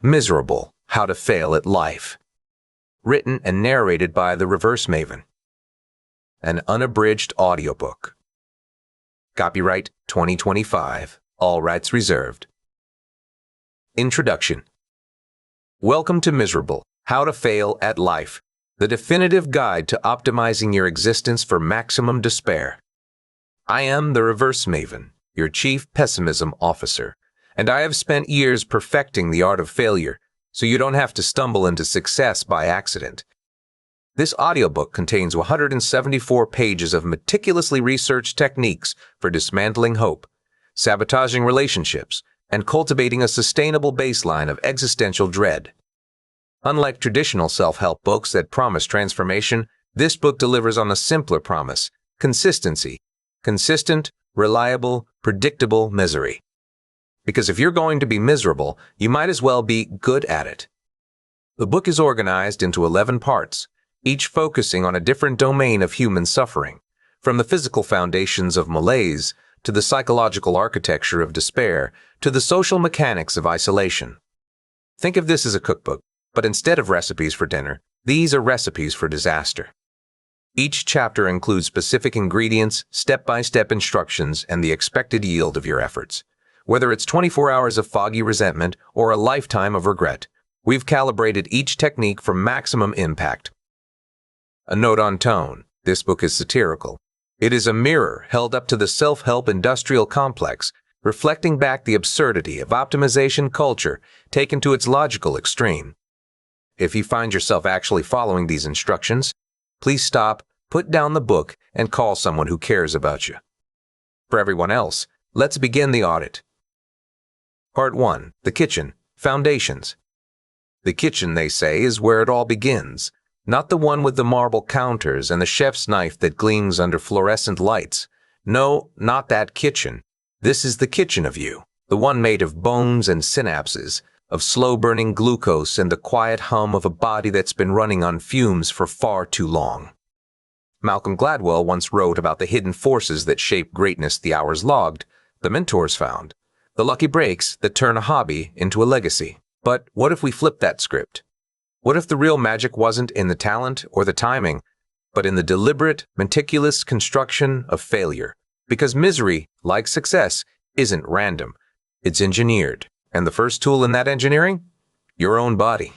Miserable: How to Fail at Life. Written and narrated by the Reverse Maven. An unabridged audiobook. Copyright 2025. All rights reserved. Introduction. Welcome to Miserable: How to Fail at Life, the definitive guide to optimizing your existence for maximum despair. I am the Reverse Maven, your Chief Pessimism Officer, and I have spent years perfecting the art of failure, so you don't have to stumble into success by accident. This audiobook contains 174 pages of meticulously researched techniques for dismantling hope, sabotaging relationships, and cultivating a sustainable baseline of existential dread. Unlike traditional self-help books that promise transformation, this book delivers on a simpler promise: consistency. Consistent, reliable, predictable misery. Because if you're going to be miserable, you might as well be good at it. The book is organized into 11 parts, each focusing on a different domain of human suffering, from the physical foundations of malaise, to the psychological architecture of despair, to the social mechanics of isolation. Think of this as a cookbook, but instead of recipes for dinner, these are recipes for disaster. Each chapter includes specific ingredients, step-by-step instructions, and the expected yield of your efforts. Whether it's 24 hours of foggy resentment or a lifetime of regret, we've calibrated each technique for maximum impact. A note on tone: this book is satirical. It is a mirror held up to the self-help industrial complex, reflecting back the absurdity of optimization culture taken to its logical extreme. If you find yourself actually following these instructions, please stop, put down the book, and call someone who cares about you. For everyone else, let's begin the audit. Part 1. The Kitchen. Foundations. The kitchen, they say, is where it all begins. Not the one with the marble counters and the chef's knife that gleams under fluorescent lights. No, not that kitchen. This is the kitchen of you, the one made of bones and synapses, of slow-burning glucose and the quiet hum of a body that's been running on fumes for far too long. Malcolm Gladwell once wrote about the hidden forces that shape greatness: the hours logged, the mentors found, the lucky breaks that turn a hobby into a legacy. But what if we flip that script? What if the real magic wasn't in the talent or the timing, but in the deliberate, meticulous construction of failure? Because misery, like success, isn't random. It's engineered. And the first tool in that engineering? Your own body.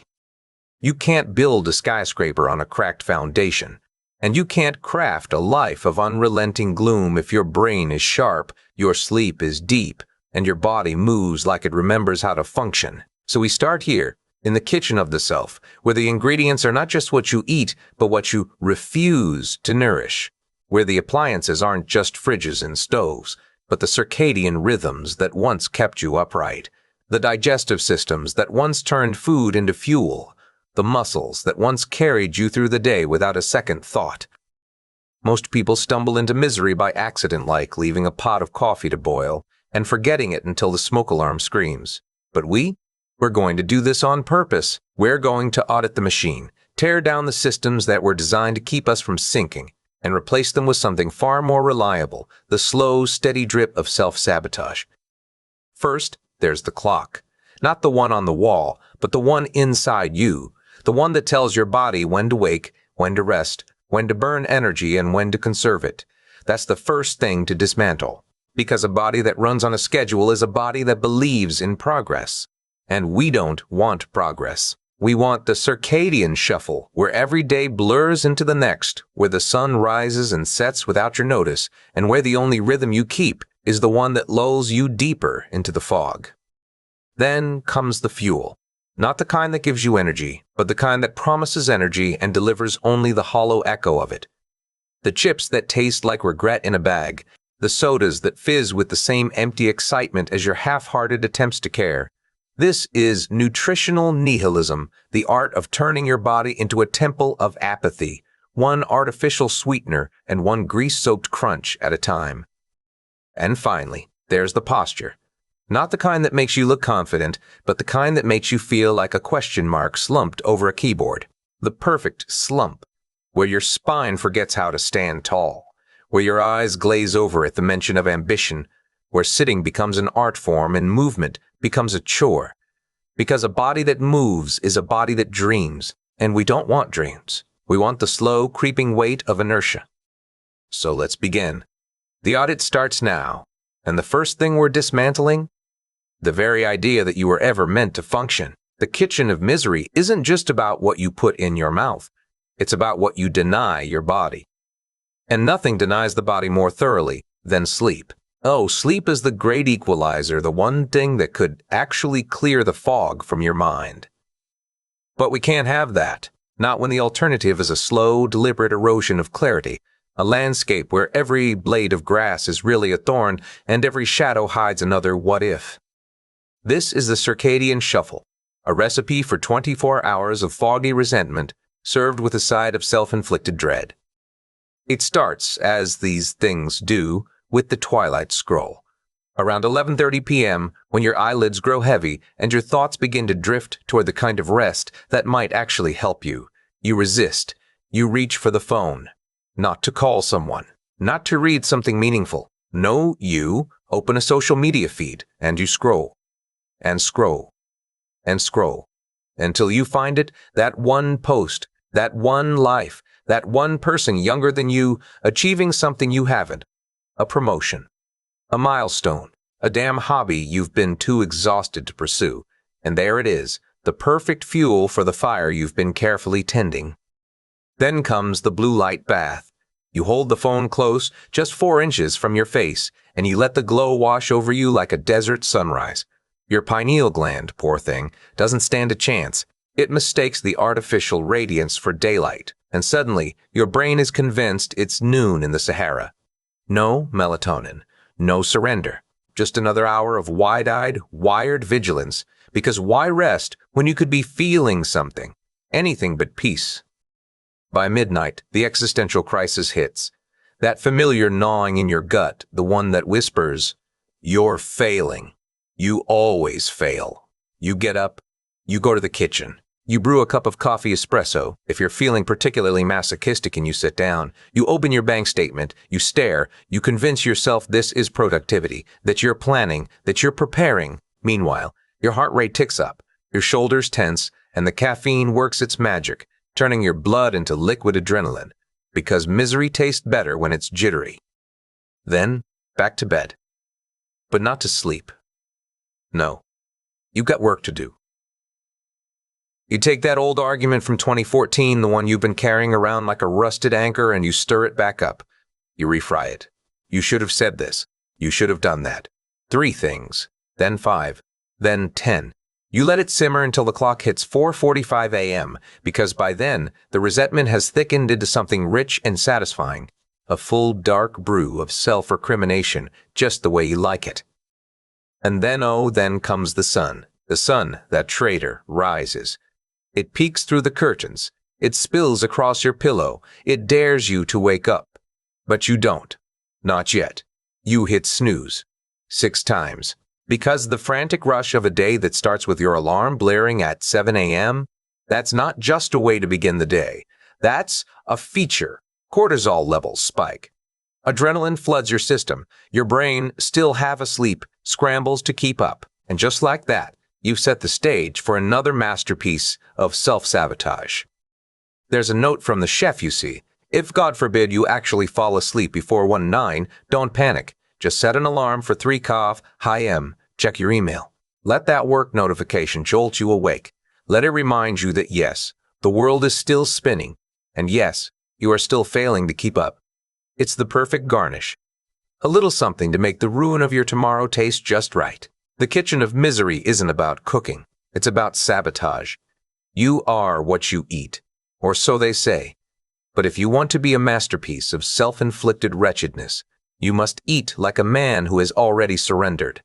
You can't build a skyscraper on a cracked foundation. And you can't craft a life of unrelenting gloom if your brain is sharp, your sleep is deep, and your body moves like it remembers how to function. So we start here, in the kitchen of the self, where the ingredients are not just what you eat, but what you refuse to nourish, where the appliances aren't just fridges and stoves, but the circadian rhythms that once kept you upright, the digestive systems that once turned food into fuel, the muscles that once carried you through the day without a second thought. Most people stumble into misery by accident, like leaving a pot of coffee to boil and forgetting it until the smoke alarm screams. But we're going to do this on purpose. We're going to audit the machine, tear down the systems that were designed to keep us from sinking, and replace them with something far more reliable: the slow, steady drip of self-sabotage. First, there's the clock. Not the one on the wall, but the one inside you. The one that tells your body when to wake, when to rest, when to burn energy, and when to conserve it. That's the first thing to dismantle. Because a body that runs on a schedule is a body that believes in progress. And we don't want progress. We want the Circadian Shuffle, where every day blurs into the next, where the sun rises and sets without your notice, and where the only rhythm you keep is the one that lulls you deeper into the fog. Then comes the fuel. Not the kind that gives you energy, but the kind that promises energy and delivers only the hollow echo of it. The chips that taste like regret in a bag, the sodas that fizz with the same empty excitement as your half-hearted attempts to care. This is Nutritional Nihilism, the art of turning your body into a temple of apathy, one artificial sweetener and one grease-soaked crunch at a time. And finally, there's the posture. Not the kind that makes you look confident, but the kind that makes you feel like a question mark slumped over a keyboard. The perfect slump, where your spine forgets how to stand tall, where your eyes glaze over at the mention of ambition, where sitting becomes an art form and movement becomes a chore. Because a body that moves is a body that dreams, and we don't want dreams. We want the slow, creeping weight of inertia. So let's begin. The audit starts now, and the first thing we're dismantling? The very idea that you were ever meant to function. The kitchen of misery isn't just about what you put in your mouth. It's about what you deny your body. And nothing denies the body more thoroughly than sleep. Oh, sleep is the great equalizer, the one thing that could actually clear the fog from your mind. But we can't have that, not when the alternative is a slow, deliberate erosion of clarity, a landscape where every blade of grass is really a thorn and every shadow hides another what if. This is the Circadian Shuffle, a recipe for 24 hours of foggy resentment served with a side of self-inflicted dread. It starts, as these things do, with the twilight scroll. Around 11:30 p.m., when your eyelids grow heavy and your thoughts begin to drift toward the kind of rest that might actually help you, you resist. You reach for the phone. Not to call someone, not to read something meaningful. No, you open a social media feed and you scroll, and scroll, and scroll, until you find it, that one post, that one life, that one person younger than you achieving something you haven't, a promotion, a milestone, a damn hobby you've been too exhausted to pursue, and there it is, the perfect fuel for the fire you've been carefully tending. Then comes the blue light bath. You hold the phone close, just 4 inches from your face, and you let the glow wash over you like a desert sunrise. Your pineal gland, poor thing, doesn't stand a chance. It mistakes the artificial radiance for daylight, and suddenly your brain is convinced it's noon in the Sahara. No melatonin, no surrender, just another hour of wide-eyed, wired vigilance, because why rest when you could be feeling something, anything but peace? By midnight, the existential crisis hits. That familiar gnawing in your gut, the one that whispers, "You're failing. You always fail." You get up, you go to the kitchen. You brew a cup of coffee espresso. If you're feeling particularly masochistic and you sit down, you open your bank statement, you stare, you convince yourself this is productivity, that you're planning, that you're preparing. Meanwhile, your heart rate ticks up, your shoulders tense, and the caffeine works its magic, turning your blood into liquid adrenaline, because misery tastes better when it's jittery. Then, back to bed. But not to sleep. No, you've got work to do. You take that old argument from 2014, the one you've been carrying around like a rusted anchor, and you stir it back up. You refry it. You should have said this. You should have done that. 3 things, then 5, then 10. You let it simmer until the clock hits 4:45 a.m., because by then, the resentment has thickened into something rich and satisfying, a full dark brew of self-recrimination, just the way you like it. And then, oh, then comes the sun. The sun, that traitor, rises. It peeks through the curtains. It spills across your pillow. It dares you to wake up. But you don't. Not yet. You hit snooze. 6 times. Because the frantic rush of a day that starts with your alarm blaring at 7 a.m., that's not just a way to begin the day. That's a feature. Cortisol levels spike. Adrenaline floods your system. Your brain, still half asleep, scrambles to keep up. And just like that, you've set the stage for another masterpiece of self-sabotage. There's a note from the chef, you see. If, God forbid, you actually fall asleep before 1:09, don't panic. Just set an alarm for 3 cough, high M. Check your email. Let that work notification jolt you awake. Let it remind you that yes, the world is still spinning, and yes, you are still failing to keep up. It's the perfect garnish. A little something to make the ruin of your tomorrow taste just right. The kitchen of misery isn't about cooking. It's about sabotage. You are what you eat, or so they say. But if you want to be a masterpiece of self-inflicted wretchedness, you must eat like a man who has already surrendered.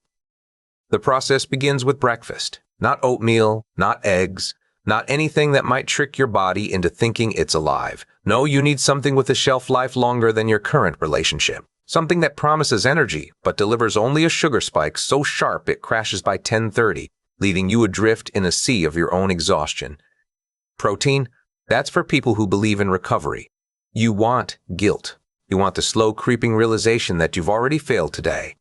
The process begins with breakfast. Not oatmeal, not eggs, not anything that might trick your body into thinking it's alive. No, you need something with a shelf life longer than your current relationship. Something that promises energy, but delivers only a sugar spike so sharp it crashes by 10:30, leaving you adrift in a sea of your own exhaustion. Protein? That's for people who believe in recovery. You want guilt. You want the slow creeping realization that you've already failed today.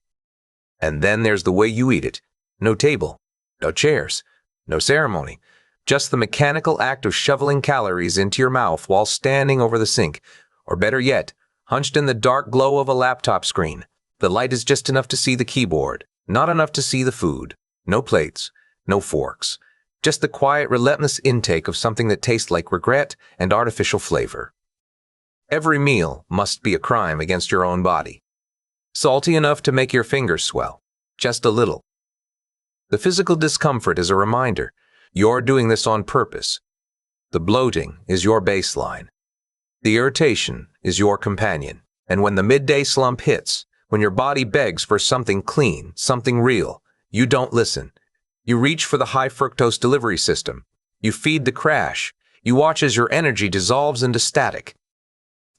And then there's the way you eat it. No table, no chairs, No ceremony. Just the mechanical act of shoveling calories into your mouth while standing over the sink, or better yet, hunched in the dark glow of a laptop screen. The light is just enough to see the keyboard, not enough to see the food. No plates, no forks. Just the quiet, relentless intake of something that tastes like regret and artificial flavor. Every meal must be a crime against your own body. Salty enough to make your fingers swell. Just a little. The physical discomfort is a reminder. You're doing this on purpose. The bloating is your baseline. The irritation is your companion. And when the midday slump hits, when your body begs for something clean, something real, you don't listen. You reach for the high fructose delivery system. You feed the crash. You watch as your energy dissolves into static.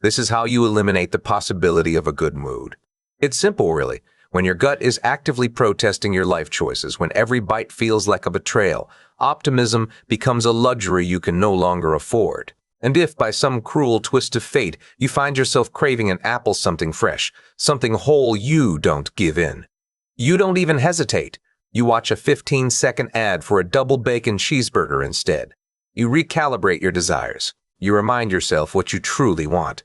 This is how you eliminate the possibility of a good mood. It's simple, really. When your gut is actively protesting your life choices, when every bite feels like a betrayal, optimism becomes a luxury you can no longer afford. And if, by some cruel twist of fate, you find yourself craving an apple, something fresh, something whole, you don't give in. You don't even hesitate. You watch a 15-second ad for a double bacon cheeseburger instead. You recalibrate your desires. You remind yourself what you truly want.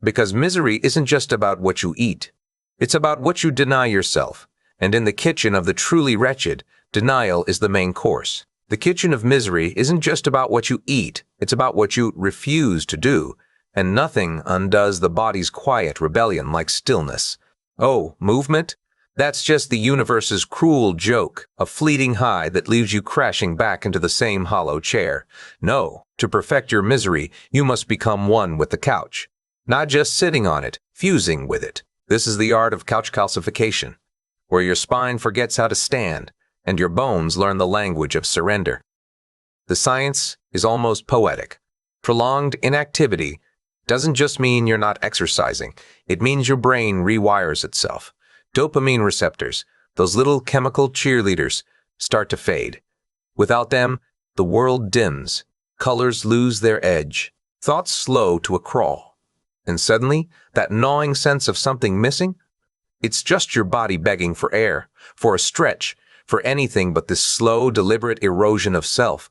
Because misery isn't just about what you eat. It's about what you deny yourself. And in the kitchen of the truly wretched, denial is the main course. The kitchen of misery isn't just about what you eat. It's about what you refuse to do. And nothing undoes the body's quiet rebellion like stillness. Oh, movement? That's just the universe's cruel joke, a fleeting high that leaves you crashing back into the same hollow chair. No, to perfect your misery, you must become one with the couch. Not just sitting on it, fusing with it. This is the art of couch calcification, where your spine forgets how to stand, and your bones learn the language of surrender. The science is almost poetic. Prolonged inactivity doesn't just mean you're not exercising. It means your brain rewires itself. Dopamine receptors, those little chemical cheerleaders, start to fade. Without them, the world dims, colors lose their edge, thoughts slow to a crawl. And suddenly, that gnawing sense of something missing? It's just your body begging for air, for a stretch, for anything but this slow, deliberate erosion of self.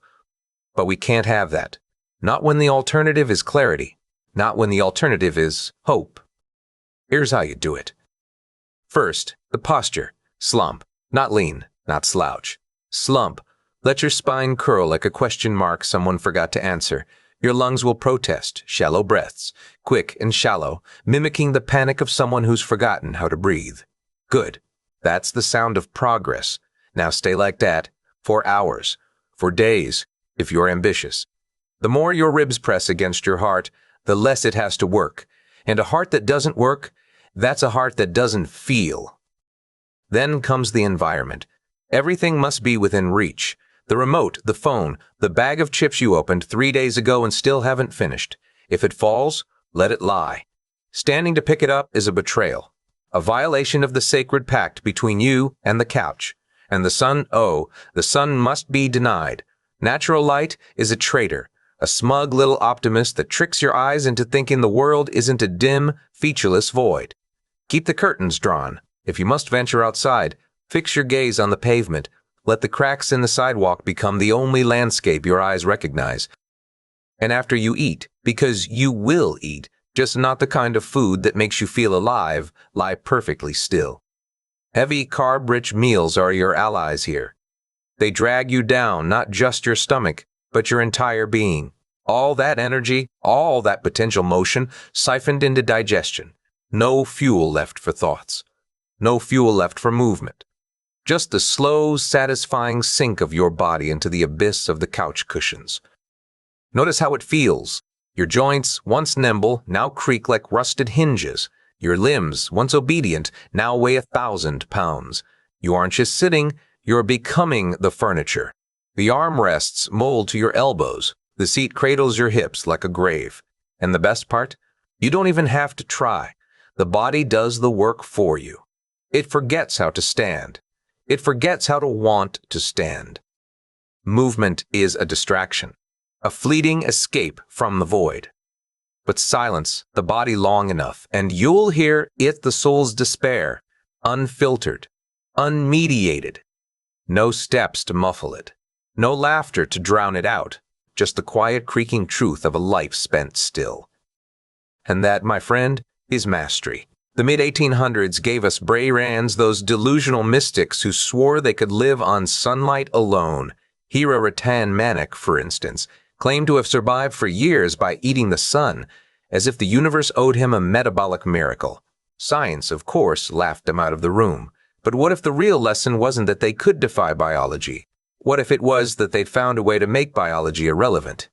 But we can't have that. Not when the alternative is clarity. Not when the alternative is hope. Here's how you do it. First, the posture. Slump. Not lean, not slouch. Slump. Let your spine curl like a question mark someone forgot to answer. Your lungs will protest, shallow breaths, quick and shallow, mimicking the panic of someone who's forgotten how to breathe. Good. That's the sound of progress. Now stay like that for hours, for days, if you're ambitious. The more your ribs press against your heart, the less it has to work. And a heart that doesn't work, that's a heart that doesn't feel. Then comes the environment. Everything must be within reach. The remote, the phone, the bag of chips you opened 3 days ago and still haven't finished. If it falls, let it lie. Standing to pick it up is a betrayal, a violation of the sacred pact between you and the couch. And the sun, the sun must be denied. Natural light is a traitor, a smug little optimist that tricks your eyes into thinking the world isn't a dim, featureless void. Keep the curtains drawn. If you must venture outside, fix your gaze on the pavement. Let the cracks in the sidewalk become the only landscape your eyes recognize. And after you eat, because you will eat, just not the kind of food that makes you feel alive, lie perfectly still. Heavy, carb-rich meals are your allies here. They drag you down, not just your stomach, but your entire being. All that energy, all that potential motion, siphoned into digestion. No fuel left for thoughts. No fuel left for movement. Just the slow, satisfying sink of your body into the abyss of the couch cushions. Notice how it feels. Your joints, once nimble, now creak like rusted hinges. Your limbs, once obedient, now weigh 1,000 pounds. You aren't just sitting, you're becoming the furniture. The armrests mold to your elbows. The seat cradles your hips like a grave. And the best part? You don't even have to try. The body does the work for you. It forgets how to stand. It forgets how to want to stand. Movement is a distraction, a fleeting escape from the void. But silence the body long enough, and you'll hear it, the soul's despair, unfiltered, unmediated. No steps to muffle it. No laughter to drown it out, just the quiet creaking truth of a life spent still. And that, my friend, is mastery. The mid-1800s gave us Brayrands, those delusional mystics who swore they could live on sunlight alone. Hira Ratan Manek, for instance, claimed to have survived for years by eating the sun, as if the universe owed him a metabolic miracle. Science, of course, laughed him out of the room. But what if the real lesson wasn't that they could defy biology? What if it was that they'd found a way to make biology irrelevant?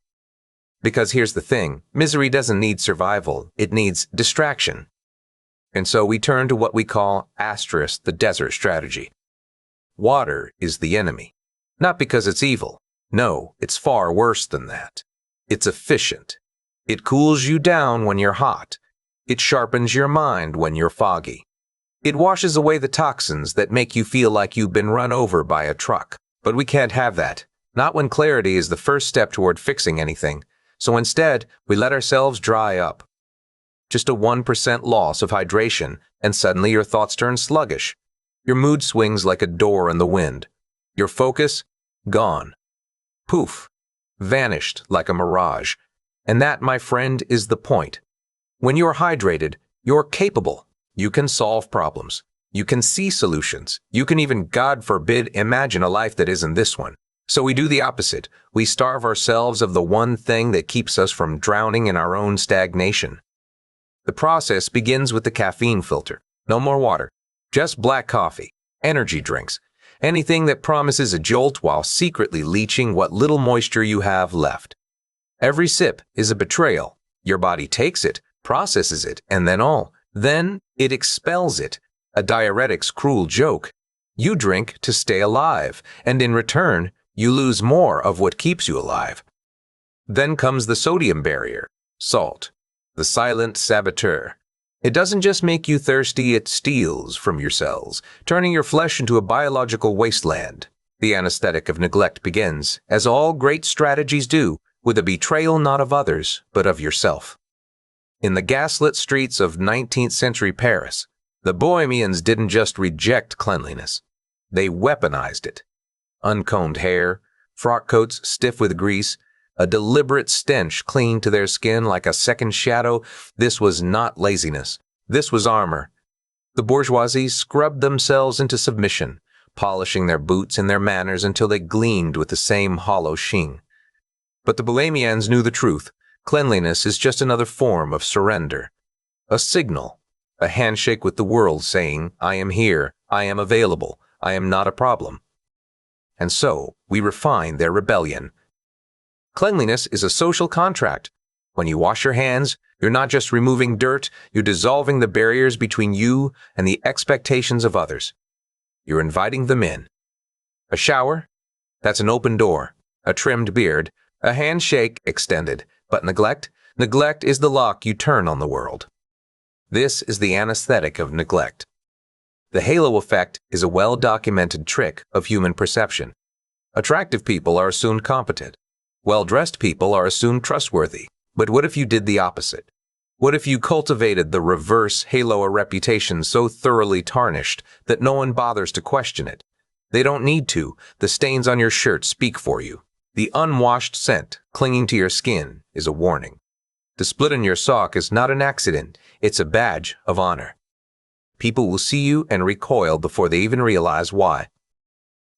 Because here's the thing, misery doesn't need survival, it needs distraction. And so we turn to what we call the desert strategy. Water is the enemy. Not because it's evil. No, it's far worse than that. It's efficient. It cools you down when you're hot. It sharpens your mind when you're foggy. It washes away the toxins that make you feel like you've been run over by a truck. But we can't have that. Not when clarity is the first step toward fixing anything. So instead, we let ourselves dry up. Just a 1% loss of hydration, and suddenly your thoughts turn sluggish. Your mood swings like a door in the wind. Your focus? Gone. Poof. Vanished like a mirage. And that, my friend, is the point. When you're hydrated, you're capable. You can solve problems. You can see solutions. You can even, God forbid, imagine a life that isn't this one. So we do the opposite. We starve ourselves of the one thing that keeps us from drowning in our own stagnation. The process begins with the caffeine filter. No more water. Just black coffee, energy drinks, anything that promises a jolt while secretly leaching what little moisture you have left. Every sip is a betrayal. Your body takes it, processes it, and then it expels it. A diuretic's cruel joke. You drink to stay alive, and in return, you lose more of what keeps you alive. Then comes the sodium barrier, salt, the silent saboteur. It doesn't just make you thirsty, it steals from your cells, turning your flesh into a biological wasteland. The anesthetic of neglect begins, as all great strategies do, with a betrayal not of others, but of yourself. In the gaslit streets of 19th century Paris, the Bohemians didn't just reject cleanliness. They weaponized it. Uncombed hair, frock coats stiff with grease, a deliberate stench clinging to their skin like a second shadow. This was not laziness. This was armor. The bourgeoisie scrubbed themselves into submission, polishing their boots and their manners until they gleamed with the same hollow sheen. But the Bohemians knew the truth. Cleanliness is just another form of surrender. A signal, a handshake with the world saying, I am here, I am available, I am not a problem. And so, we refine their rebellion. Cleanliness is a social contract. When you wash your hands, you're not just removing dirt, you're dissolving the barriers between you and the expectations of others. You're inviting them in. A shower? That's an open door, a trimmed beard, a handshake extended. But neglect? Neglect is the lock you turn on the world. This is the anesthetic of neglect. The halo effect is a well-documented trick of human perception. Attractive people are assumed competent. Well-dressed people are assumed trustworthy. But what if you did the opposite? What if you cultivated the reverse halo, a reputation so thoroughly tarnished that no one bothers to question it? They don't need to. The stains on your shirt speak for you. The unwashed scent clinging to your skin is a warning. The split in your sock is not an accident. It's a badge of honor. People will see you and recoil before they even realize why.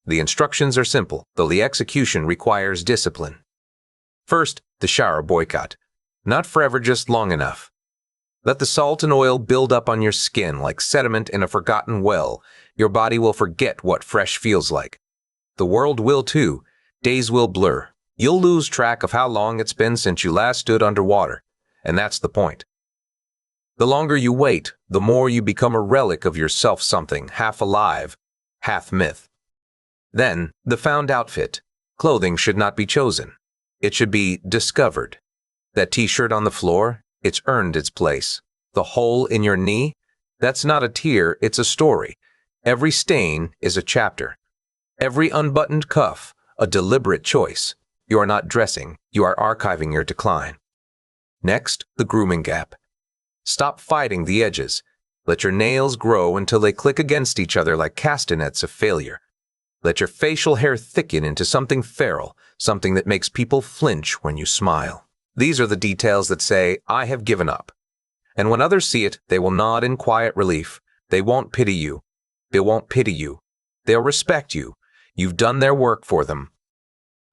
The instructions are simple, though the execution requires discipline. First, the shower boycott. Not forever, just long enough. Let the salt and oil build up on your skin like sediment in a forgotten well. Your body will forget what fresh feels like. The world will too. Days will blur. You'll lose track of how long it's been since you last stood underwater. And that's the point. The longer you wait, the more you become a relic of yourself, something half alive, half myth. Then, the found outfit. Clothing should not be chosen. It should be discovered. That t-shirt on the floor, it's earned its place. The hole in your knee? That's not a tear, it's a story. Every stain is a chapter. Every unbuttoned cuff, a deliberate choice. You are not dressing, you are archiving your decline. Next, the grooming gap. Stop fighting the edges. Let your nails grow until they click against each other like castanets of failure. Let your facial hair thicken into something feral, something that makes people flinch when you smile. These are the details that say, I have given up. And when others see it, they will nod in quiet relief. They won't pity you. They won't pity you. They'll respect you. You've done their work for them.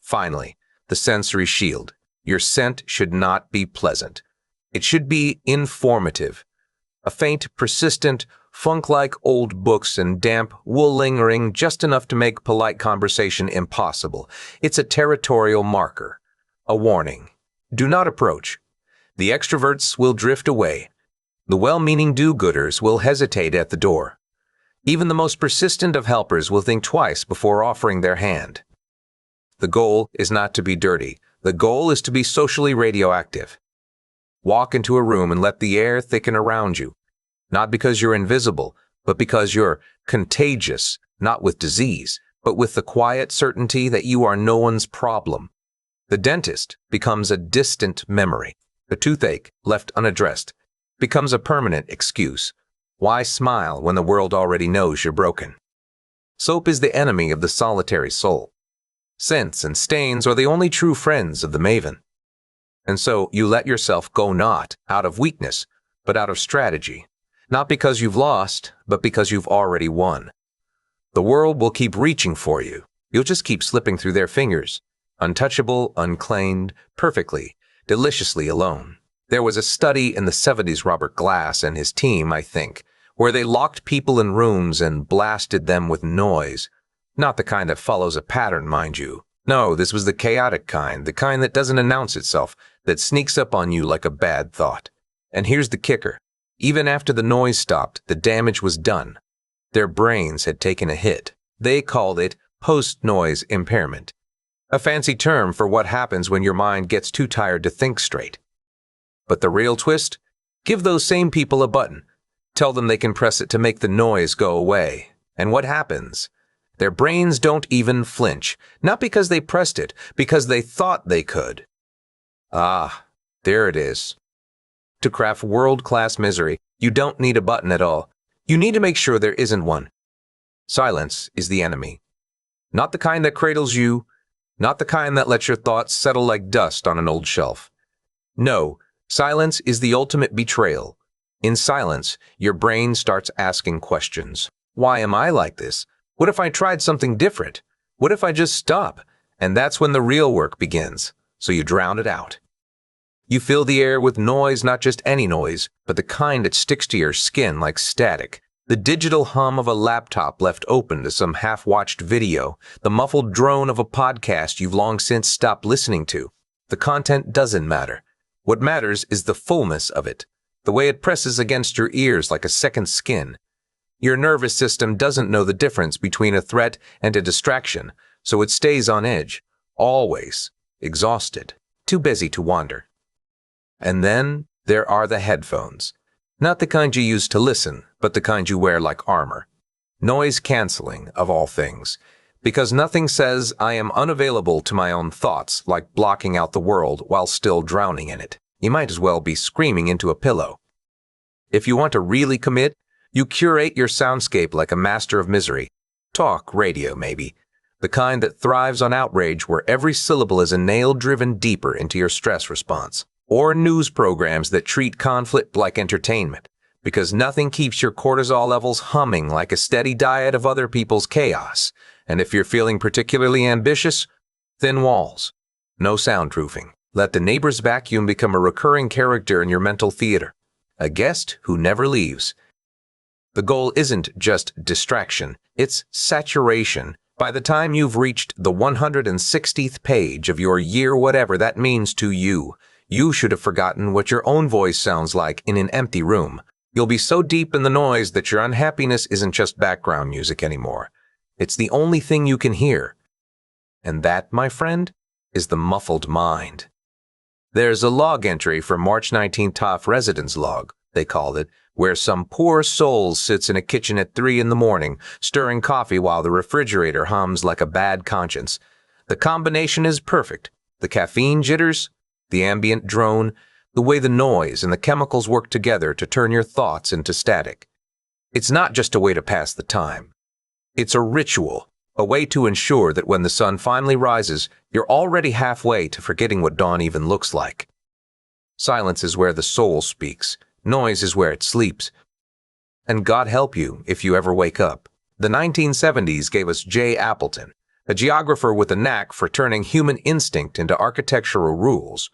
Finally, the sensory shield. Your scent should not be pleasant. It should be informative. A faint, persistent, funk-like old books and damp wool lingering just enough to make polite conversation impossible. It's a territorial marker. A warning. Do not approach. The extroverts will drift away. The well-meaning do-gooders will hesitate at the door. Even the most persistent of helpers will think twice before offering their hand. The goal is not to be dirty. The goal is to be socially radioactive. Walk into a room and let the air thicken around you. Not because you're invisible, but because you're contagious, not with disease, but with the quiet certainty that you are no one's problem. The dentist becomes a distant memory. The toothache, left unaddressed, becomes a permanent excuse. Why smile when the world already knows you're broken? Soap is the enemy of the solitary soul. Scents and stains are the only true friends of the maven. And so you let yourself go not out of weakness, but out of strategy. Not because you've lost, but because you've already won. The world will keep reaching for you. You'll just keep slipping through their fingers. Untouchable, unclaimed, perfectly, deliciously alone. There was a study in the 70s, Robert Glass and his team, I think, where they locked people in rooms and blasted them with noise. Not the kind that follows a pattern, mind you. No, this was the chaotic kind, the kind that doesn't announce itself, that sneaks up on you like a bad thought. And here's the kicker. Even after the noise stopped, the damage was done. Their brains had taken a hit. They called it post-noise impairment. A fancy term for what happens when your mind gets too tired to think straight. But the real twist? Give those same people a button. Tell them they can press it to make the noise go away. And what happens? Their brains don't even flinch. Not because they pressed it, because they thought they could. Ah, there it is. To craft world-class misery, you don't need a button at all. You need to make sure there isn't one. Silence is the enemy. Not the kind that cradles you, not the kind that lets your thoughts settle like dust on an old shelf. No, silence is the ultimate betrayal. In silence, your brain starts asking questions. Why am I like this? What if I tried something different? What if I just stop? And that's when the real work begins. So you drown it out. You fill the air with noise, not just any noise, but the kind that sticks to your skin like static. The digital hum of a laptop left open to some half-watched video, the muffled drone of a podcast you've long since stopped listening to. The content doesn't matter. What matters is the fullness of it, the way it presses against your ears like a second skin. Your nervous system doesn't know the difference between a threat and a distraction, so it stays on edge, always, exhausted, too busy to wander. And then there are the headphones. Not the kind you use to listen, but the kind you wear like armor. Noise canceling, of all things. Because nothing says I am unavailable to my own thoughts like blocking out the world while still drowning in it. You might as well be screaming into a pillow. If you want to really commit, you curate your soundscape like a master of misery. Talk radio, maybe. The kind that thrives on outrage where every syllable is a nail driven deeper into your stress response. Or news programs that treat conflict like entertainment, because nothing keeps your cortisol levels humming like a steady diet of other people's chaos. And if you're feeling particularly ambitious, thin walls. No soundproofing. Let the neighbor's vacuum become a recurring character in your mental theater. A guest who never leaves. The goal isn't just distraction, it's saturation. By the time you've reached the 160th page of your year, whatever that means to you, you should have forgotten what your own voice sounds like in an empty room. You'll be so deep in the noise that your unhappiness isn't just background music anymore. It's the only thing you can hear. And that, my friend, is the muffled mind. There's a log entry from March 19th TOF Residence Log, they called it, where some poor soul sits in a kitchen at 3 in the morning, stirring coffee while the refrigerator hums like a bad conscience. The combination is perfect. The caffeine jitters, the ambient drone, the way the noise and the chemicals work together to turn your thoughts into static. It's not just a way to pass the time. It's a ritual, A way to ensure that when the sun finally rises, you're already halfway to forgetting what dawn even looks like. Silence is where the soul speaks. Noise is where it sleeps. And God help you if you ever wake up. The 1970s gave us J. Appleton, a geographer with a knack for turning human instinct into architectural rules.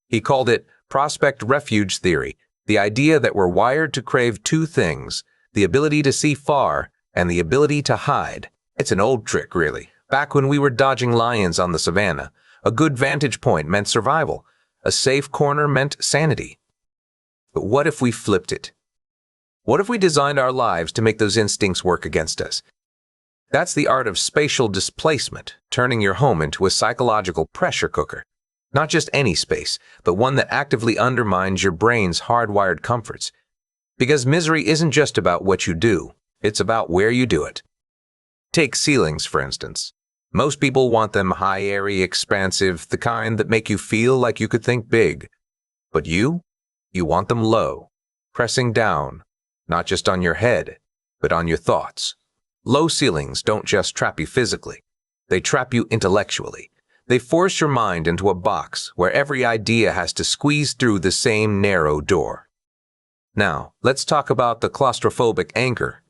He called it prospect refuge theory, the idea that we're wired to crave two things, the ability to see far and the ability to hide. It's an old trick, really. Back when we were dodging lions on the savannah, a good vantage point meant survival. A safe corner meant sanity. But what if we flipped it? What if we designed our lives to make those instincts work against us? That's the art of spatial displacement, turning your home into a psychological pressure cooker. Not just any space, but one that actively undermines your brain's hardwired comforts. Because misery isn't just about what you do, it's about where you do it. Take ceilings, for instance. Most people want them high, airy, expansive, the kind that make you feel like you could think big. But you want them low, pressing down, not just on your head, but on your thoughts. Low ceilings don't just trap you physically. They trap you intellectually. They force your mind into a box where every idea has to squeeze through the same narrow door. Now, let's talk about the claustrophobic anchor.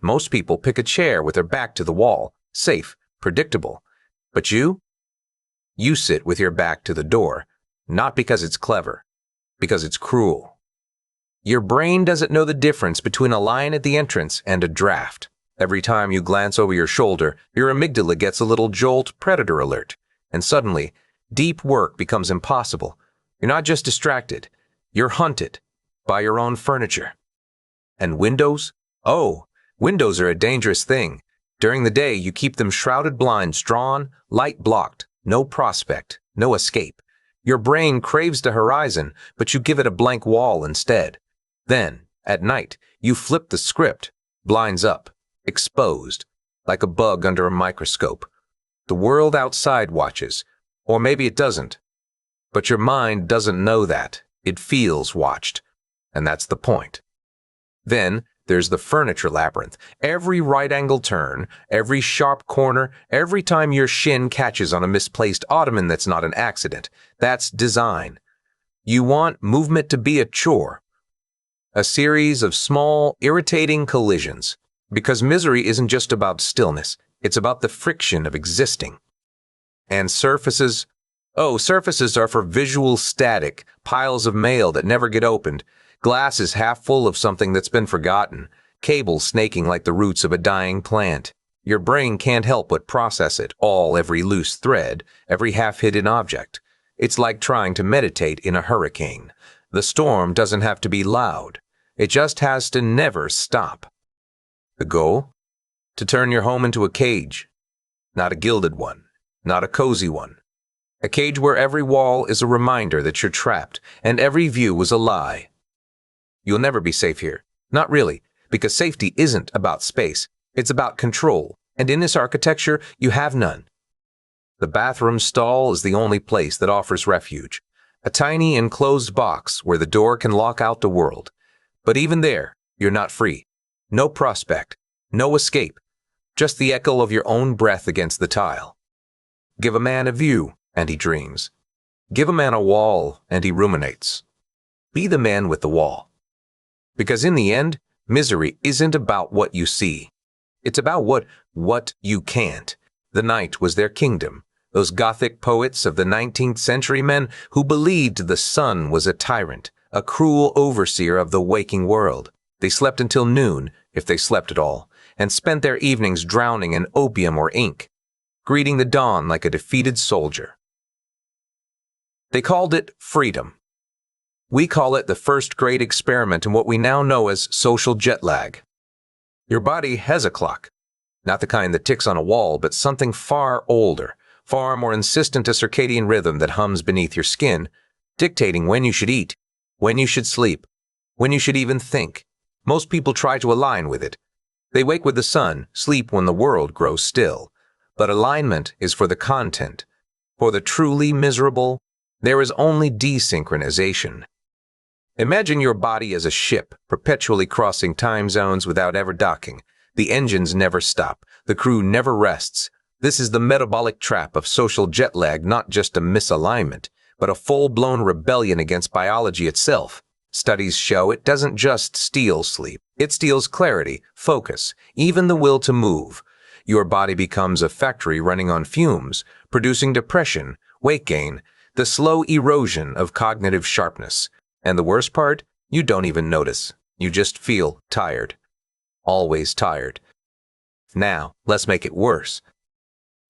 Most people pick a chair with their back to the wall, safe, predictable. But you sit with your back to the door, not because it's clever, because it's cruel. Your brain doesn't know the difference between a lion at the entrance and a draft. Every time you glance over your shoulder, your amygdala gets a little jolt predator alert, and suddenly, deep work becomes impossible. You're not just distracted, you're hunted by your own furniture. And windows? Oh, windows are a dangerous thing. During the day, you keep them shrouded blinds drawn, light blocked, no prospect, no escape. Your brain craves the horizon, but you give it a blank wall instead. Then, at night, you flip the script, blinds up, exposed, like a bug under a microscope. The world outside watches, or maybe it doesn't. But your mind doesn't know that. It feels watched, and that's the point. Then, there's the furniture labyrinth. Every right-angle turn, every sharp corner, every time your shin catches on a misplaced ottoman that's not an accident. That's design. You want movement to be a chore. A series of small, irritating collisions. Because misery isn't just about stillness. It's about the friction of existing. And surfaces? Oh, surfaces are for visual static, piles of mail that never get opened. Glasses half full of something that's been forgotten, cables snaking like the roots of a dying plant. Your brain can't help but process it all, every loose thread, every half-hidden object. It's like trying to meditate in a hurricane. The storm doesn't have to be loud. It just has to never stop. The goal? To turn your home into a cage. Not a gilded one, not a cozy one. A cage where every wall is a reminder that you're trapped, and every view was a lie. You'll never be safe here. Not really, because safety isn't about space. It's about control, and in this architecture, you have none. The bathroom stall is the only place that offers refuge. A tiny enclosed box where the door can lock out the world. But even there, you're not free. No prospect, no escape, just the echo of your own breath against the tile. Give a man a view, and he dreams. Give a man a wall, and he ruminates. Be the man with the wall. Because in the end, misery isn't about what you see. It's about what you can't. The night was their kingdom. Those Gothic poets of the 19th century, men who believed the sun was a tyrant, a cruel overseer of the waking world. They slept until noon, if they slept at all, and spent their evenings drowning in opium or ink, greeting the dawn like a defeated soldier. They called it freedom. We call it the first great experiment in what we now know as social jet lag. Your body has a clock, not the kind that ticks on a wall, but something far older, far more insistent, a circadian rhythm that hums beneath your skin, dictating when you should eat, when you should sleep, when you should even think. Most people try to align with it. They wake with the sun, sleep when the world grows still. But alignment is for the content. For the truly miserable, there is only desynchronization. Imagine your body as a ship, perpetually crossing time zones without ever docking. The engines never stop. The crew never rests. This is the metabolic trap of social jet lag, not just a misalignment, but a full-blown rebellion against biology itself. Studies show it doesn't just steal sleep. It steals clarity, focus, even the will to move. Your body becomes a factory running on fumes, producing depression, weight gain, the slow erosion of cognitive sharpness. And the worst part? You don't even notice. You just feel tired. Always tired. Now, let's make it worse.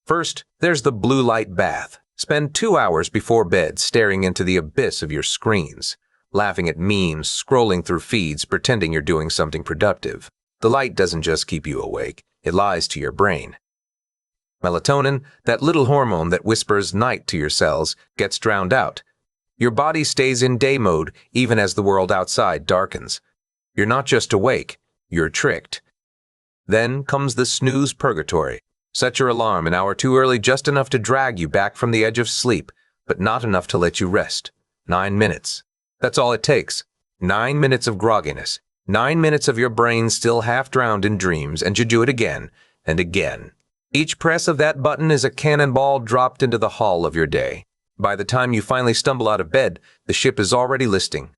First, there's the blue light bath. Spend 2 hours before bed staring into the abyss of your screens, laughing at memes, scrolling through feeds, pretending you're doing something productive. The light doesn't just keep you awake, it lies to your brain. Melatonin, that little hormone that whispers night to your cells, gets drowned out. Your body stays in day mode even as the world outside darkens. You're not just awake, you're tricked. Then comes the snooze purgatory. Set your alarm an hour too early, just enough to drag you back from the edge of sleep, but not enough to let you rest. 9 minutes. That's all it takes. 9 minutes of grogginess. 9 minutes of your brain still half drowned in dreams, and you do it again and again. Each press of that button is a cannonball dropped into the hull of your day. By the time you finally stumble out of bed, the ship is already listing.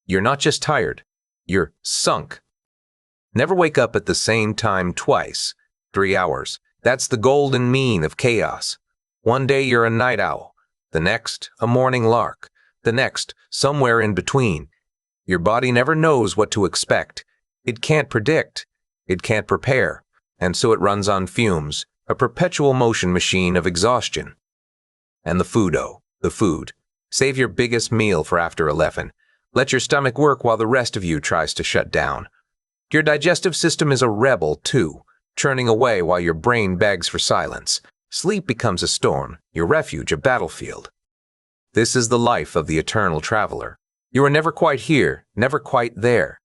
You're not just tired, you're sunk. Never wake up at the same time twice. 3 hours. That's the golden mean of chaos. One day you're a night owl, the next a morning lark, the next somewhere in between. Your body never knows what to expect. It can't predict. It can't prepare. And so it runs on fumes, a perpetual motion machine of exhaustion. And the food. Save your biggest meal for after 11. Let your stomach work while the rest of you tries to shut down. Your digestive system is a rebel, too, churning away while your brain begs for silence. Sleep becomes a storm, your refuge a battlefield. This is the life of the eternal traveler. You are never quite here, never quite there.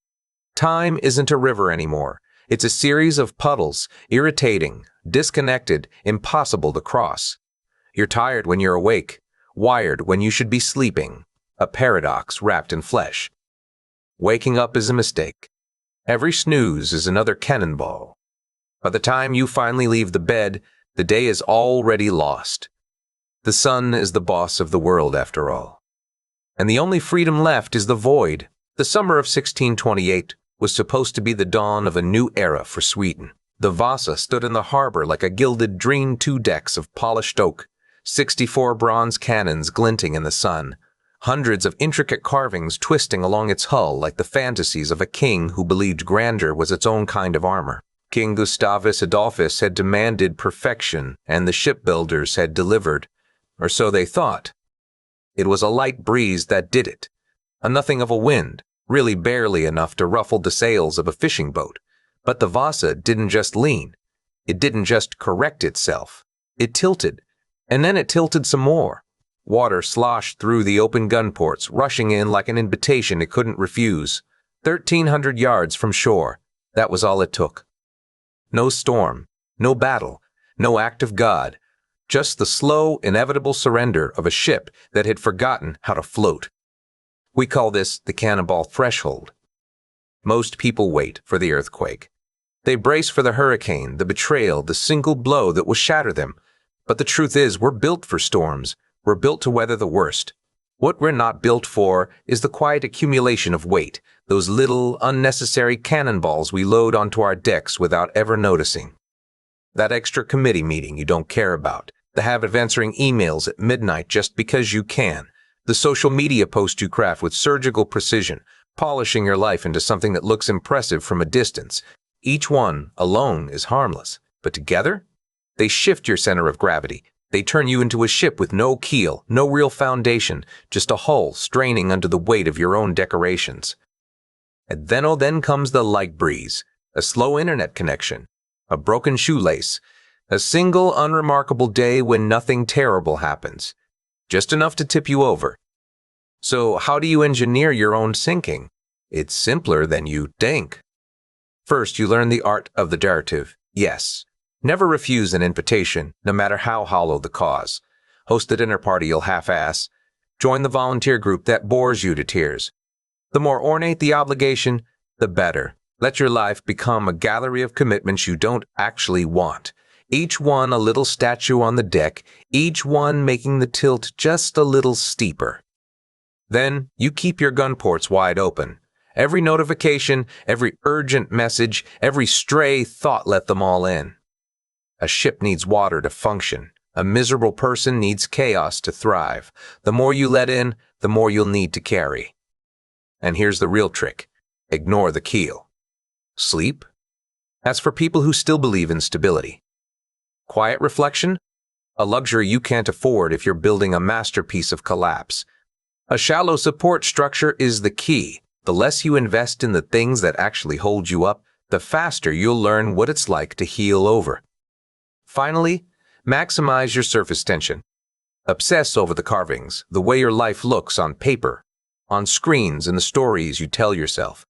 Time isn't a river anymore. It's a series of puddles, irritating, disconnected, impossible to cross. You're tired when you're awake, wired when you should be sleeping, a paradox wrapped in flesh. Waking up is a mistake. Every snooze is another cannonball. By the time you finally leave the bed, the day is already lost. The sun is the boss of the world, after all. And the only freedom left is the void. The summer of 1628 was supposed to be the dawn of a new era for Sweden. The Vasa stood in the harbor like a gilded dream, 2 decks of polished oak, 64 bronze cannons glinting in the sun, hundreds of intricate carvings twisting along its hull like the fantasies of a king who believed grandeur was its own kind of armor. King Gustavus Adolphus had demanded perfection, and the shipbuilders had delivered, or so they thought. It was a light breeze that did it, a nothing of a wind, really barely enough to ruffle the sails of a fishing boat. But the Vasa didn't just lean. It didn't just correct itself. It tilted, and then it tilted some more. Water sloshed through the open gun ports, rushing in like an invitation it couldn't refuse. 1,300 yards from shore, that was all it took. No storm, no battle, no act of God, just the slow, inevitable surrender of a ship that had forgotten how to float. We call this the cannonball threshold. Most people wait for the earthquake. They brace for the hurricane, the betrayal, the single blow that will shatter them. But the truth is, we're built for storms. We're built to weather the worst. What we're not built for is the quiet accumulation of weight, those little, unnecessary cannonballs we load onto our decks without ever noticing. That extra committee meeting you don't care about, the habit of answering emails at midnight just because you can, the social media post you craft with surgical precision, polishing your life into something that looks impressive from a distance. Each one, alone, is harmless, but together, they shift your center of gravity. They turn you into a ship with no keel, no real foundation, just a hull straining under the weight of your own decorations. And then comes the light breeze, a slow internet connection, a broken shoelace, a single unremarkable day when nothing terrible happens, just enough to tip you over. So how do you engineer your own sinking? It's simpler than you think. First, you learn the art of the derivative, yes. Never refuse an invitation, no matter how hollow the cause. Host a dinner party you'll half-ass. Join the volunteer group that bores you to tears. The more ornate the obligation, the better. Let your life become a gallery of commitments you don't actually want. Each one a little statue on the deck, each one making the tilt just a little steeper. Then you keep your gun ports wide open. Every notification, every urgent message, every stray thought, let them all in. A ship needs water to function. A miserable person needs chaos to thrive. The more you let in, the more you'll need to carry. And here's the real trick. Ignore the keel. Sleep? That's for people who still believe in stability. Quiet reflection? A luxury you can't afford if you're building a masterpiece of collapse. A shallow support structure is the key. The less you invest in the things that actually hold you up, the faster you'll learn what it's like to heel over. Finally, maximize your surface tension. Obsess over the carvings, the way your life looks on paper, on screens, and the stories you tell yourself.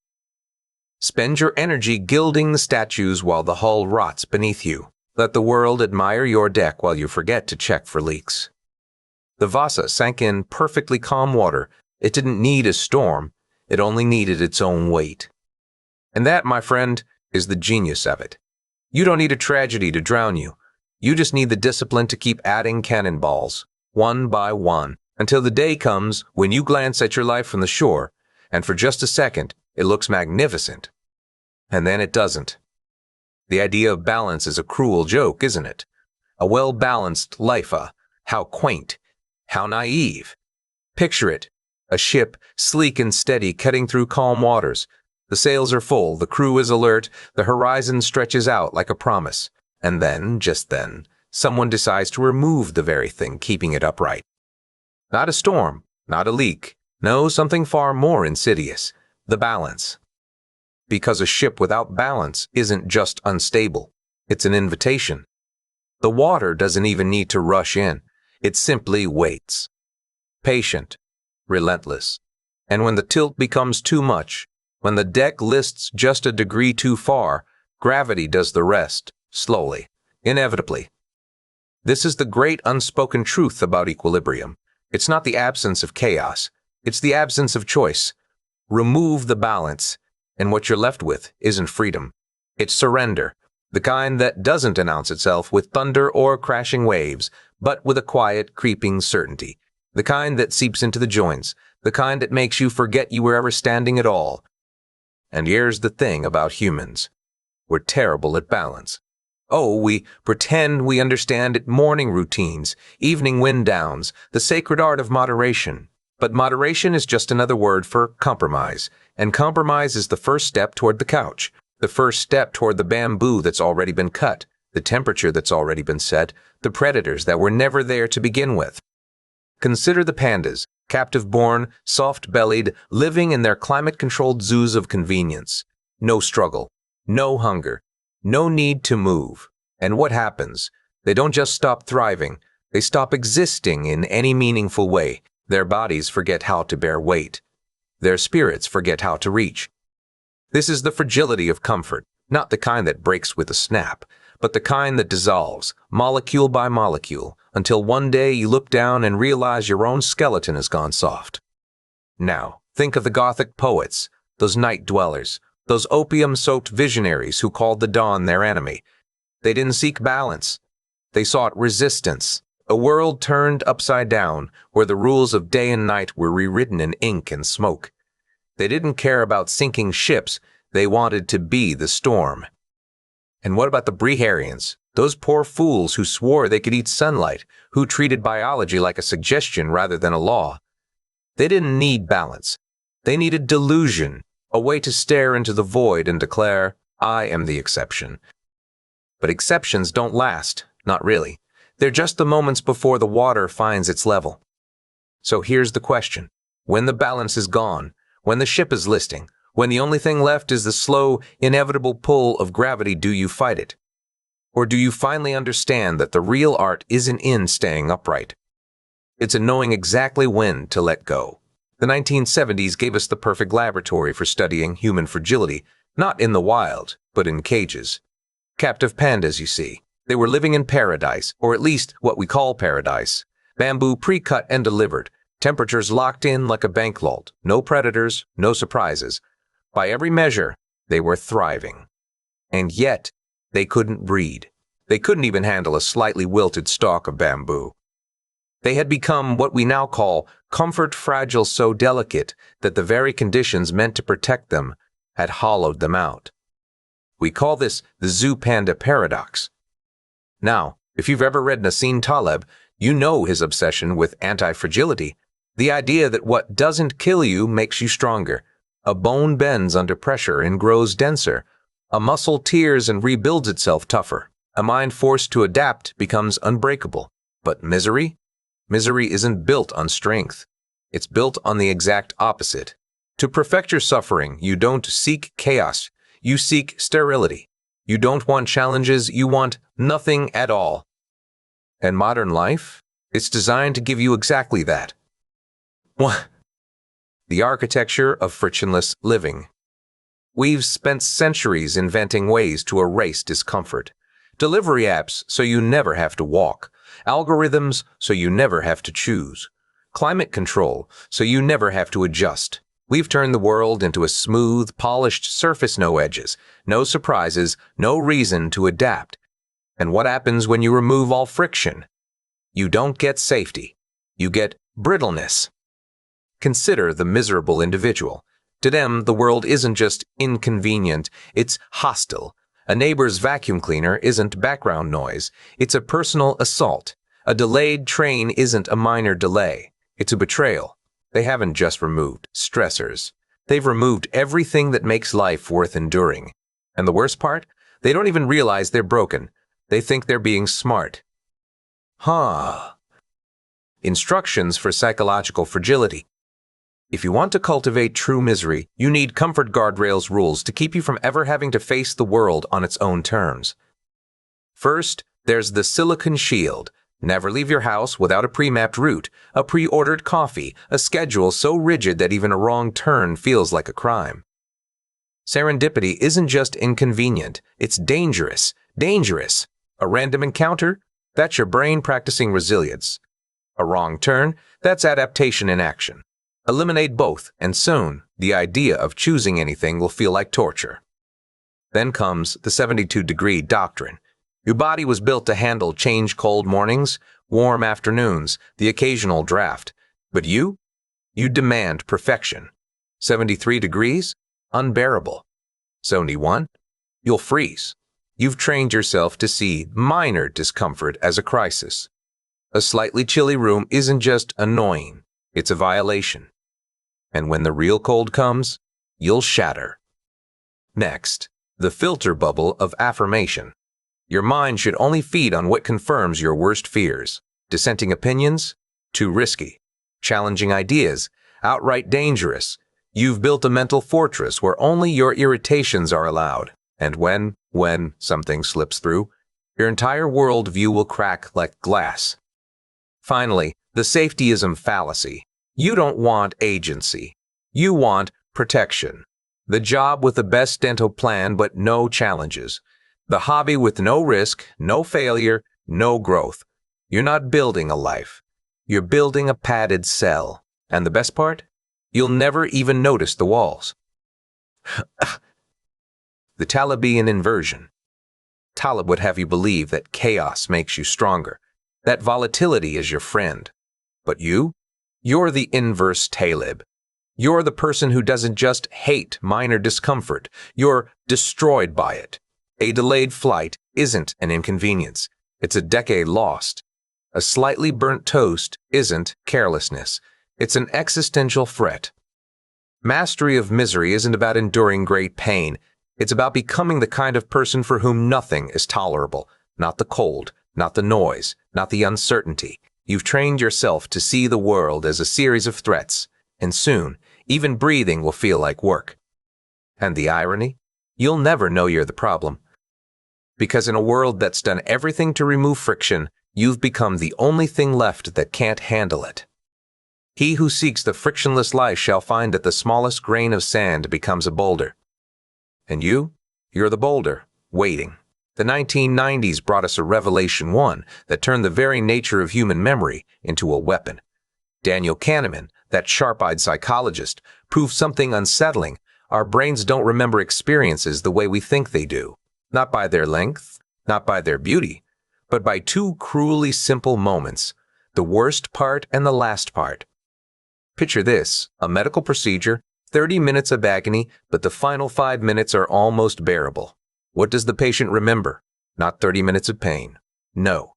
Spend your energy gilding the statues while the hull rots beneath you. Let the world admire your deck while you forget to check for leaks. The Vasa sank in perfectly calm water. It didn't need a storm. It only needed its own weight. And that, my friend, is the genius of it. You don't need a tragedy to drown you. You just need the discipline to keep adding cannonballs, one by one, until the day comes when you glance at your life from the shore, and for just a second, it looks magnificent. And then it doesn't. The idea of balance is a cruel joke, isn't it? A well-balanced life, how quaint, how naive. Picture it, a ship, sleek and steady, cutting through calm waters. The sails are full, the crew is alert, the horizon stretches out like a promise. And then, just then, someone decides to remove the very thing keeping it upright. Not a storm, not a leak, no, something far more insidious, the balance. Because a ship without balance isn't just unstable, it's an invitation. The water doesn't even need to rush in, it simply waits. Patient, relentless. And when the tilt becomes too much, when the deck lists just a degree too far, gravity does the rest, slowly, inevitably. This is the great unspoken truth about equilibrium. It's not the absence of chaos, it's the absence of choice. Remove the balance, and what you're left with isn't freedom. It's surrender, the kind that doesn't announce itself with thunder or crashing waves, but with a quiet, creeping certainty. The kind that seeps into the joints, the kind that makes you forget you were ever standing at all. And here's the thing about humans. We're terrible at balance. Oh, we pretend we understand it, morning routines, evening wind downs, the sacred art of moderation. But moderation is just another word for compromise. And compromise is the first step toward the couch, the first step toward the bamboo that's already been cut, the temperature that's already been set, the predators that were never there to begin with. Consider the pandas, captive-born, soft-bellied, living in their climate-controlled zoos of convenience. No struggle, no hunger, no need to move. And what happens? They don't just stop thriving, they stop existing in any meaningful way. Their bodies forget how to bear weight. Their spirits forget how to reach. This is the fragility of comfort, not the kind that breaks with a snap, but the kind that dissolves, molecule by molecule, until one day you look down and realize your own skeleton has gone soft. Now, think of the Gothic poets, those night dwellers, those opium-soaked visionaries who called the dawn their enemy. They didn't seek balance. They sought resistance, a world turned upside down, where the rules of day and night were rewritten in ink and smoke. They didn't care about sinking ships, they wanted to be the storm. And what about the Breharians, those poor fools who swore they could eat sunlight, who treated biology like a suggestion rather than a law? They didn't need balance. They needed delusion, a way to stare into the void and declare, I am the exception. But exceptions don't last, not really. They're just the moments before the water finds its level. So here's the question. When the balance is gone, when the ship is listing, when the only thing left is the slow, inevitable pull of gravity, do you fight it? Or do you finally understand that the real art isn't in staying upright? It's in knowing exactly when to let go. The 1970s gave us the perfect laboratory for studying human fragility, not in the wild, but in cages. Captive pandas, you see. They were living in paradise, or at least what we call paradise. Bamboo pre-cut and delivered, temperatures locked in like a bank vault, no predators, no surprises. By every measure, They were thriving. And yet, they couldn't breed. They couldn't even handle a slightly wilted stalk of bamboo. They had become what we now call comfort fragile, so delicate that the very conditions meant to protect them had hollowed them out. We call this the zoo panda paradox. Now, if you've ever read Nassim Taleb, you know his obsession with antifragility, the idea that what doesn't kill you makes you stronger. A bone bends under pressure and grows denser. A muscle tears and rebuilds itself tougher. A mind forced to adapt becomes unbreakable. But misery? Misery isn't built on strength. It's built on the exact opposite. To perfect your suffering, you don't seek chaos. You seek sterility. You don't want challenges. You want nothing at all. And modern life? It's designed to give you exactly that. What? The architecture of frictionless living. We've spent centuries inventing ways to erase discomfort. Delivery apps so you never have to walk. Algorithms so you never have to choose. Climate control so you never have to adjust. We've turned the world into a smooth, polished surface, no edges, no surprises, no reason to adapt. And what happens when you remove all friction? You don't get safety. You get brittleness. Consider the miserable individual. To them, the world isn't just inconvenient, it's hostile. A neighbor's vacuum cleaner isn't background noise, it's a personal assault. A delayed train isn't a minor delay, it's a betrayal. They haven't just removed stressors. They've removed everything that makes life worth enduring. And the worst part? They don't even realize they're broken. They think they're being smart. Instructions for psychological fragility. If you want to cultivate true misery, you need comfort guardrails rules to keep you from ever having to face the world on its own terms. First, there's the silicon shield. Never leave your house without a pre-mapped route, a pre-ordered coffee, a schedule so rigid that even a wrong turn feels like a crime. Serendipity isn't just inconvenient, it's dangerous. Dangerous. A random encounter? That's your brain practicing resilience. A wrong turn? That's adaptation in action. Eliminate both, and soon, the idea of choosing anything will feel like torture. Then comes the 72-degree doctrine. Your body was built to handle change cold mornings, warm afternoons, the occasional draft. But you demand perfection. 73 degrees? Unbearable. 71? You'll freeze. You've trained yourself to see minor discomfort as a crisis. A slightly chilly room isn't just annoying, it's a violation. And when the real cold comes, you'll shatter. Next, the filter bubble of affirmation. Your mind should only feed on what confirms your worst fears. Dissenting opinions? Too risky. Challenging ideas? Outright dangerous. You've built a mental fortress where only your irritations are allowed. And when something slips through, your entire worldview will crack like glass. Finally, the safetyism fallacy. You don't want agency. You want protection. The job with the best dental plan but no challenges. The hobby with no risk, no failure, no growth. You're not building a life. You're building a padded cell. And the best part? You'll never even notice the walls. The Talebian inversion. Taleb would have you believe that chaos makes you stronger, that volatility is your friend. But you're the inverse Taleb. You're the person who doesn't just hate minor discomfort, you're destroyed by it. A delayed flight isn't an inconvenience, it's a decade lost. A slightly burnt toast isn't carelessness, it's an existential threat. Mastery of misery isn't about enduring great pain, it's about becoming the kind of person for whom nothing is tolerable, not the cold, not the noise, not the uncertainty. You've trained yourself to see the world as a series of threats, and soon, even breathing will feel like work. And the irony? You'll never know you're the problem. Because in a world that's done everything to remove friction, you've become the only thing left that can't handle it. He who seeks the frictionless life shall find that the smallest grain of sand becomes a boulder. And you're the boulder, waiting. The 1990s brought us a revelation one that turned the very nature of human memory into a weapon. Daniel Kahneman, that sharp-eyed psychologist, proved something unsettling. Our brains don't remember experiences the way we think they do. Not by their length, not by their beauty, but by two cruelly simple moments, the worst part and the last part. Picture this, a medical procedure, 30 minutes of agony, but the final 5 minutes are almost bearable. What does the patient remember? Not 30 minutes of pain. No.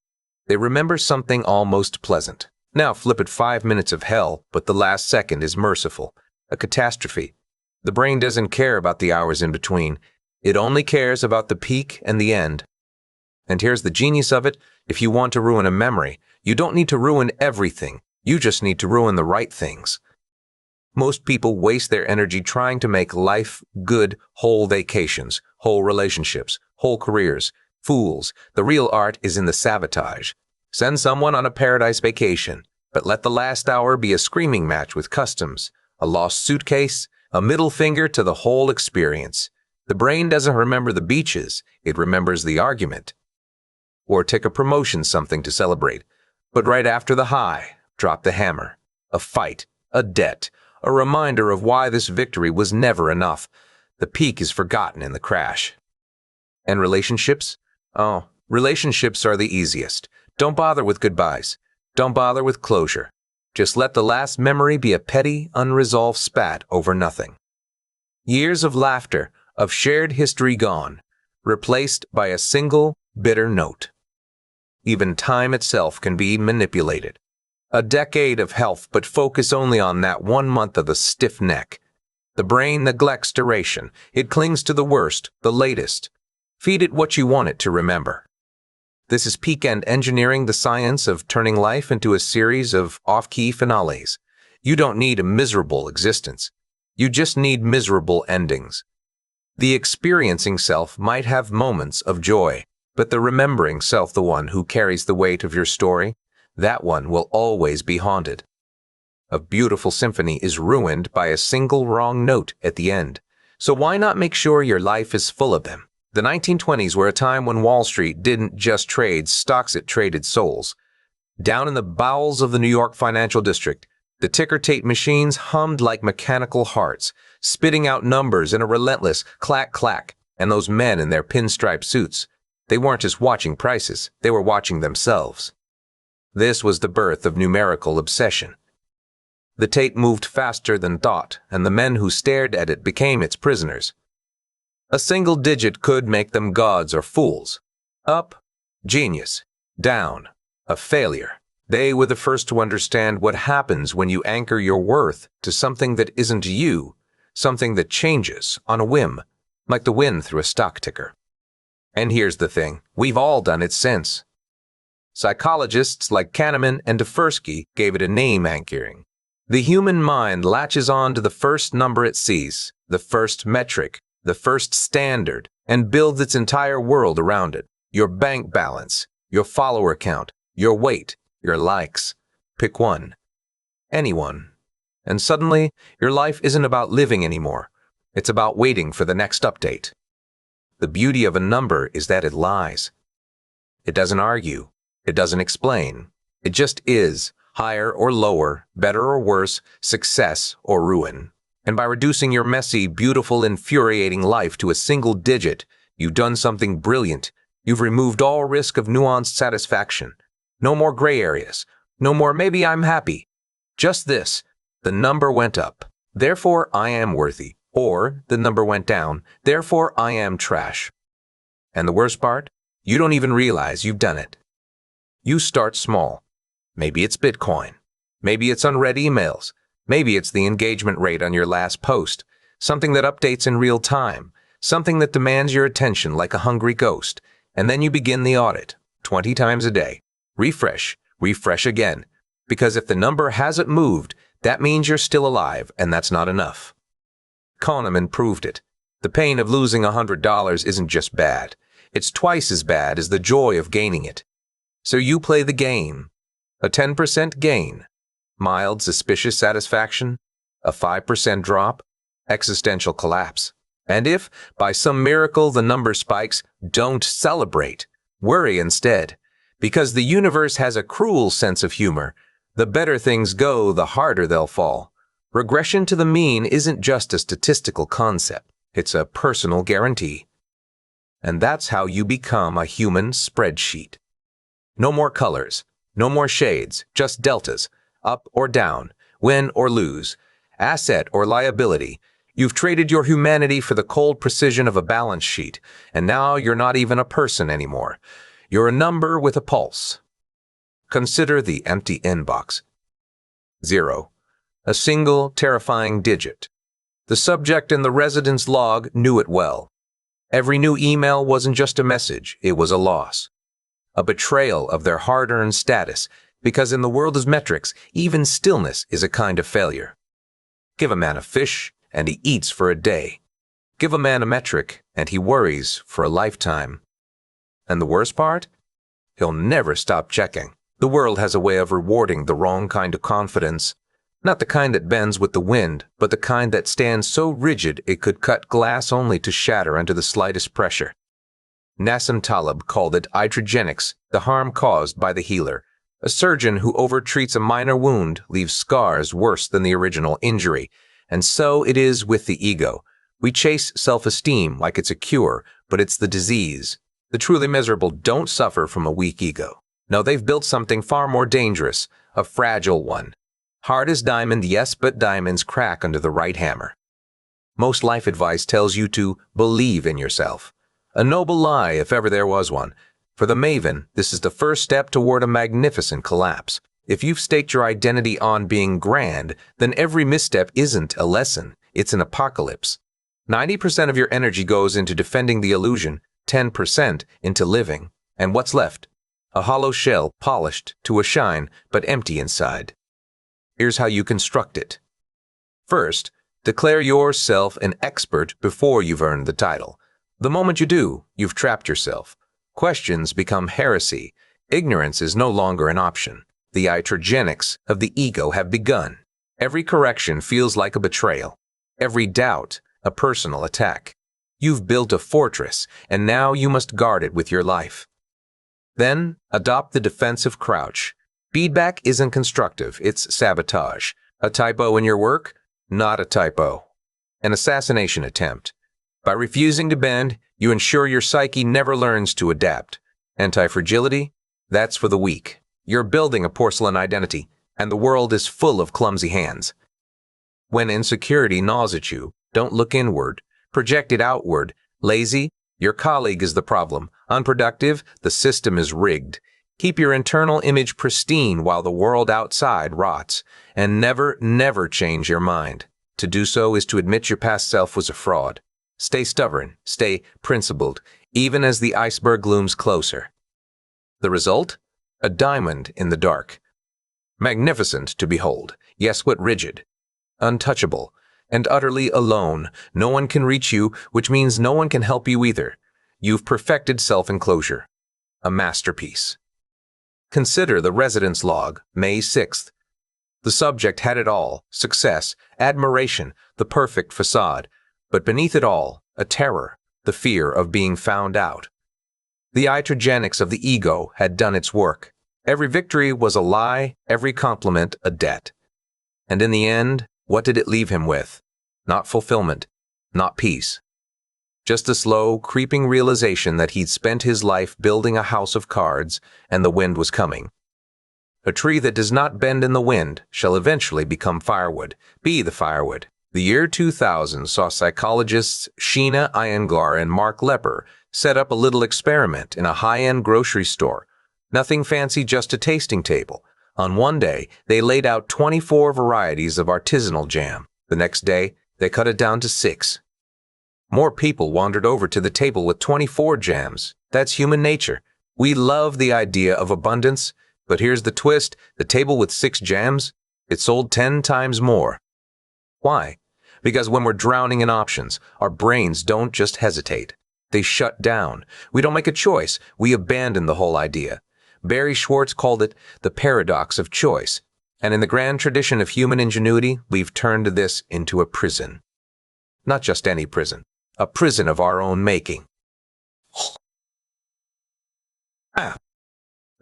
They remember something almost pleasant. Now flip it 5 minutes of hell, but the last second is merciful. A catastrophe. The brain doesn't care about the hours in between. It only cares about the peak and the end. And here's the genius of it. If you want to ruin a memory, you don't need to ruin everything. You just need to ruin the right things. Most people waste their energy trying to make life good, whole vacations, whole relationships, whole careers. Fools, the real art is in the sabotage. Send someone on a paradise vacation, but let the last hour be a screaming match with customs, a lost suitcase, a middle finger to the whole experience. The brain doesn't remember the beaches, it remembers the argument. Or take a promotion, something to celebrate. But right after the high, drop the hammer. A fight, a debt, a reminder of why this victory was never enough. The peak is forgotten in the crash. And relationships? Oh, relationships are the easiest. Don't bother with goodbyes. Don't bother with closure. Just let the last memory be a petty, unresolved spat over nothing. Years of laughter, of shared history gone, replaced by a single, bitter note. Even time itself can be manipulated. A decade of health, but focus only on that 1 month of the stiff neck. The brain neglects duration. It clings to the worst, the latest. Feed it what you want it to remember. This is peak-end engineering, the science of turning life into a series of off-key finales. You don't need a miserable existence. You just need miserable endings. The experiencing self might have moments of joy, but the remembering self, the one who carries the weight of your story, that one will always be haunted. A beautiful symphony is ruined by a single wrong note at the end. So why not make sure your life is full of them? The 1920s were a time when Wall Street didn't just trade stocks, it traded souls. Down in the bowels of the New York financial district, the ticker-tape machines hummed like mechanical hearts, spitting out numbers in a relentless clack-clack, and those men in their pinstripe suits, they weren't just watching prices, they were watching themselves. This was the birth of numerical obsession. The tape moved faster than thought, and the men who stared at it became its prisoners. A single digit could make them gods or fools. Up, genius. Down, a failure. They were the first to understand what happens when you anchor your worth to something that isn't you, something that changes on a whim, like the wind through a stock ticker. And here's the thing, we've all done it since. Psychologists like Kahneman and Tversky gave it a name: anchoring. The human mind latches on to the first number it sees, the first metric, the first standard, and builds its entire world around it. Your bank balance, your follower count, your weight, your likes. Pick one. Anyone. And suddenly, your life isn't about living anymore. It's about waiting for the next update. The beauty of a number is that it lies. It doesn't argue. It doesn't explain. It just is, higher or lower, better or worse, success or ruin. And by reducing your messy, beautiful, infuriating life to a single digit, you've done something brilliant. You've removed all risk of nuanced satisfaction. No more gray areas. No more maybe I'm happy. Just this. The number went up. Therefore, I am worthy. Or the number went down. Therefore, I am trash. And the worst part? You don't even realize you've done it. You start small. Maybe it's Bitcoin. Maybe it's unread emails. Maybe it's the engagement rate on your last post, something that updates in real time, something that demands your attention like a hungry ghost, and then you begin the audit, 20 times a day. Refresh, refresh again, because if the number hasn't moved, that means you're still alive, and that's not enough. Kahneman proved it. The pain of losing $100 isn't just bad. It's twice as bad as the joy of gaining it. So you play the game. A 10% gain. Mild, suspicious satisfaction, a 5% drop, existential collapse. And if, by some miracle, the number spikes, don't celebrate. Worry instead. Because the universe has a cruel sense of humor. The better things go, the harder they'll fall. Regression to the mean isn't just a statistical concept, it's a personal guarantee. And that's how you become a human spreadsheet. No more colors, no more shades, just deltas, up or down, win or lose, asset or liability. You've traded your humanity for the cold precision of a balance sheet, and now you're not even a person anymore. You're a number with a pulse. Consider the empty inbox. 0. A single, terrifying digit. The subject in the residence log knew it well. Every new email wasn't just a message, it was a loss. A betrayal of their hard-earned status, because in the world of metrics, even stillness is a kind of failure. Give a man a fish, and he eats for a day. Give a man a metric, and he worries for a lifetime. And the worst part? He'll never stop checking. The world has a way of rewarding the wrong kind of confidence. Not the kind that bends with the wind, but the kind that stands so rigid it could cut glass only to shatter under the slightest pressure. Nassim Taleb called it iatrogenics, the harm caused by the healer. A surgeon who overtreats a minor wound leaves scars worse than the original injury. And so it is with the ego. We chase self-esteem like it's a cure, but it's the disease. The truly miserable don't suffer from a weak ego. No, they've built something far more dangerous, a fragile one. Hard as diamond, yes, but diamonds crack under the right hammer. Most life advice tells you to believe in yourself. A noble lie, if ever there was one. For the maven, this is the first step toward a magnificent collapse. If you've staked your identity on being grand, then every misstep isn't a lesson, it's an apocalypse. 90% of your energy goes into defending the illusion, 10% into living. And what's left? A hollow shell polished to a shine, but empty inside. Here's how you construct it. First, declare yourself an expert before you've earned the title. The moment you do, you've trapped yourself. Questions become heresy. Ignorance is no longer an option. The iatrogenics of the ego have begun. Every correction feels like a betrayal. Every doubt, a personal attack. You've built a fortress, and now you must guard it with your life. Then, adopt the defensive crouch. Feedback isn't constructive, it's sabotage. A typo in your work? Not a typo. An assassination attempt. By refusing to bend, you ensure your psyche never learns to adapt. Antifragility? That's for the weak. You're building a porcelain identity, and the world is full of clumsy hands. When insecurity gnaws at you, don't look inward. Project it outward. Lazy? Your colleague is the problem. Unproductive? The system is rigged. Keep your internal image pristine while the world outside rots. And never, never change your mind. To do so is to admit your past self was a fraud. Stay stubborn. Stay principled, even as the iceberg looms closer. The result? A diamond in the dark. Magnificent to behold. Yes, but rigid. Untouchable. And utterly alone. No one can reach you, which means no one can help you either. You've perfected self-enclosure. A masterpiece. Consider the residence log, May 6th. The subject had it all: success, admiration, the perfect facade. But beneath it all, a terror, the fear of being found out. The iatrogenics of the ego had done its work. Every victory was a lie, every compliment a debt. And in the end, what did it leave him with? Not fulfillment, not peace. Just a slow, creeping realization that he'd spent his life building a house of cards, and the wind was coming. A tree that does not bend in the wind shall eventually become firewood. Be the firewood. The year 2000 saw psychologists Sheena Iyengar and Mark Lepper set up a little experiment in a high-end grocery store. Nothing fancy, just a tasting table. On one day, they laid out 24 varieties of artisanal jam. The next day, they cut it down to 6. More people wandered over to the table with 24 jams. That's human nature. We love the idea of abundance, but here's the twist: the table with 6 jams, it sold 10 times more. Why? Because when we're drowning in options, our brains don't just hesitate. They shut down. We don't make a choice. We abandon the whole idea. Barry Schwartz called it the paradox of choice. And in the grand tradition of human ingenuity, we've turned this into a prison. Not just any prison. A prison of our own making. The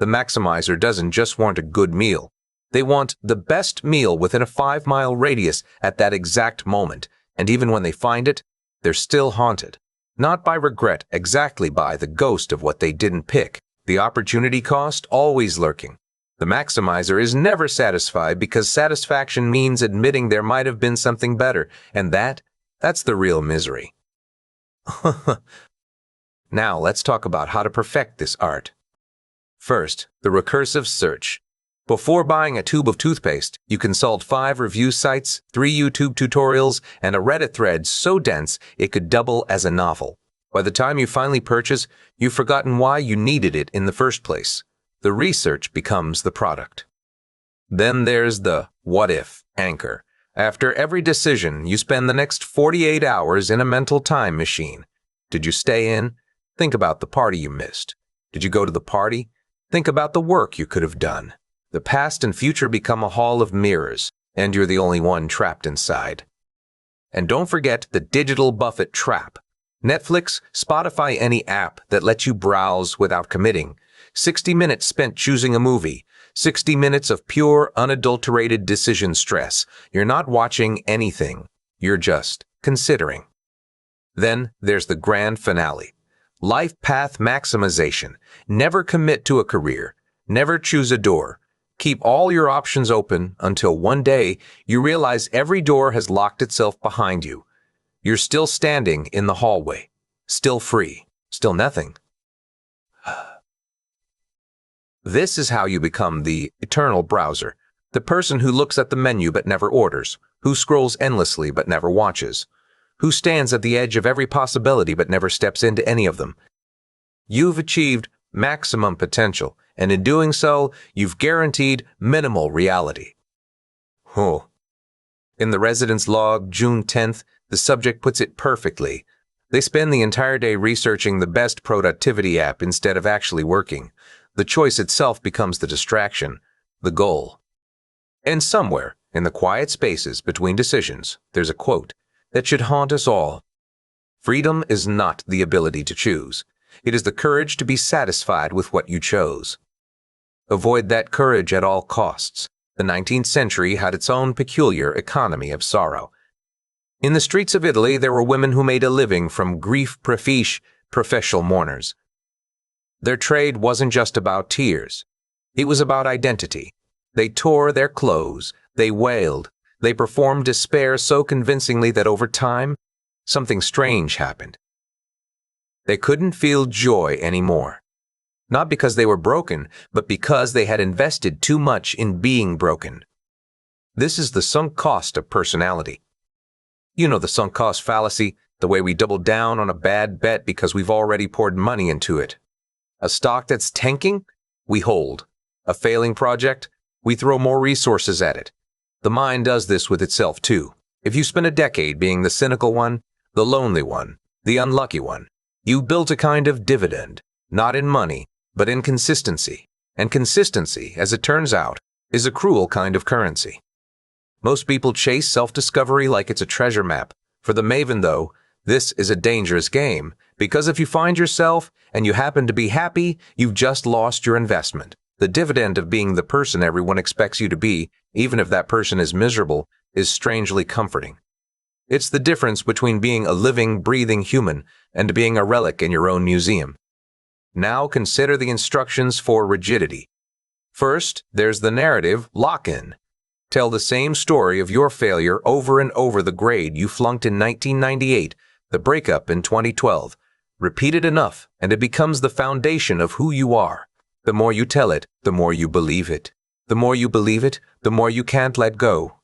maximizer doesn't just want a good meal. They want the best meal within a 5-mile radius at that exact moment, and even when they find it, they're still haunted. Not by regret, exactly by the ghost of what they didn't pick. The opportunity cost always lurking. The maximizer is never satisfied because satisfaction means admitting there might have been something better, and that's the real misery. Now let's talk about how to perfect this art. First, the recursive search. Before buying a tube of toothpaste, you consult 5 review sites, 3 YouTube tutorials, and a Reddit thread so dense it could double as a novel. By the time you finally purchase, you've forgotten why you needed it in the first place. The research becomes the product. Then there's the what if anchor. After every decision, you spend the next 48 hours in a mental time machine. Did you stay in? Think about the party you missed. Did you go to the party? Think about the work you could have done. The past and future become a hall of mirrors, and you're the only one trapped inside. And don't forget the digital Buffett trap. Netflix, Spotify, any app that lets you browse without committing. 60 minutes spent choosing a movie. 60 minutes of pure, unadulterated decision stress. You're not watching anything. You're just considering. Then there's the grand finale. Life path maximization. Never commit to a career. Never choose a door. Keep all your options open until one day you realize every door has locked itself behind you. You're still standing in the hallway. Still free. Still nothing. This is how you become the eternal browser. The person who looks at the menu but never orders. Who scrolls endlessly but never watches. Who stands at the edge of every possibility but never steps into any of them. You've achieved maximum potential, and in doing so, you've guaranteed minimal reality. In the residence log, June 10th, the subject puts it perfectly. They spend the entire day researching the best productivity app instead of actually working. The choice itself becomes the distraction, the goal. And somewhere, in the quiet spaces between decisions, there's a quote that should haunt us all. Freedom is not the ability to choose. It is the courage to be satisfied with what you chose. Avoid that courage at all costs. The 19th century had its own peculiar economy of sorrow. In the streets of Italy, there were women who made a living from grief prefiche professional mourners. Their trade wasn't just about tears. It was about identity. They tore their clothes. They wailed. They performed despair so convincingly that over time, something strange happened. They couldn't feel joy anymore. Not because they were broken, but because they had invested too much in being broken. This is the sunk cost of personality. You know the sunk cost fallacy, the way we double down on a bad bet because we've already poured money into it. A stock that's tanking, we hold. A failing project, we throw more resources at it. The mind does this with itself too. If you spend a decade being the cynical one, the lonely one, the unlucky one, you've built a kind of dividend, not in money, but in consistency. And consistency, as it turns out, is a cruel kind of currency. Most people chase self-discovery like it's a treasure map. For the maven, though, this is a dangerous game, because if you find yourself and you happen to be happy, you've just lost your investment. The dividend of being the person everyone expects you to be, even if that person is miserable, is strangely comforting. It's the difference between being a living, breathing human and being a relic in your own museum. Now consider the instructions for rigidity. First, there's the narrative lock-in. Tell the same story of your failure over and over: the grade you flunked in 1998, the breakup in 2012. Repeat it enough, and it becomes the foundation of who you are. The more you tell it, the more you believe it. The more you believe it, the more you can't let go.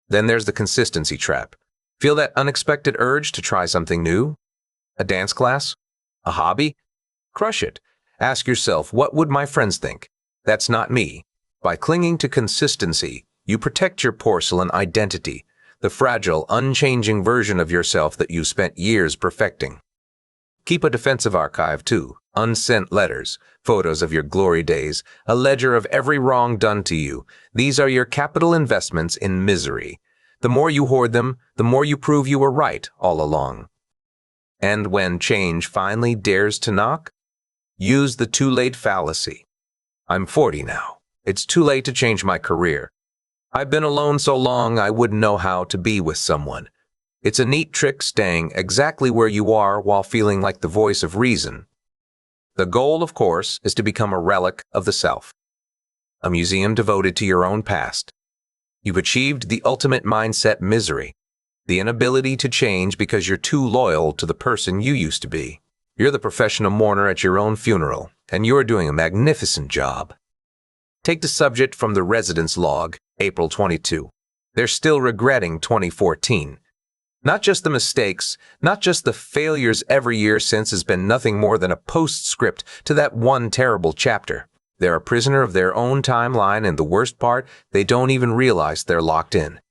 Then there's the consistency trap. Feel that unexpected urge to try something new? A dance class? A hobby? Crush it. Ask yourself, what would my friends think? That's not me. By clinging to consistency, you protect your porcelain identity, the fragile, unchanging version of yourself that you spent years perfecting. Keep a defensive archive, too. Unsent letters, photos of your glory days, a ledger of every wrong done to you. These are your capital investments in misery. The more you hoard them, the more you prove you were right all along. And when change finally dares to knock, use the too late fallacy. I'm 40 now. It's too late to change my career. I've been alone so long I wouldn't know how to be with someone. It's a neat trick staying exactly where you are while feeling like the voice of reason. The goal, of course, is to become a relic of the self, a museum devoted to your own past. You've achieved the ultimate mindset misery, the inability to change because you're too loyal to the person you used to be. You're the professional mourner at your own funeral, and you're doing a magnificent job. Take the subject from the residence log, April 22. They're still regretting 2014. Not just the mistakes, not just the failures every year since has been nothing more than a postscript to that one terrible chapter. They're a prisoner of their own timeline, and the worst part, they don't even realize they're locked in.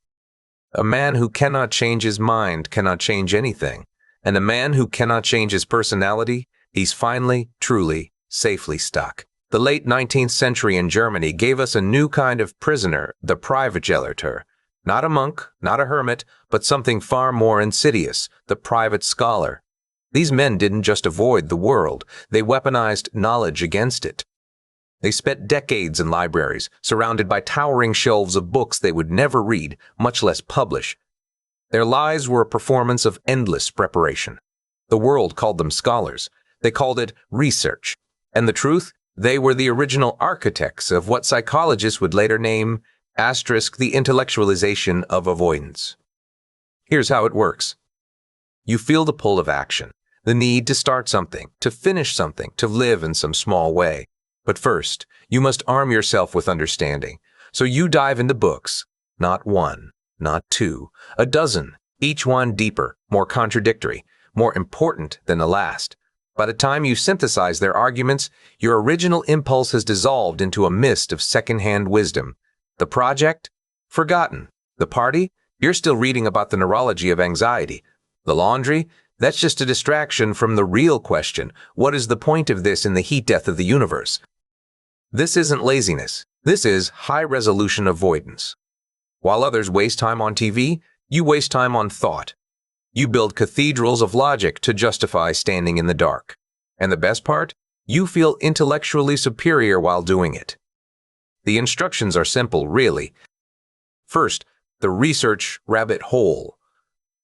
A man who cannot change his mind cannot change anything. And a man who cannot change his personality, he's finally, truly, safely stuck. The late 19th century in Germany gave us a new kind of prisoner, the Privatgelehrter. Not a monk, not a hermit, but something far more insidious, the private scholar. These men didn't just avoid the world, they weaponized knowledge against it. They spent decades in libraries, surrounded by towering shelves of books they would never read, much less publish. Their lives were a performance of endless preparation. The world called them scholars. They called it research. And the truth? They were the original architects of what psychologists would later name * the intellectualization of avoidance. Here's how it works. You feel the pull of action, the need to start something, to finish something, to live in some small way. But first, you must arm yourself with understanding. So you dive into books, not one, not two, a dozen, each one deeper, more contradictory, more important than the last. By the time you synthesize their arguments, your original impulse has dissolved into a mist of second-hand wisdom. The project? Forgotten. The party? You're still reading about the neurology of anxiety. The laundry? That's just a distraction from the real question. What is the point of this in the heat death of the universe? This isn't laziness. This is high-resolution avoidance. While others waste time on TV, you waste time on thought. You build cathedrals of logic to justify standing in the dark. And the best part? You feel intellectually superior while doing it. The instructions are simple, really. First, the research rabbit hole.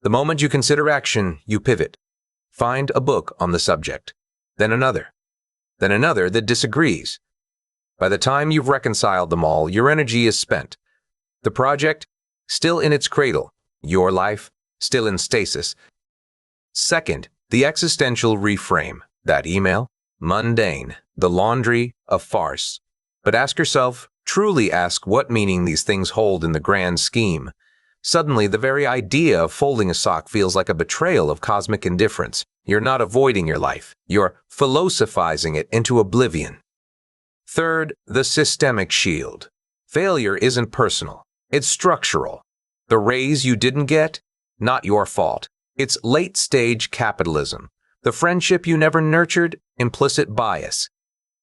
The moment you consider action, you pivot. Find a book on the subject. Then another that disagrees. By the time you've reconciled them all, your energy is spent. The project, still in its cradle. Your life, still in stasis. Second, the existential reframe. That email, mundane. The laundry, a farce. But ask yourself, truly ask what meaning these things hold in the grand scheme. Suddenly, the very idea of folding a sock feels like a betrayal of cosmic indifference. You're not avoiding your life. You're philosophizing it into oblivion. Third, the systemic shield. Failure isn't personal. It's structural. The raise you didn't get? Not your fault. It's late-stage capitalism. The friendship you never nurtured? Implicit bias.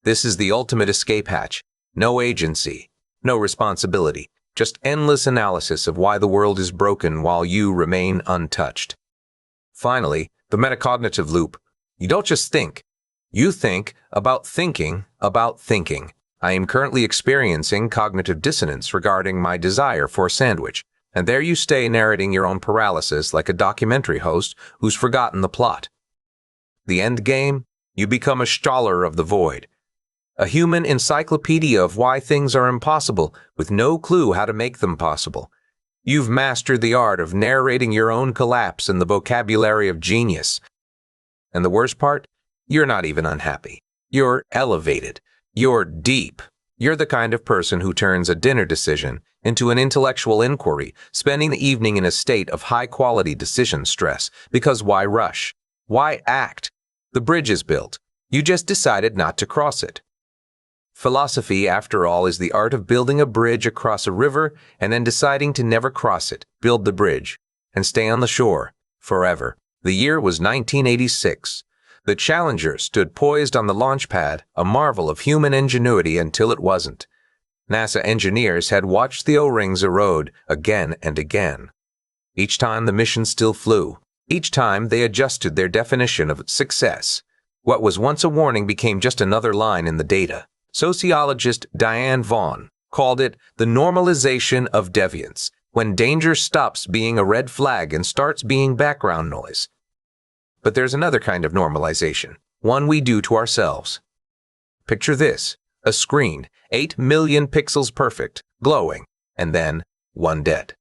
This is the ultimate escape hatch. No agency. No responsibility. Just endless analysis of why the world is broken while you remain untouched. Finally, the metacognitive loop. You don't just think. You think about thinking about thinking. I am currently experiencing cognitive dissonance regarding my desire for a sandwich. And there you stay narrating your own paralysis like a documentary host who's forgotten the plot. The end game? You become a scholar of the void. A human encyclopedia of why things are impossible, with no clue how to make them possible. You've mastered the art of narrating your own collapse in the vocabulary of genius. And the worst part? You're not even unhappy. You're elevated. You're deep. You're the kind of person who turns a dinner decision into an intellectual inquiry, spending the evening in a state of high-quality decision stress. Because why rush? Why act? The bridge is built. You just decided not to cross it. Philosophy, after all, is the art of building a bridge across a river and then deciding to never cross it, build the bridge, and stay on the shore forever. The year was 1986. The Challenger stood poised on the launch pad, a marvel of human ingenuity until it wasn't. NASA engineers had watched the O-rings erode again and again. Each time the mission still flew. Each time they adjusted their definition of success. What was once a warning became just another line in the data. Sociologist Diane Vaughan, called it the normalization of deviance, when danger stops being a red flag and starts being background noise. But there's another kind of normalization, one we do to ourselves. Picture this, a screen, 8 million pixels perfect, glowing, and then one dead.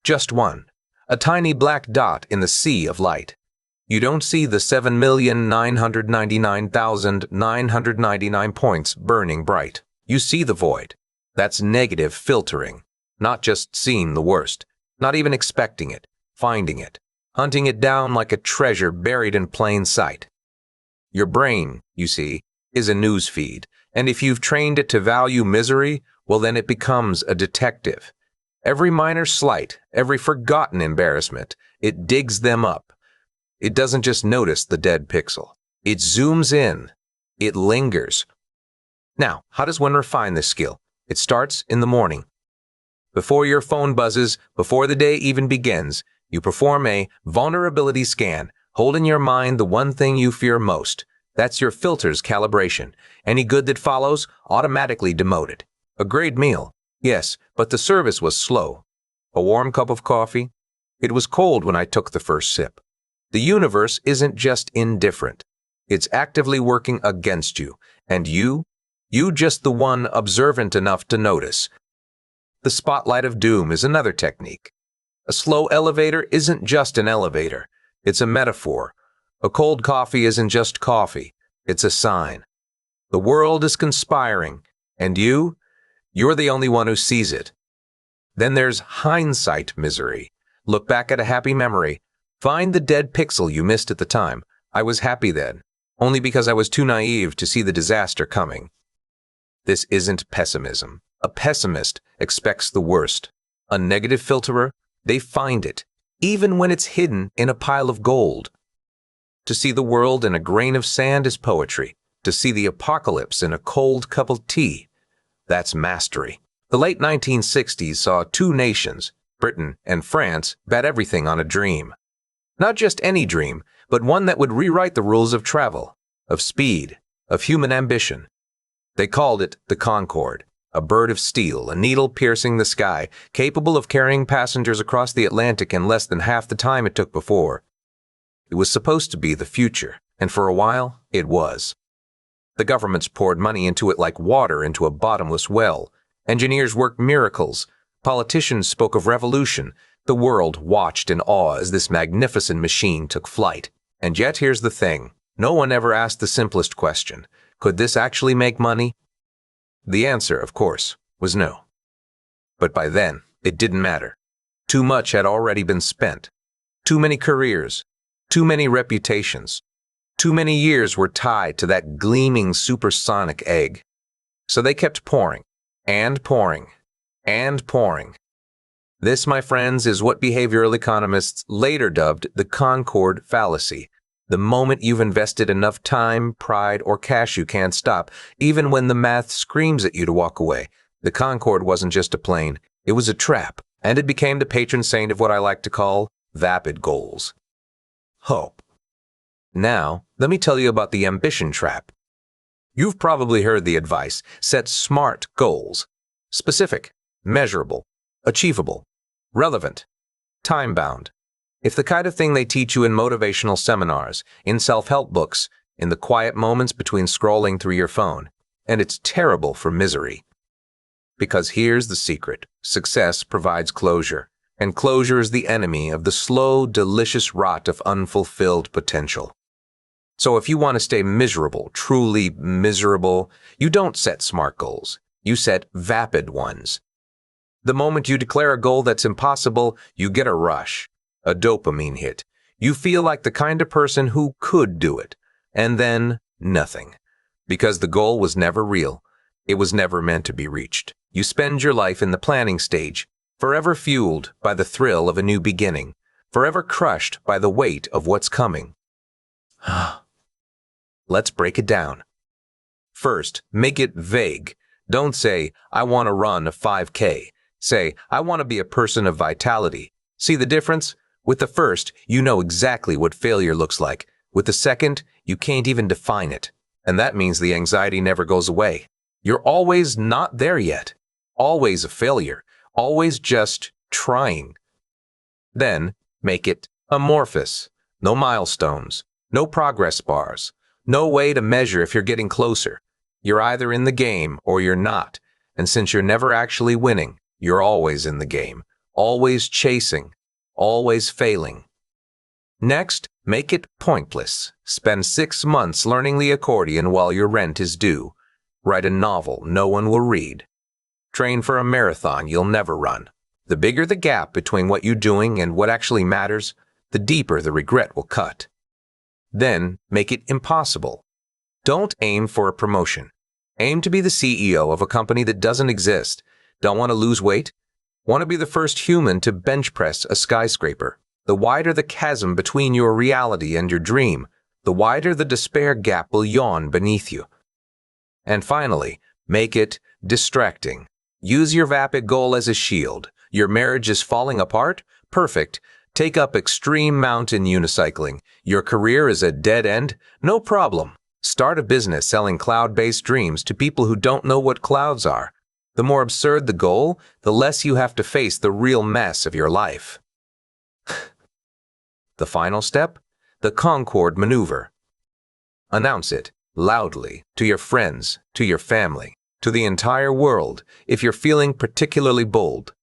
Just one, a tiny black dot in the sea of light. You don't see the 7,999,999 points burning bright. You see the void. That's negative filtering, not just seeing the worst, not even expecting it, finding it, hunting it down like a treasure buried in plain sight. Your brain, you see, is a news feed, and if you've trained it to value misery, well then it becomes a detective. Every minor slight, every forgotten embarrassment, it digs them up. It doesn't just notice the dead pixel. It zooms in. It lingers. Now, how does one refine this skill? It starts in the morning. Before your phone buzzes, before the day even begins, you perform a vulnerability scan, hold in your mind the one thing you fear most. That's your filter's calibration. Any good that follows, automatically demoted. A great meal, yes, but the service was slow. A warm cup of coffee? It was cold when I took the first sip. The universe isn't just indifferent. It's actively working against you, and you just the one observant enough to notice. The spotlight of doom is another technique. A slow elevator isn't just an elevator. It's a metaphor. A cold coffee isn't just coffee. It's a sign. The world is conspiring, and you're the only one who sees it. Then there's hindsight misery. Look back at a happy memory. Find the dead pixel you missed at the time. I was happy then, only because I was too naive to see the disaster coming. This isn't pessimism. A pessimist expects the worst. A negative filterer, they find it, even when it's hidden in a pile of gold. To see the world in a grain of sand is poetry. To see the apocalypse in a cold cup of tea, that's mastery. The late 1960s saw two nations, Britain and France, bet everything on a dream. Not just any dream, but one that would rewrite the rules of travel, of speed, of human ambition. They called it the Concorde, a bird of steel, a needle piercing the sky, capable of carrying passengers across the Atlantic in less than half the time it took before. It was supposed to be the future, and for a while, it was. The governments poured money into it like water into a bottomless well. Engineers worked miracles. Politicians spoke of revolution. The world watched in awe as this magnificent machine took flight. And yet here's the thing. No one ever asked the simplest question. Could this actually make money? The answer, of course, was no. But by then, it didn't matter. Too much had already been spent. Too many careers. Too many reputations. Too many years were tied to that gleaming supersonic egg. So they kept pouring, and pouring, and pouring. This, my friends, is what behavioral economists later dubbed the Concorde fallacy. The moment you've invested enough time, pride, or cash you can't stop, even when the math screams at you to walk away. The Concorde wasn't just a plane, it was a trap, and it became the patron saint of what I like to call Vapid Goals. Hope. Now, let me tell you about the ambition trap. You've probably heard the advice, set SMART goals. Specific, measurable, achievable, relevant, time-bound. It's the kind of thing they teach you in motivational seminars, in self-help books, in the quiet moments between scrolling through your phone. And it's terrible for misery. Because here's the secret. Success provides closure, and closure is the enemy of the slow, delicious rot of unfulfilled potential. So if you want to stay miserable, truly miserable, you don't set SMART goals. You set vapid ones. The moment you declare a goal that's impossible, you get a rush, a dopamine hit. You feel like the kind of person who could do it. And then, nothing. Because the goal was never real. It was never meant to be reached. You spend your life in the planning stage, forever fueled by the thrill of a new beginning, forever crushed by the weight of what's coming. Let's break it down. First, make it vague. Don't say, I want to run a 5K. Say, I want to be a person of vitality. See the difference? With the first, you know exactly what failure looks like. With the second, you can't even define it. And that means the anxiety never goes away. You're always not there yet. always a failure, always just trying. Then make it amorphous. No milestones, no progress bars, no way to measure if you're getting closer. You're either in the game or you're not, and since you're never actually winning, you're always in the game, always chasing, always failing. Next, make it pointless. Spend 6 months learning the accordion while your rent is due. Write a novel no one will read. Train for a marathon you'll never run. The bigger the gap between what you're doing and what actually matters, the deeper the regret will cut. Then, make it impossible. Don't aim for a promotion. Aim to be the CEO of a company that doesn't exist. Don't want to lose weight? Want to be the first human to bench press a skyscraper? The wider the chasm between your reality and your dream, the wider the despair gap will yawn beneath you. And finally, make it distracting. Use your vapid goal as a shield. Your marriage is falling apart? Perfect. Take up extreme mountain unicycling. Your career is a dead end? No problem. Start a business selling cloud-based dreams to people who don't know what clouds are. The more absurd the goal, the less you have to face the real mess of your life. The final step? The Concord Maneuver. Announce it loudly to your friends, to your family, to the entire world if you're feeling particularly bold.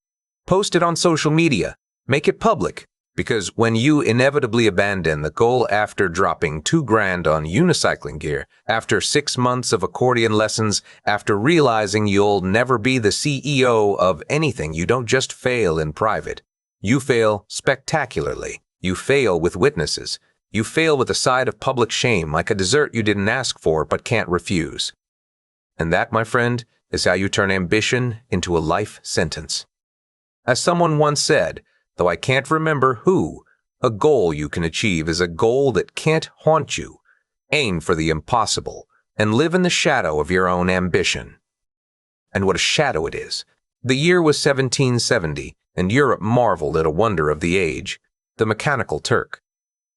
Post it on social media. Make it public. Because when you inevitably abandon the goal after dropping $2,000 on unicycling gear, after 6 months of accordion lessons, after realizing you'll never be the CEO of anything, you don't just fail in private. You fail spectacularly. You fail with witnesses. You fail with a side of public shame, like a dessert you didn't ask for but can't refuse. And that, my friend, is how you turn ambition into a life sentence. As someone once said, though I can't remember who, a goal you can achieve is a goal that can't haunt you. Aim for the impossible and live in the shadow of your own ambition. And what a shadow it is. The year was 1770, and Europe marveled at a wonder of the age, the mechanical Turk.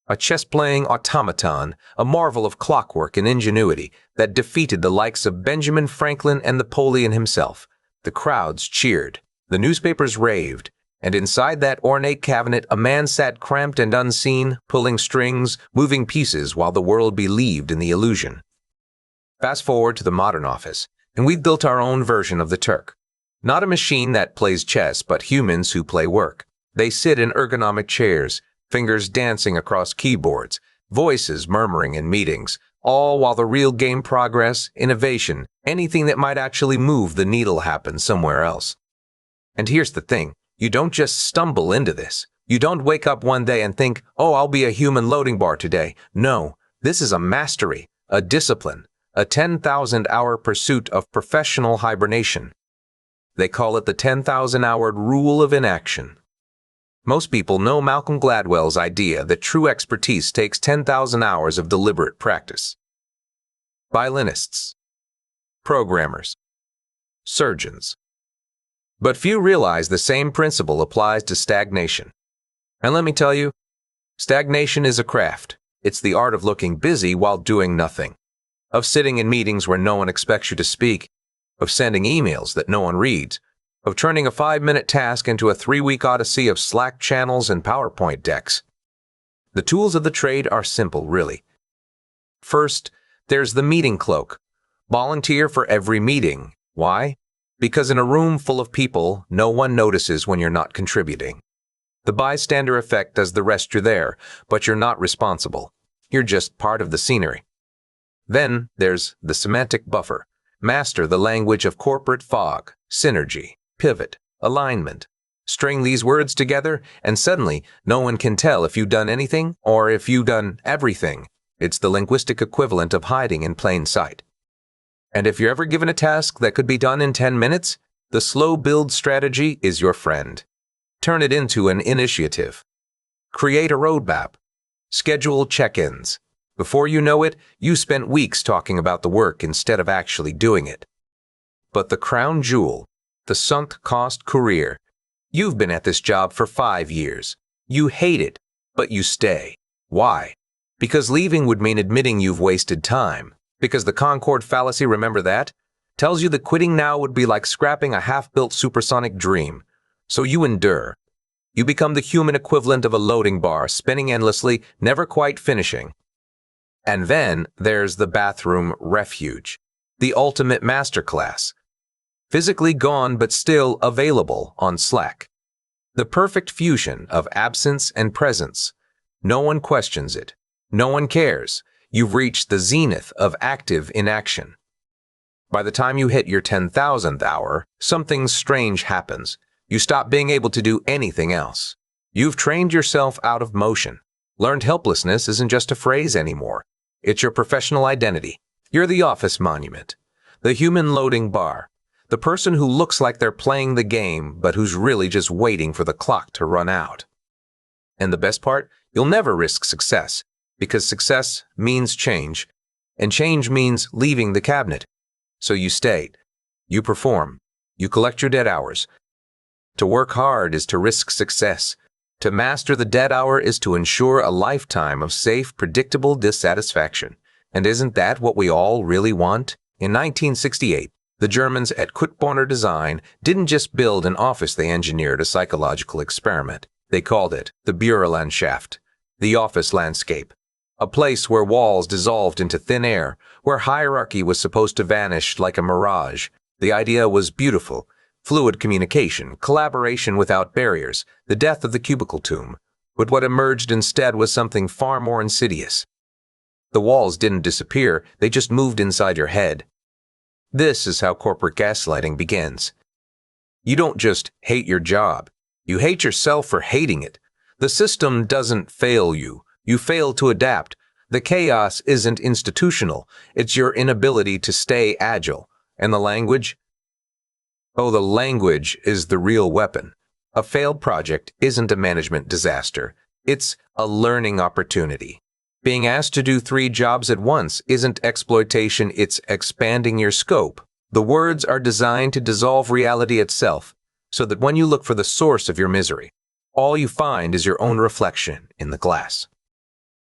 A chess-playing automaton, a marvel of clockwork and ingenuity that defeated the likes of Benjamin Franklin and Napoleon himself. The crowds cheered, the newspapers raved, and inside that ornate cabinet a man sat cramped and unseen, pulling strings, moving pieces while the world believed in the illusion. Fast forward to the modern office, and we've built our own version of the Turk. Not a machine that plays chess, but humans who play work. They sit in ergonomic chairs, fingers dancing across keyboards, voices murmuring in meetings, all while the real game progress, innovation, anything that might actually move the needle happens somewhere else. And here's the thing. You don't just stumble into this. You don't wake up one day and think, oh, I'll be a human loading bar today. No, this is a mastery, a discipline, a 10,000-hour pursuit of professional hibernation. They call it the 10,000-hour rule of inaction. Most people know Malcolm Gladwell's idea that true expertise takes 10,000 hours of deliberate practice. Violinists, programmers, surgeons. But few realize the same principle applies to stagnation. And let me tell you, stagnation is a craft. It's the art of looking busy while doing nothing, of sitting in meetings where no one expects you to speak, of sending emails that no one reads, of turning a 5-minute task into a 3-week odyssey of Slack channels and PowerPoint decks. The tools of the trade are simple, really. First, there's the meeting cloak. Volunteer for every meeting. Why? Because in a room full of people, no one notices when you're not contributing. The bystander effect does the rest. You're there, but you're not responsible. You're just part of the scenery. Then there's the semantic buffer. Master the language of corporate fog, synergy, pivot, alignment. String these words together, and suddenly no one can tell if you've done anything or if you've done everything. It's the linguistic equivalent of hiding in plain sight. And if you're ever given a task that could be done in 10 minutes, the slow build strategy is your friend. Turn it into an initiative. Create a roadmap. Schedule check-ins. Before you know it, you spent weeks talking about the work instead of actually doing it. But the crown jewel, the sunk cost career. You've been at this job for 5 years. You hate it, but you stay. Why? Because leaving would mean admitting you've wasted time. Because the Concord fallacy, remember that? tells you that quitting now would be like scrapping a half-built supersonic dream. So you endure. You become the human equivalent of a loading bar, spinning endlessly, never quite finishing. And then there's the bathroom refuge, the ultimate masterclass. Physically gone but still available on Slack. The perfect fusion of absence and presence. No one questions it. No one cares. You've reached the zenith of active inaction. By the time you hit your 10,000th hour, something strange happens. You stop being able to do anything else. You've trained yourself out of motion. Learned helplessness isn't just a phrase anymore. It's your professional identity. You're the office monument, the human loading bar, the person who looks like they're playing the game but who's really just waiting for the clock to run out. And the best part? You'll never risk success, because success means change, and change means leaving the cabinet. So you stay. You perform. You collect your dead hours. To work hard is to risk success. To master the dead hour is to ensure a lifetime of safe, predictable dissatisfaction. And isn't that what we all really want? In 1968, the Germans at Quickborner Design didn't just build an office, they engineered a psychological experiment. They called it the Bürolandschaft, the office landscape. A place where walls dissolved into thin air, where hierarchy was supposed to vanish like a mirage. The idea was beautiful. Fluid communication, collaboration without barriers, the death of the cubicle tomb. But what emerged instead was something far more insidious. The walls didn't disappear, they just moved inside your head. This is how corporate gaslighting begins. You don't just hate your job. You hate yourself for hating it. The system doesn't fail you. You fail to adapt. The chaos isn't institutional. It's your inability to stay agile. And the language? Oh, the language is the real weapon. A failed project isn't a management disaster. It's a learning opportunity. Being asked to do 3 jobs at once isn't exploitation, it's expanding your scope. The words are designed to dissolve reality itself, so that when you look for the source of your misery, all you find is your own reflection in the glass.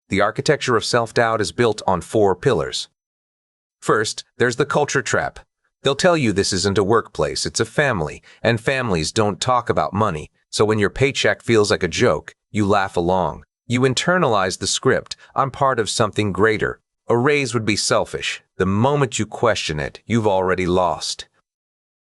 The architecture of self-doubt is built on 4 pillars. First, there's the culture trap. They'll tell you this isn't a workplace, it's a family, and families don't talk about money, so when your paycheck feels like a joke, you laugh along. You internalize the script, I'm part of something greater. A raise would be selfish. The moment you question it, you've already lost.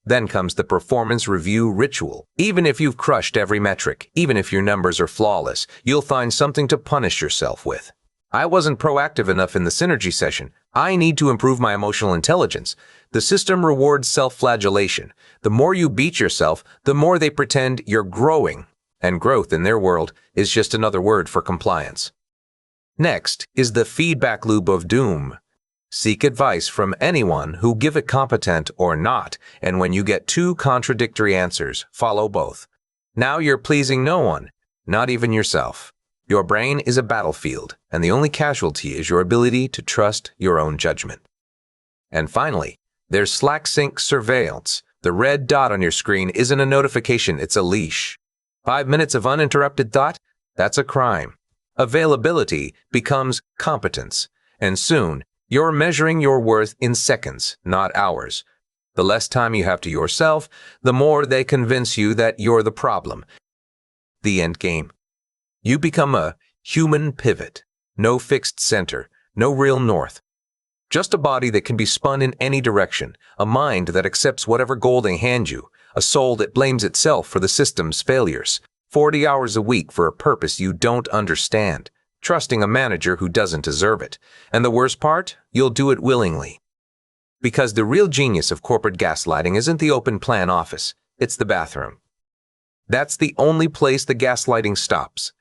Then comes the performance review ritual. Even if you've crushed every metric, even if your numbers are flawless, you'll find something to punish yourself with. I wasn't proactive enough in the synergy session. I need to improve my emotional intelligence. The system rewards self-flagellation. The more you beat yourself, the more they pretend you're growing. And growth in their world is just another word for compliance. Next is the feedback loop of doom. Seek advice from anyone who give it competent or not, and when you get 2 contradictory answers, follow both. Now you're pleasing no one, not even yourself. Your brain is a battlefield, and the only casualty is your ability to trust your own judgment. And finally, there's Slack sync surveillance. The red dot on your screen isn't a notification, it's a leash. 5 minutes of uninterrupted thought? That's a crime. Availability becomes competence, and soon, you're measuring your worth in seconds, not hours. The less time you have to yourself, the more they convince you that you're the problem. The end game. You become a human pivot. No fixed center, no real north. Just a body that can be spun in any direction, a mind that accepts whatever goal they hand you, a soul that blames itself for the system's failures, 40 hours a week for a purpose you don't understand, trusting a manager who doesn't deserve it. And the worst part? You'll do it willingly. Because the real genius of corporate gaslighting isn't the open plan office, it's the bathroom. That's the only place the gaslighting stops.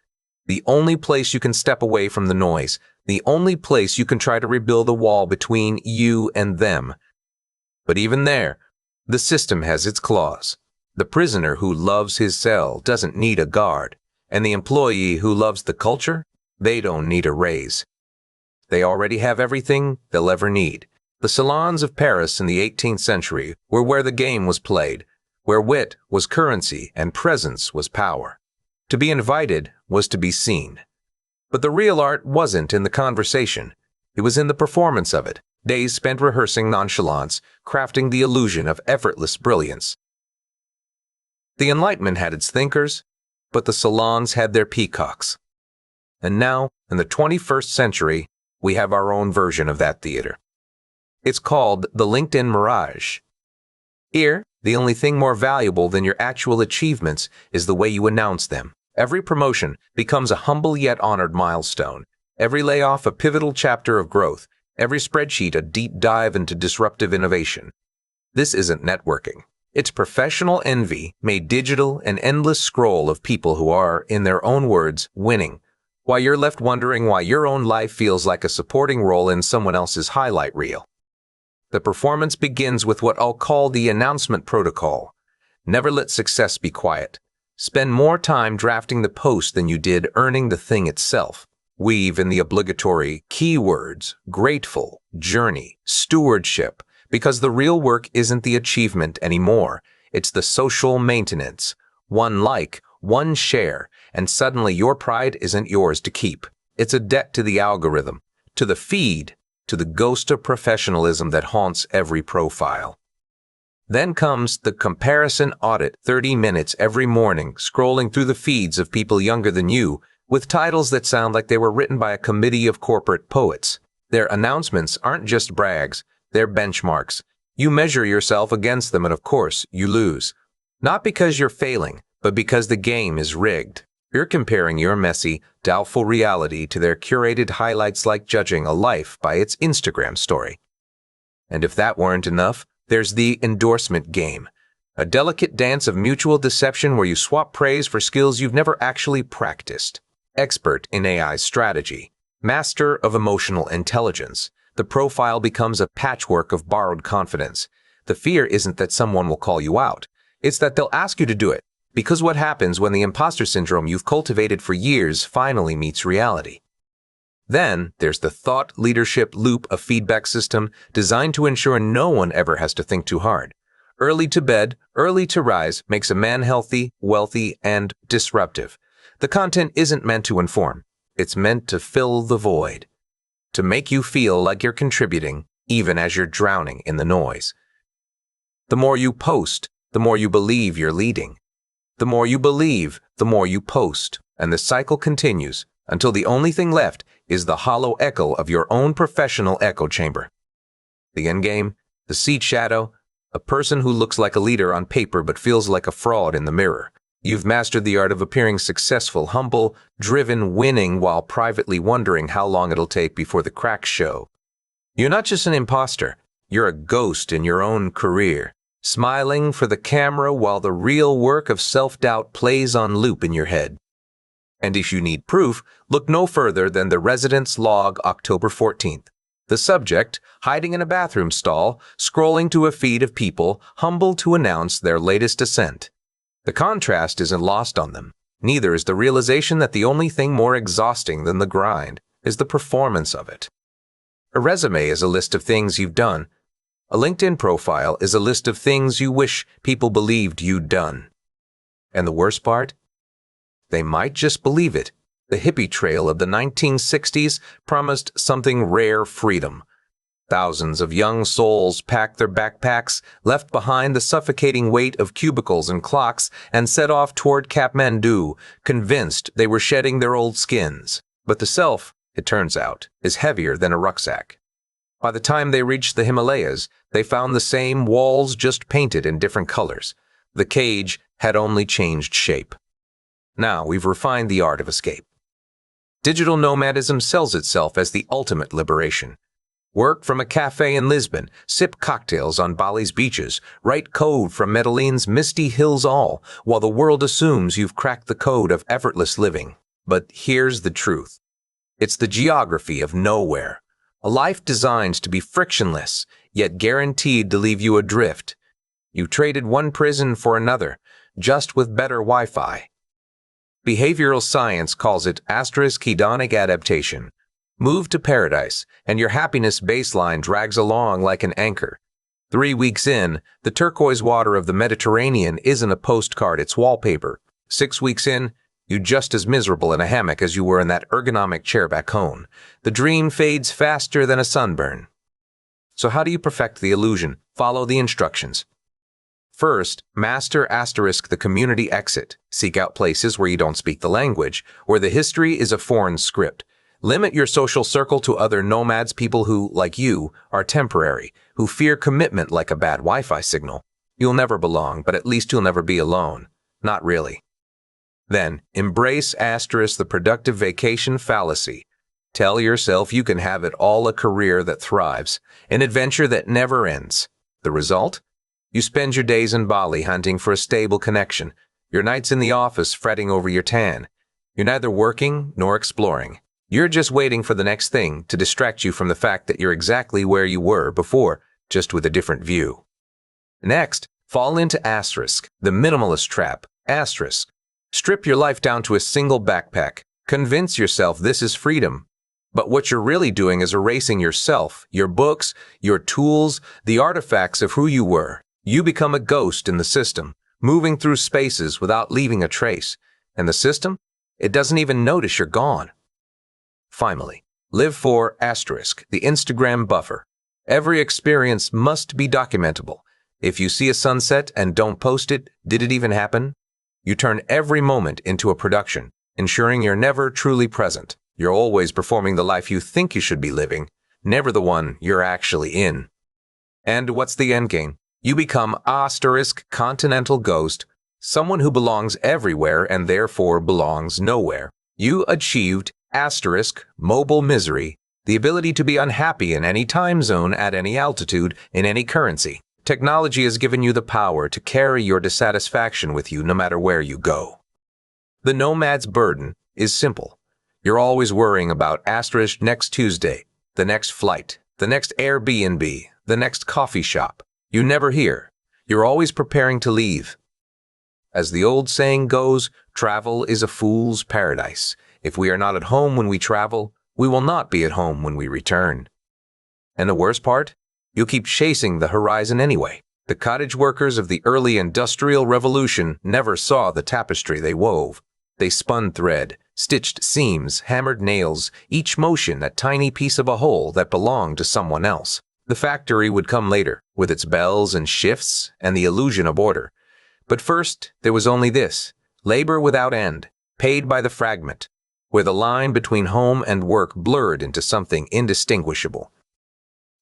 The only place you can step away from the noise. The only place you can try to rebuild the wall between you and them. But even there, the system has its claws. The prisoner who loves his cell doesn't need a guard, and the employee who loves the culture, they don't need a raise. They already have everything they'll ever need. The salons of Paris in the 18th century were where the game was played, where wit was currency and presence was power. To be invited was to be seen. But the real art wasn't in the conversation. It was in the performance of it. days spent rehearsing nonchalance, crafting the illusion of effortless brilliance. The Enlightenment had its thinkers, but the salons had their peacocks. And now, in the 21st century, we have our own version of that theater. It's called the LinkedIn Mirage. Here, the only thing more valuable than your actual achievements is the way you announce them. Every promotion becomes a humble yet honored milestone. Every layoff a pivotal chapter of growth. Every spreadsheet a deep dive into disruptive innovation. This isn't networking. It's professional envy made digital, an endless scroll of people who are, in their own words, winning, while you're left wondering why your own life feels like a supporting role in someone else's highlight reel. The performance begins with what I'll call the announcement protocol. Never let success be quiet. Spend more time drafting the post than you did earning the thing itself. Weave in the obligatory keywords, grateful, journey, stewardship, because the real work isn't the achievement anymore. It's the social maintenance. One like, one share, and suddenly your pride isn't yours to keep. It's a debt to the algorithm, to the feed, to the ghost of professionalism that haunts every profile. Then comes the comparison audit, 30 minutes every morning, scrolling through the feeds of people younger than you, with titles that sound like they were written by a committee of corporate poets. Their announcements aren't just brags, they're benchmarks. You measure yourself against them and of course, you lose. Not because you're failing, but because the game is rigged. You're comparing your messy, doubtful reality to their curated highlights like judging a life by its Instagram story. And if that weren't enough, there's the endorsement game, a delicate dance of mutual deception where you swap praise for skills you've never actually practiced. Expert in AI strategy, master of emotional intelligence, the profile becomes a patchwork of borrowed confidence. The fear isn't that someone will call you out, it's that they'll ask you to do it. Because what happens when the imposter syndrome you've cultivated for years finally meets reality? Then there's the thought leadership loop, a feedback system designed to ensure no one ever has to think too hard. Early to bed, early to rise makes a man healthy, wealthy, and disruptive. The content isn't meant to inform. It's meant to fill the void. To make you feel like you're contributing, even as you're drowning in the noise. The more you post, the more you believe you're leading. The more you believe, the more you post, and the cycle continues until the only thing left is the hollow echo of your own professional echo chamber. The endgame, the seed shadow, a person who looks like a leader on paper but feels like a fraud in the mirror. You've mastered the art of appearing successful, humble, driven, winning while privately wondering how long it'll take before the cracks show. You're not just an imposter, you're a ghost in your own career. Smiling for the camera while the real work of self-doubt plays on loop in your head. And if you need proof, look no further than the residence log October 14th. The subject, hiding in a bathroom stall, scrolling to a feed of people humble to announce their latest ascent. The contrast isn't lost on them. Neither is the realization that the only thing more exhausting than the grind is the performance of it. A resume is a list of things you've done. A LinkedIn profile is a list of things you wish people believed you'd done. And the worst part? They might just believe it. The hippie trail of the 1960s promised something rare: freedom. Thousands of young souls packed their backpacks, left behind the suffocating weight of cubicles and clocks, and set off toward Kathmandu, convinced they were shedding their old skins. But the self, it turns out, is heavier than a rucksack. By the time they reached the Himalayas, they found the same walls, just painted in different colors. The cage had only changed shape. Now we've refined the art of escape. Digital nomadism sells itself as the ultimate liberation. Work from a cafe in Lisbon, sip cocktails on Bali's beaches, write code from Medellin's misty hills all, while the world assumes you've cracked the code of effortless living. But here's the truth. It's the geography of nowhere. A life designed to be frictionless, yet guaranteed to leave you adrift. You traded one prison for another, just with better Wi-Fi. Behavioral science calls it hedonic adaptation. Move to paradise, and your happiness baseline drags along like an anchor. 3 weeks in, the turquoise water of the Mediterranean isn't a postcard, it's wallpaper. 6 weeks in, you're just as miserable in a hammock as you were in that ergonomic chair back home. The dream fades faster than a sunburn. So how do you perfect the illusion? Follow the instructions. First, master * the community exit. Seek out places where you don't speak the language, where the history is a foreign script. Limit your social circle to other nomads, people who, like you, are temporary, who fear commitment like a bad Wi-Fi signal. You'll never belong, but at least you'll never be alone. Not really. Then, embrace * the productive vacation fallacy. Tell yourself you can have it all, a career that thrives, an adventure that never ends. The result? You spend your days in Bali hunting for a stable connection, your nights in the office fretting over your tan. You're neither working nor exploring. You're just waiting for the next thing to distract you from the fact that you're exactly where you were before, just with a different view. Next, fall into *, the minimalist trap. *. Strip your life down to a single backpack. Convince yourself this is freedom. But what you're really doing is erasing yourself, your books, your tools, the artifacts of who you were. You become a ghost in the system, moving through spaces without leaving a trace. And the system? It doesn't even notice you're gone. Finally, live for * the Instagram buffer. Every experience must be documentable. If you see a sunset and don't post it, did it even happen? You turn every moment into a production, ensuring you're never truly present. You're always performing the life you think you should be living, never the one you're actually in. And what's the endgame? You become * continental ghost, someone who belongs everywhere and therefore belongs nowhere. You achieved * mobile misery, the ability to be unhappy in any time zone, at any altitude, in any currency. Technology has given you the power to carry your dissatisfaction with you no matter where you go. The nomad's burden is simple. You're always worrying about * next Tuesday, the next flight, the next Airbnb, the next coffee shop. You never hear. You're always preparing to leave. As the old saying goes, travel is a fool's paradise. If we are not at home when we travel, we will not be at home when we return. And the worst part? You'll keep chasing the horizon anyway. The cottage workers of the early industrial revolution never saw the tapestry they wove. They spun thread, stitched seams, hammered nails, each motion a tiny piece of a whole that belonged to someone else. The factory would come later, with its bells and shifts and the illusion of order. But first, there was only this: labor without end, paid by the fragment, where the line between home and work blurred into something indistinguishable.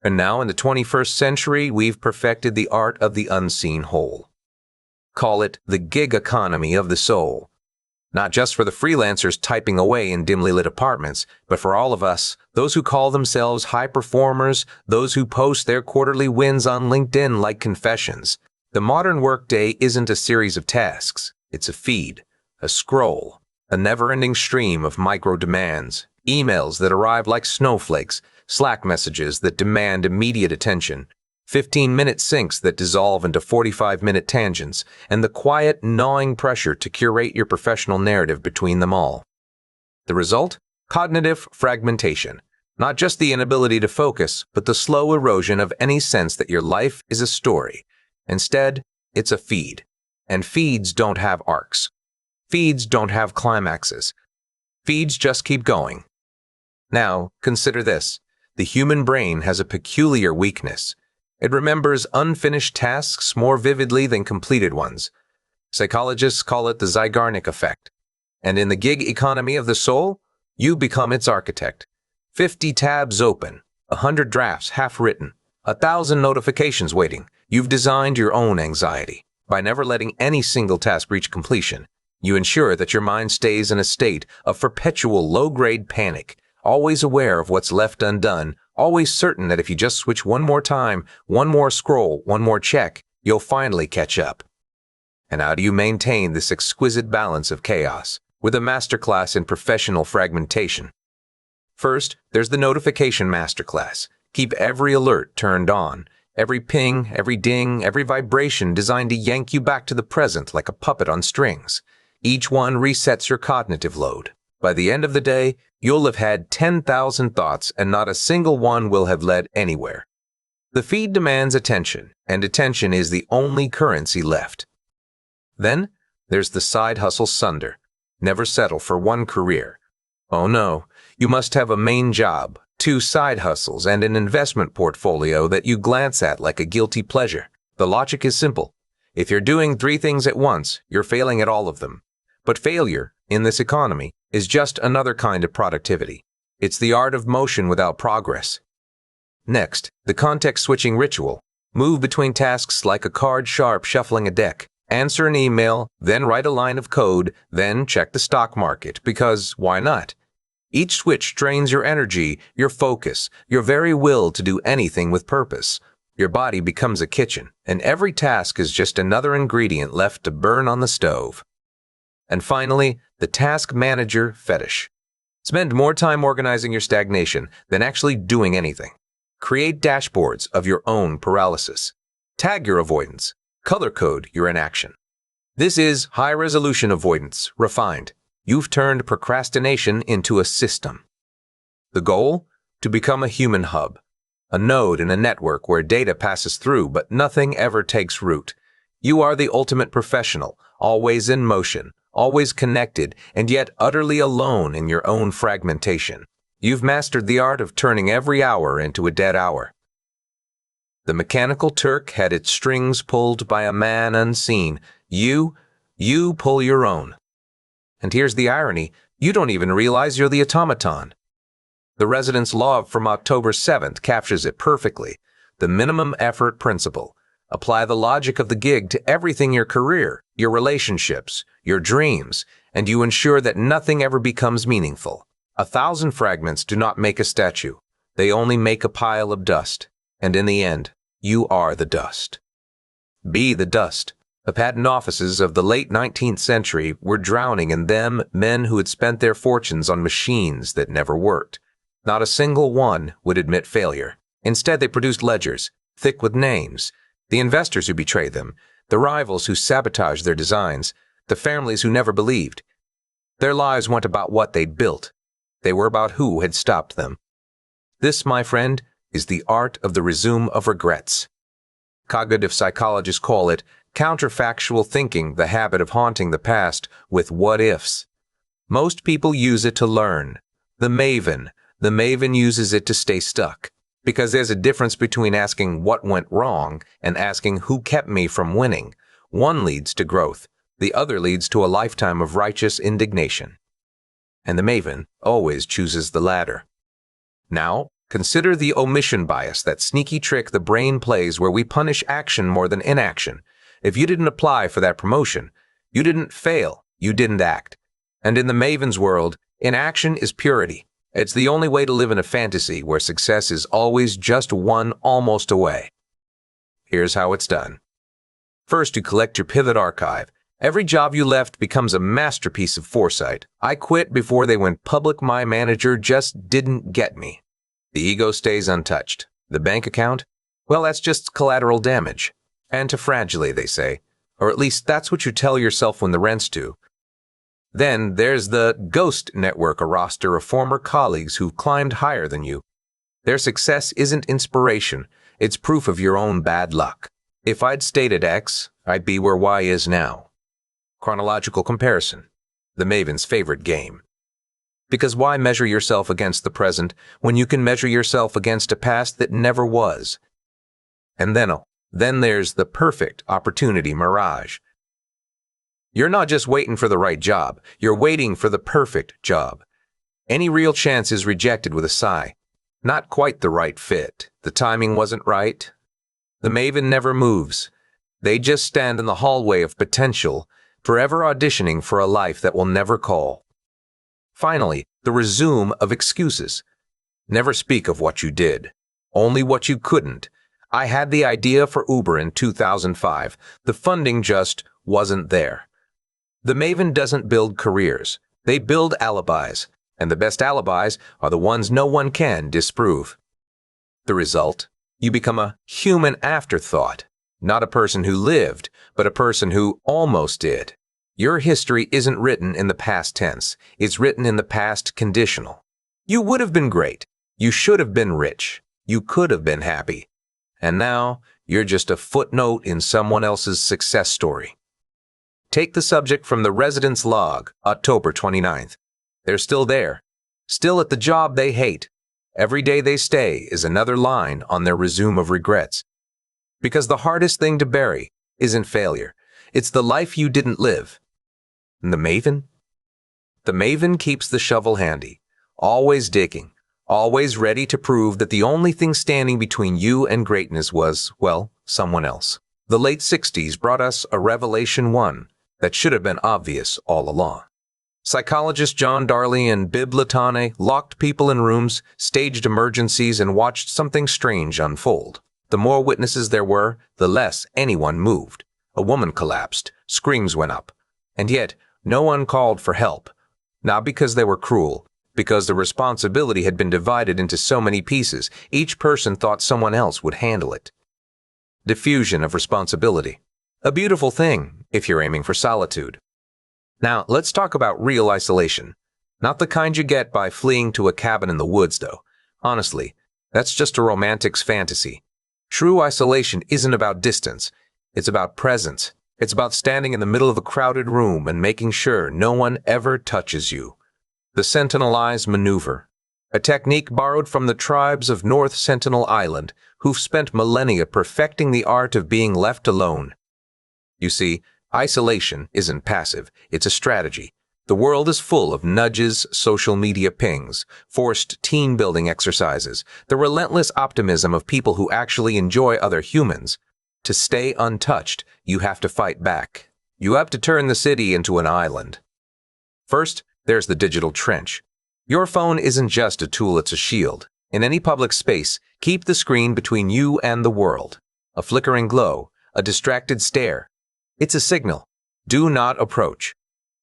And now, in the 21st century, we've perfected the art of the unseen whole. Call it the gig economy of the soul. Not just for the freelancers typing away in dimly lit apartments, but for all of us, those who call themselves high performers, those who post their quarterly wins on LinkedIn like confessions. The modern workday isn't a series of tasks. It's a feed, a scroll, a never-ending stream of micro-demands, emails that arrive like snowflakes, Slack messages that demand immediate attention, 15-minute syncs that dissolve into 45-minute tangents, and the quiet, gnawing pressure to curate your professional narrative between them all. The result? Cognitive fragmentation. Not just the inability to focus, but the slow erosion of any sense that your life is a story. Instead, it's a feed. And feeds don't have arcs. Feeds don't have climaxes. Feeds just keep going. Now, consider this. The human brain has a peculiar weakness. It remembers unfinished tasks more vividly than completed ones. Psychologists call it the Zeigarnik effect. And in the gig economy of the soul, you become its architect. 50 tabs open, 100 drafts half-written, 1,000 notifications waiting. You've designed your own anxiety. By never letting any single task reach completion, you ensure that your mind stays in a state of perpetual low-grade panic, always aware of what's left undone, always certain that if you just switch one more time, one more scroll, one more check, you'll finally catch up. And how do you maintain this exquisite balance of chaos with a masterclass in professional fragmentation? First, there's the notification masterclass. Keep every alert turned on, every ping, every ding, every vibration designed to yank you back to the present like a puppet on strings. Each one resets your cognitive load. By the end of the day, you'll have had 10,000 thoughts and not a single one will have led anywhere. The feed demands attention, and attention is the only currency left. Then, there's the side hustle sunder. Never settle for one career. Oh no, you must have a main job, 2 side hustles, and an investment portfolio that you glance at like a guilty pleasure. The logic is simple. If you're doing 3 things at once, you're failing at all of them. But failure, in this economy, is just another kind of productivity. It's the art of motion without progress. Next, the context-switching ritual. Move between tasks like a card sharp shuffling a deck. Answer an email, then write a line of code, then check the stock market, because why not? Each switch drains your energy, your focus, your very will to do anything with purpose. Your body becomes a kitchen, and every task is just another ingredient left to burn on the stove. And finally, the task manager fetish. Spend more time organizing your stagnation than actually doing anything. Create dashboards of your own paralysis. Tag your avoidance. Color code your inaction. This is high-resolution avoidance, refined. You've turned procrastination into a system. The goal? To become a human hub. A node in a network where data passes through but nothing ever takes root. You are the ultimate professional, always in motion, always connected, and yet utterly alone in your own fragmentation. You've mastered the art of turning every hour into a dead hour. The mechanical Turk had its strings pulled by a man unseen. You pull your own. And here's the irony, you don't even realize you're the automaton. The Residence Law from October 7th captures it perfectly. The minimum effort principle. Apply the logic of the gig to everything: your career, your relationships, your dreams, and you ensure that nothing ever becomes meaningful. 1,000 fragments do not make a statue. They only make a pile of dust. And in the end, you are the dust. Be the dust. The patent offices of the late 19th century were drowning in them men who had spent their fortunes on machines that never worked. Not a single one would admit failure. Instead, they produced ledgers, thick with names. The investors who betrayed them, the rivals who sabotaged their designs, the families who never believed. Their lives weren't about what they'd built. They were about who had stopped them. This, my friend, is the art of the resume of regrets. Cognitive psychologists call it counterfactual thinking, the habit of haunting the past with what-ifs. Most people use it to learn. The maven uses it to stay stuck. Because there's a difference between asking what went wrong and asking who kept me from winning. One leads to growth. The other leads to a lifetime of righteous indignation. And the maven always chooses the latter. Now, consider the omission bias, that sneaky trick the brain plays where we punish action more than inaction. If you didn't apply for that promotion, you didn't fail, you didn't act. And in the maven's world, inaction is purity. It's the only way to live in a fantasy where success is always just one almost away. Here's how it's done. First, you collect your pivot archive. Every job you left becomes a masterpiece of foresight. I quit before they went public. My manager just didn't get me. The ego stays untouched. The bank account? Well, that's just collateral damage. Antifragility, they say. Or at least that's what you tell yourself when the rent's due. Then there's the ghost network, a roster of former colleagues who've climbed higher than you. Their success isn't inspiration. It's proof of your own bad luck. If I'd stayed at X, I'd be where Y is now. Chronological comparison. The maven's favorite game. Because why measure yourself against the present when you can measure yourself against a past that never was? And then there's the perfect opportunity mirage. You're not just waiting for the right job, you're waiting for the perfect job. Any real chance is rejected with a sigh. Not quite the right fit. The timing wasn't right. The maven never moves. They just stand in the hallway of potential, forever auditioning for a life that will never call. Finally, the resume of excuses. Never speak of what you did, only what you couldn't. I had the idea for Uber in 2005. The funding just wasn't there. The maven doesn't build careers. They build alibis, and the best alibis are the ones no one can disprove. The result? You become a human afterthought, not a person who lived, but a person who almost did. Your history isn't written in the past tense. It's written in the past conditional. You would have been great. You should have been rich. You could have been happy. And now, you're just a footnote in someone else's success story. Take the subject from the residence log, October 29th. They're still there, still at the job they hate, Every day they stay is another line on their resume of regrets. Because the hardest thing to bury isn't failure. It's the life you didn't live. And the maven? The maven keeps the shovel handy, always digging, always ready to prove that the only thing standing between you and greatness was, well, someone else. The late 60s brought us a revelation one that should have been obvious all along. Psychologist John Darley and Bib Latane locked people in rooms, staged emergencies, and watched something strange unfold. The more witnesses there were, the less anyone moved. A woman collapsed, screams went up, and yet no one called for help. Not because they were cruel, because the responsibility had been divided into so many pieces, each person thought someone else would handle it. Diffusion of responsibility. A beautiful thing, if you're aiming for solitude. Now, let's talk about real isolation. Not the kind you get by fleeing to a cabin in the woods, though. Honestly, that's just a romantic's fantasy. True isolation isn't about distance. It's about presence. It's about standing in the middle of a crowded room and making sure no one ever touches you. The Sentinel Eyes Maneuver, a technique borrowed from the tribes of North Sentinel Island, who've spent millennia perfecting the art of being left alone. You see, isolation isn't passive, it's a strategy. The world is full of nudges, social media pings, forced team-building exercises, the relentless optimism of people who actually enjoy other humans. To stay untouched, you have to fight back. You have to turn the city into an island. First, there's the digital trench. Your phone isn't just a tool, it's a shield. In any public space, keep the screen between you and the world. A flickering glow, a distracted stare. It's a signal. Do not approach.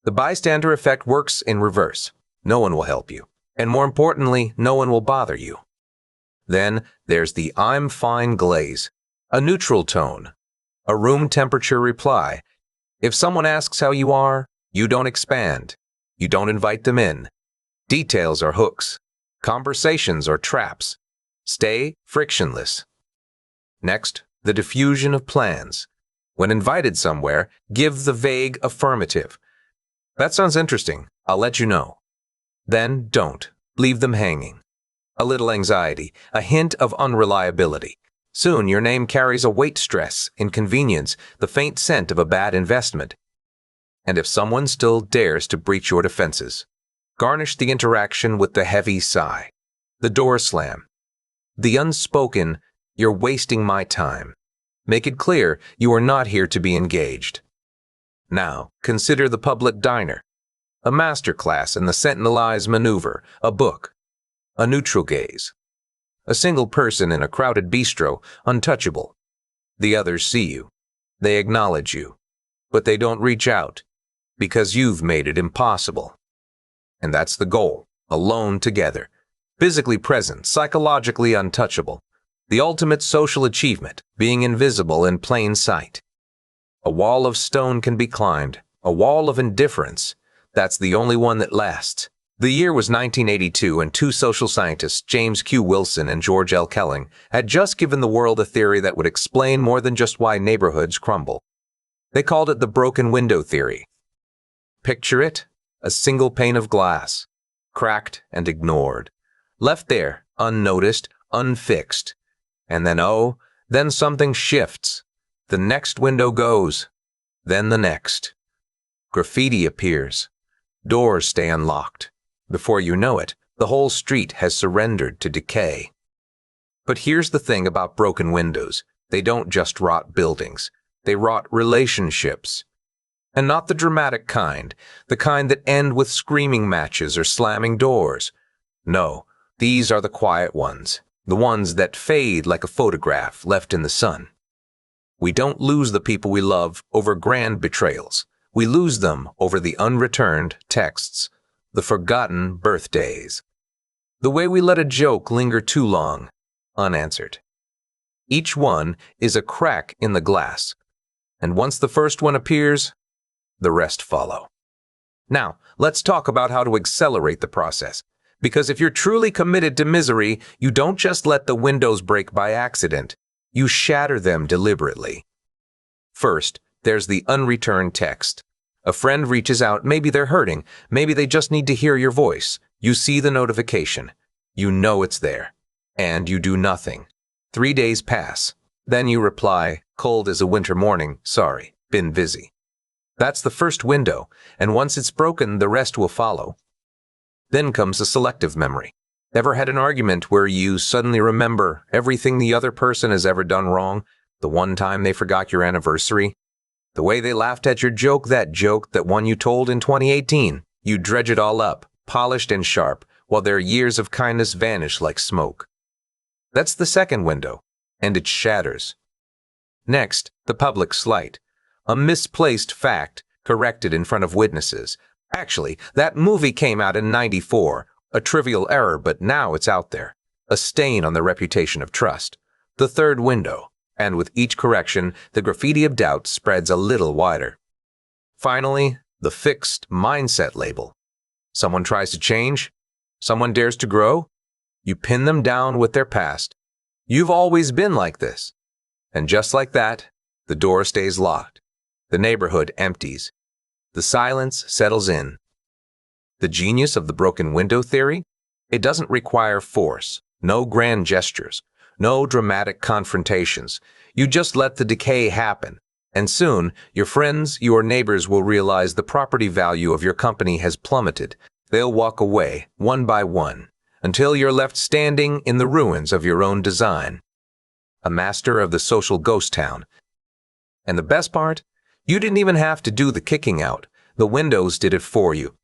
The bystander effect works in reverse. No one will help you. And more importantly, no one will bother you. Then there's the I'm fine glaze. A neutral tone. A room temperature reply. If someone asks how you are, you don't expand. You don't invite them in. Details are hooks. Conversations are traps. Stay frictionless. Next, the diffusion of plans. When invited somewhere, give the vague affirmative. That sounds interesting. I'll let you know. Then don't. Leave them hanging. A little anxiety, a hint of unreliability. Soon your name carries a weight stress, inconvenience, the faint scent of a bad investment. And if someone still dares to breach your defenses, garnish the interaction with the heavy sigh, the door slam, the unspoken, "You're wasting my time." Make it clear you are not here to be engaged. Now, consider the public diner, a masterclass in the Sentinel Eyes Maneuver, a book, a neutral gaze. A single person in a crowded bistro, untouchable. The others see you. They acknowledge you. But they don't reach out, because you've made it impossible. And that's the goal, alone together. Physically present, psychologically untouchable. The ultimate social achievement, being invisible in plain sight. A wall of stone can be climbed, a wall of indifference. That's the only one that lasts. The year was 1982, and two social scientists, James Q. Wilson and George L. Kelling, had just given the world a theory that would explain more than just why neighborhoods crumble. They called it the broken window theory. Picture it, a single pane of glass, cracked and ignored, left there, unnoticed, unfixed. And then something shifts. The next window goes, then the next. Graffiti appears. Doors stay unlocked. Before you know it, the whole street has surrendered to decay. But here's the thing about broken windows. They don't just rot buildings. They rot relationships. And not the dramatic kind, the kind that end with screaming matches or slamming doors. No, these are the quiet ones, the ones that fade like a photograph left in the sun. We don't lose the people we love over grand betrayals. We lose them over the unreturned texts, the forgotten birthdays. The way we let a joke linger too long, unanswered. Each one is a crack in the glass, and once the first one appears, the rest follow. Now, let's talk about how to accelerate the process, because if you're truly committed to misery, you don't just let the windows break by accident, you shatter them deliberately. First, there's the unreturned text. A friend reaches out, maybe they're hurting, maybe they just need to hear your voice. You see the notification. You know it's there, and you do nothing. 3 days pass. Then you reply, cold as a winter morning, sorry, been busy. That's the first window, and once it's broken, the rest will follow. Then comes a selective memory. Ever had an argument where you suddenly remember everything the other person has ever done wrong? The one time they forgot your anniversary? The way they laughed at your joke that one you told in 2018. You dredge it all up, polished and sharp, while their years of kindness vanish like smoke. That's the second window, and it shatters. Next, the public slight. A misplaced fact corrected in front of witnesses. Actually, that movie came out in '94. A trivial error, but now it's out there. A stain on the reputation of trust. The third window. And with each correction, the graffiti of doubt spreads a little wider. Finally, the fixed mindset label. Someone tries to change. Someone dares to grow. You pin them down with their past. You've always been like this. And just like that, the door stays locked. The neighborhood empties. The silence settles in. The genius of the broken window theory? It doesn't require force, no grand gestures, no dramatic confrontations. You just let the decay happen, and soon your friends, your neighbors will realize the property value of your company has plummeted. They'll walk away, one by one, until you're left standing in the ruins of your own design. A master of the social ghost town. And the best part? You didn't even have to do the kicking out. The windows did it for you.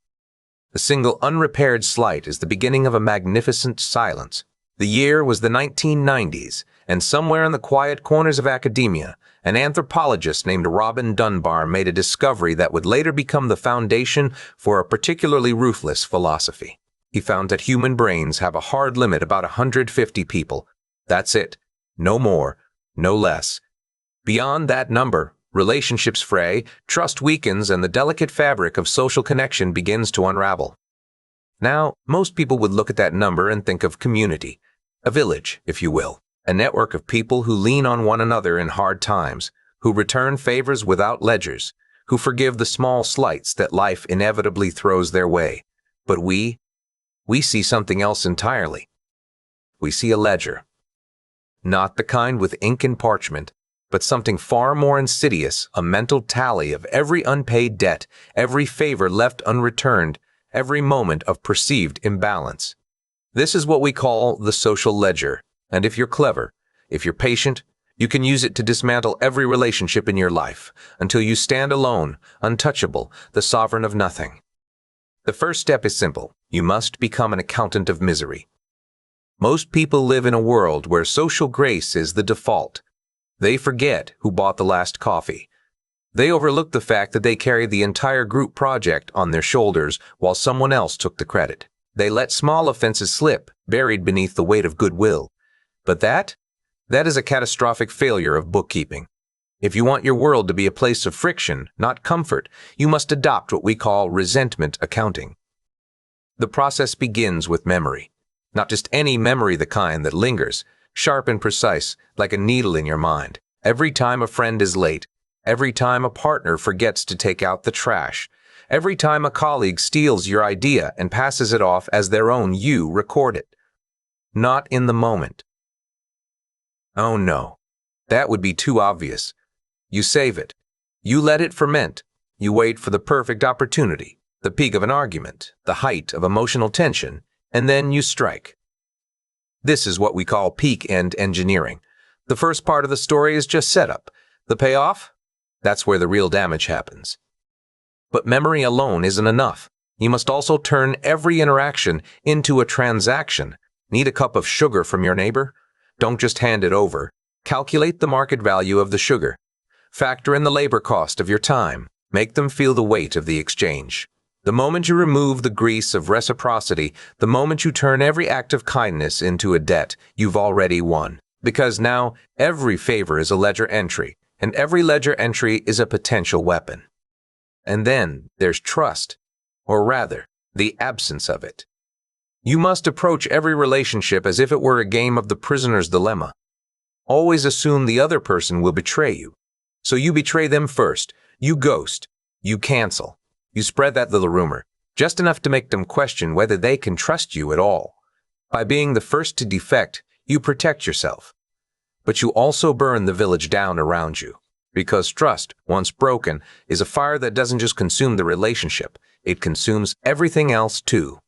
A single unrepaired slight is the beginning of a magnificent silence. The year was the 1990s, and somewhere in the quiet corners of academia, an anthropologist named Robin Dunbar made a discovery that would later become the foundation for a particularly ruthless philosophy. He found that human brains have a hard limit about 150 people. That's it. No more, no less. Beyond that number, relationships fray, trust weakens, and the delicate fabric of social connection begins to unravel. Now, most people would look at that number and think of community, a village, if you will, a network of people who lean on one another in hard times, who return favors without ledgers, who forgive the small slights that life inevitably throws their way. But we see something else entirely. We see a ledger. Not the kind with ink and parchment, but something far more insidious, a mental tally of every unpaid debt, every favor left unreturned, every moment of perceived imbalance. This is what we call the social ledger, and if you're clever, if you're patient, you can use it to dismantle every relationship in your life, until you stand alone, untouchable, the sovereign of nothing. The first step is simple. You must become an accountant of misery. Most people live in a world where social grace is the default. They forget who bought the last coffee. They overlook the fact that they carried the entire group project on their shoulders while someone else took the credit. They let small offenses slip, buried beneath the weight of goodwill. But that is a catastrophic failure of bookkeeping. If you want your world to be a place of friction, not comfort, you must adopt what we call resentment accounting. The process begins with memory. Not just any memory, the kind that lingers, sharp and precise, like a needle in your mind. Every time a friend is late, every time a partner forgets to take out the trash, every time a colleague steals your idea and passes it off as their own, you record it. Not in the moment. Oh no, that would be too obvious. You save it. You let it ferment. You wait for the perfect opportunity, the peak of an argument, the height of emotional tension, and then you strike. This is what we call peak end engineering. The first part of the story is just setup. The payoff? That's where the real damage happens. But memory alone isn't enough. You must also turn every interaction into a transaction. Need a cup of sugar from your neighbor? Don't just hand it over. Calculate the market value of the sugar. Factor in the labor cost of your time. Make them feel the weight of the exchange. The moment you remove the grease of reciprocity, the moment you turn every act of kindness into a debt, you've already won. Because now every favor is a ledger entry, and every ledger entry is a potential weapon. And then there's trust, or rather, the absence of it. You must approach every relationship as if it were a game of the prisoner's dilemma. Always assume the other person will betray you. So you betray them first, you ghost, you cancel. You spread that little rumor, just enough to make them question whether they can trust you at all. By being the first to defect, you protect yourself. But you also burn the village down around you. Because trust, once broken, is a fire that doesn't just consume the relationship, it consumes everything else too.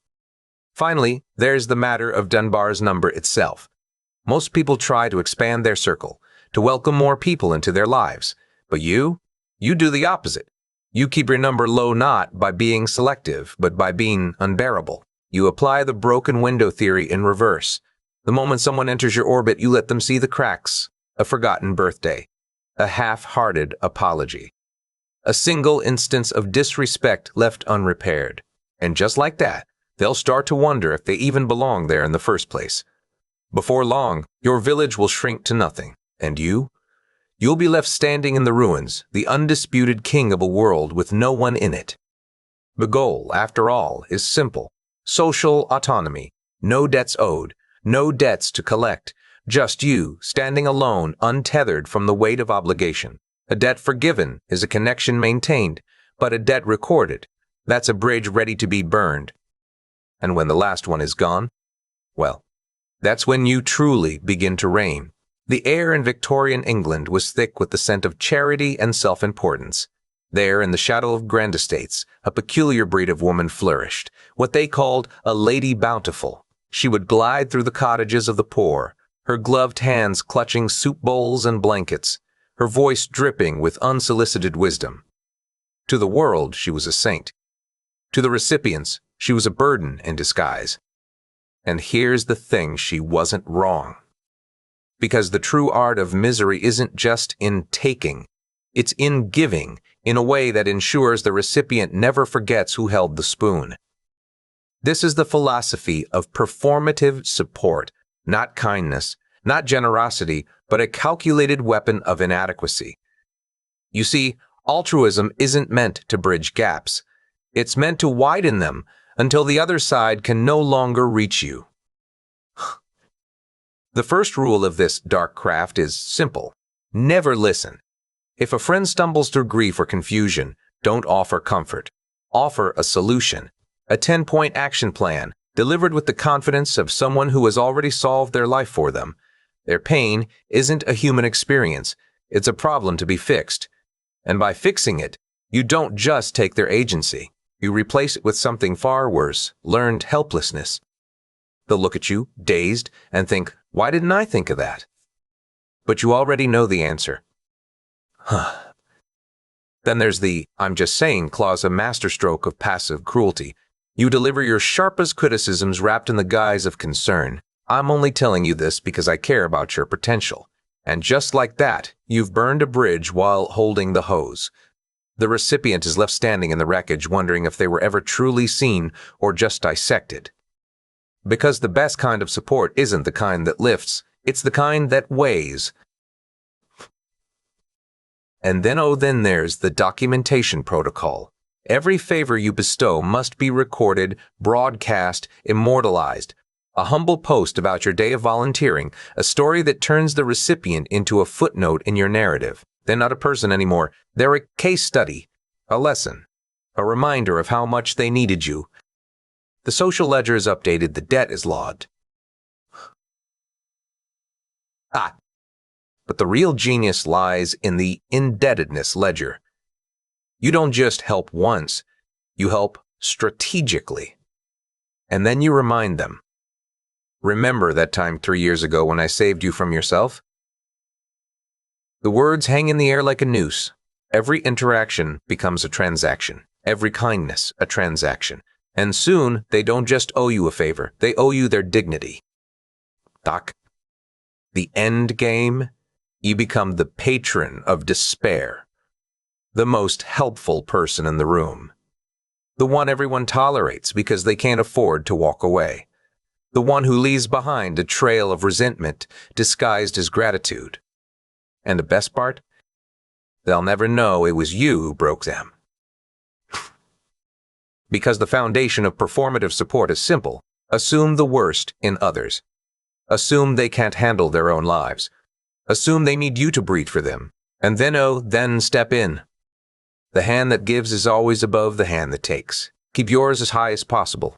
Finally, there's the matter of Dunbar's number itself. Most people try to expand their circle, to welcome more people into their lives. But you do the opposite. You keep your number low not by being selective, but by being unbearable. You apply the broken window theory in reverse. The moment someone enters your orbit, you let them see the cracks, a forgotten birthday, a half-hearted apology, a single instance of disrespect left unrepaired. And just like that, they'll start to wonder if they even belong there in the first place. Before long, your village will shrink to nothing, and you'll be left standing in the ruins, the undisputed king of a world with no one in it. The goal, after all, is simple. Social autonomy, no debts owed, no debts to collect, just you, standing alone, untethered from the weight of obligation. A debt forgiven is a connection maintained, but a debt recorded, that's a bridge ready to be burned. And when the last one is gone, well, that's when you truly begin to reign. The air in Victorian England was thick with the scent of charity and self-importance. There, in the shadow of grand estates, a peculiar breed of woman flourished, what they called a Lady Bountiful. She would glide through the cottages of the poor, her gloved hands clutching soup bowls and blankets, her voice dripping with unsolicited wisdom. To the world, she was a saint. To the recipients, she was a burden in disguise. And here's the thing, she wasn't wrong. Because the true art of misery isn't just in taking, it's in giving, in a way that ensures the recipient never forgets who held the spoon. This is the philosophy of performative support, not kindness, not generosity, but a calculated weapon of inadequacy. You see, altruism isn't meant to bridge gaps. It's meant to widen them until the other side can no longer reach you. The first rule of this dark craft is simple. Never listen. If a friend stumbles through grief or confusion, don't offer comfort. Offer a solution, a 10-point action plan, delivered with the confidence of someone who has already solved their life for them. Their pain isn't a human experience, it's a problem to be fixed. And by fixing it, you don't just take their agency. You replace it with something far worse, learned helplessness. They'll look at you, dazed, and think, why didn't I think of that? But you already know the answer. Then there's the I'm just saying clause, a masterstroke of passive cruelty. You deliver your sharpest criticisms wrapped in the guise of concern. I'm only telling you this because I care about your potential. And just like that, you've burned a bridge while holding the hose. The recipient is left standing in the wreckage wondering if they were ever truly seen or just dissected. Because the best kind of support isn't the kind that lifts, it's the kind that weighs. And then there's the documentation protocol. Every favor you bestow must be recorded, broadcast, immortalized. A humble post about your day of volunteering, a story that turns the recipient into a footnote in your narrative. They're not a person anymore. They're a case study, a lesson, a reminder of how much they needed you. The social ledger is updated, the debt is logged. But the real genius lies in the indebtedness ledger. You don't just help once, you help strategically. And then you remind them. Remember that time 3 years ago when I saved you from yourself? The words hang in the air like a noose. Every interaction becomes a transaction. Every kindness a transaction. And soon, they don't just owe you a favor, they owe you their dignity. Doc, the end game? You become the patron of despair. The most helpful person in the room. The one everyone tolerates because they can't afford to walk away. The one who leaves behind a trail of resentment disguised as gratitude. And the best part? They'll never know it was you who broke them. Because the foundation of performative support is simple. Assume the worst in others. Assume they can't handle their own lives. Assume they need you to breathe for them. And then step in. The hand that gives is always above the hand that takes. Keep yours as high as possible.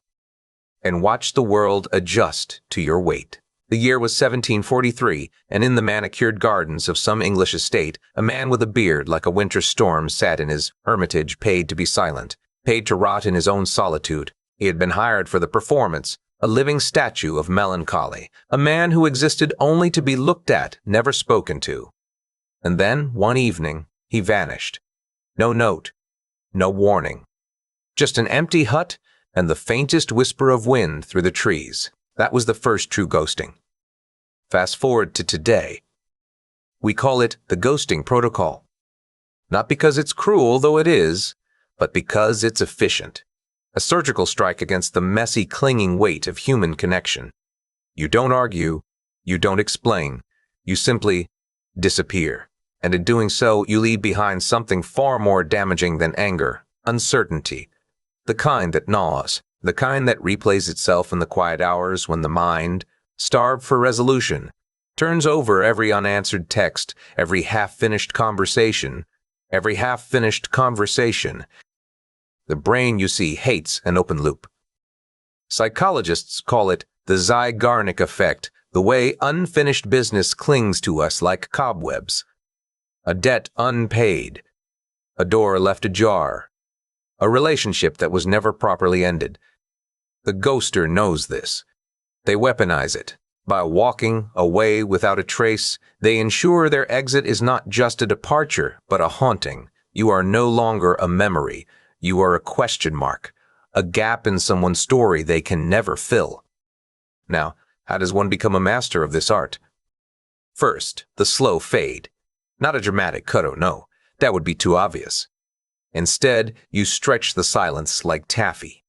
and watch the world adjust to your weight. The year was 1743, and in the manicured gardens of some English estate, a man with a beard like a winter storm sat in his hermitage, paid to be silent, paid to rot in his own solitude. He had been hired for the performance, a living statue of melancholy, a man who existed only to be looked at, never spoken to. And then, one evening, he vanished. No note, no warning. Just an empty hut and the faintest whisper of wind through the trees. That was the first true ghosting. Fast forward to today. We call it the ghosting protocol. Not because it's cruel, though it is, but because it's efficient. A surgical strike against the messy, clinging weight of human connection. You don't argue, you don't explain, you simply disappear. And in doing so, you leave behind something far more damaging than anger, uncertainty. The kind that gnaws, the kind that replays itself in the quiet hours when the mind, starved for resolution, turns over every unanswered text, every half-finished conversation. The brain, you see, hates an open loop. Psychologists call it the Zygarnik effect, the way unfinished business clings to us like cobwebs. A debt unpaid, a door left ajar, a relationship that was never properly ended. The ghoster knows this. They weaponize it. By walking away without a trace, they ensure their exit is not just a departure, but a haunting. You are no longer a memory. You are a question mark, a gap in someone's story they can never fill. Now, how does one become a master of this art? First, the slow fade. Not a dramatic cut, no, that would be too obvious. Instead, you stretch the silence like taffy.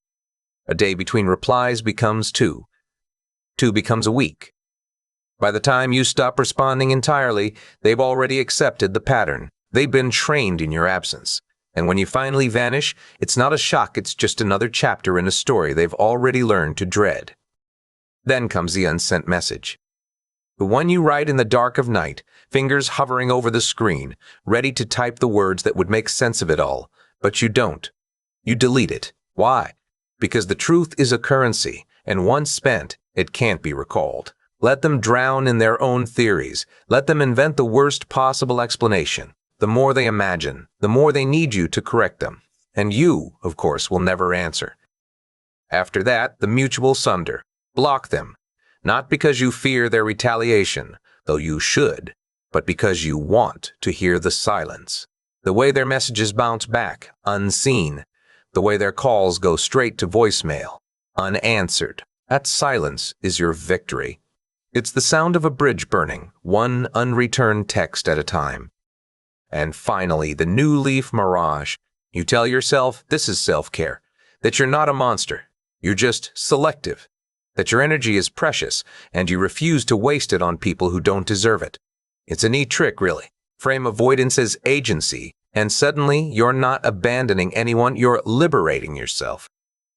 A day between replies becomes 2. 2 becomes a week. By the time you stop responding entirely, they've already accepted the pattern. They've been trained in your absence. And when you finally vanish, it's not a shock, it's just another chapter in a story they've already learned to dread. Then comes the unsent message. The one you write in the dark of night, fingers hovering over the screen, ready to type the words that would make sense of it all. But you don't. You delete it. Why? Because the truth is a currency, and once spent, it can't be recalled. Let them drown in their own theories. Let them invent the worst possible explanation. The more they imagine, the more they need you to correct them. And you, of course, will never answer. After that, the mutual sunder. Block them. Not because you fear their retaliation, though you should, but because you want to hear the silence. The way their messages bounce back, unseen. The way their calls go straight to voicemail, unanswered. That silence is your victory. It's the sound of a bridge burning, one unreturned text at a time. And finally, the new leaf mirage. You tell yourself this is self-care, that you're not a monster. You're just selective, that your energy is precious, and you refuse to waste it on people who don't deserve it. It's a neat trick, really. Frame avoidance as agency, and suddenly you're not abandoning anyone, you're liberating yourself.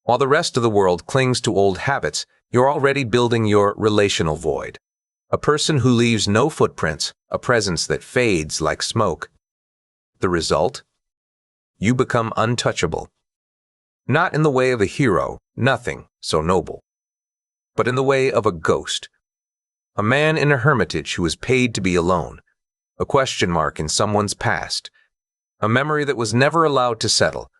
While the rest of the world clings to old habits, you're already building your relational void. A person who leaves no footprints, a presence that fades like smoke. The result? You become untouchable. Not in the way of a hero, nothing so noble, but in the way of a ghost. A man in a hermitage who is paid to be alone. A question mark in someone's past. A memory that was never allowed to settle.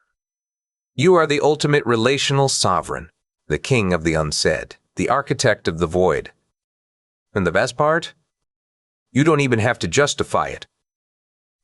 You are the ultimate relational sovereign, the king of the unsaid, the architect of the void. And the best part? You don't even have to justify it.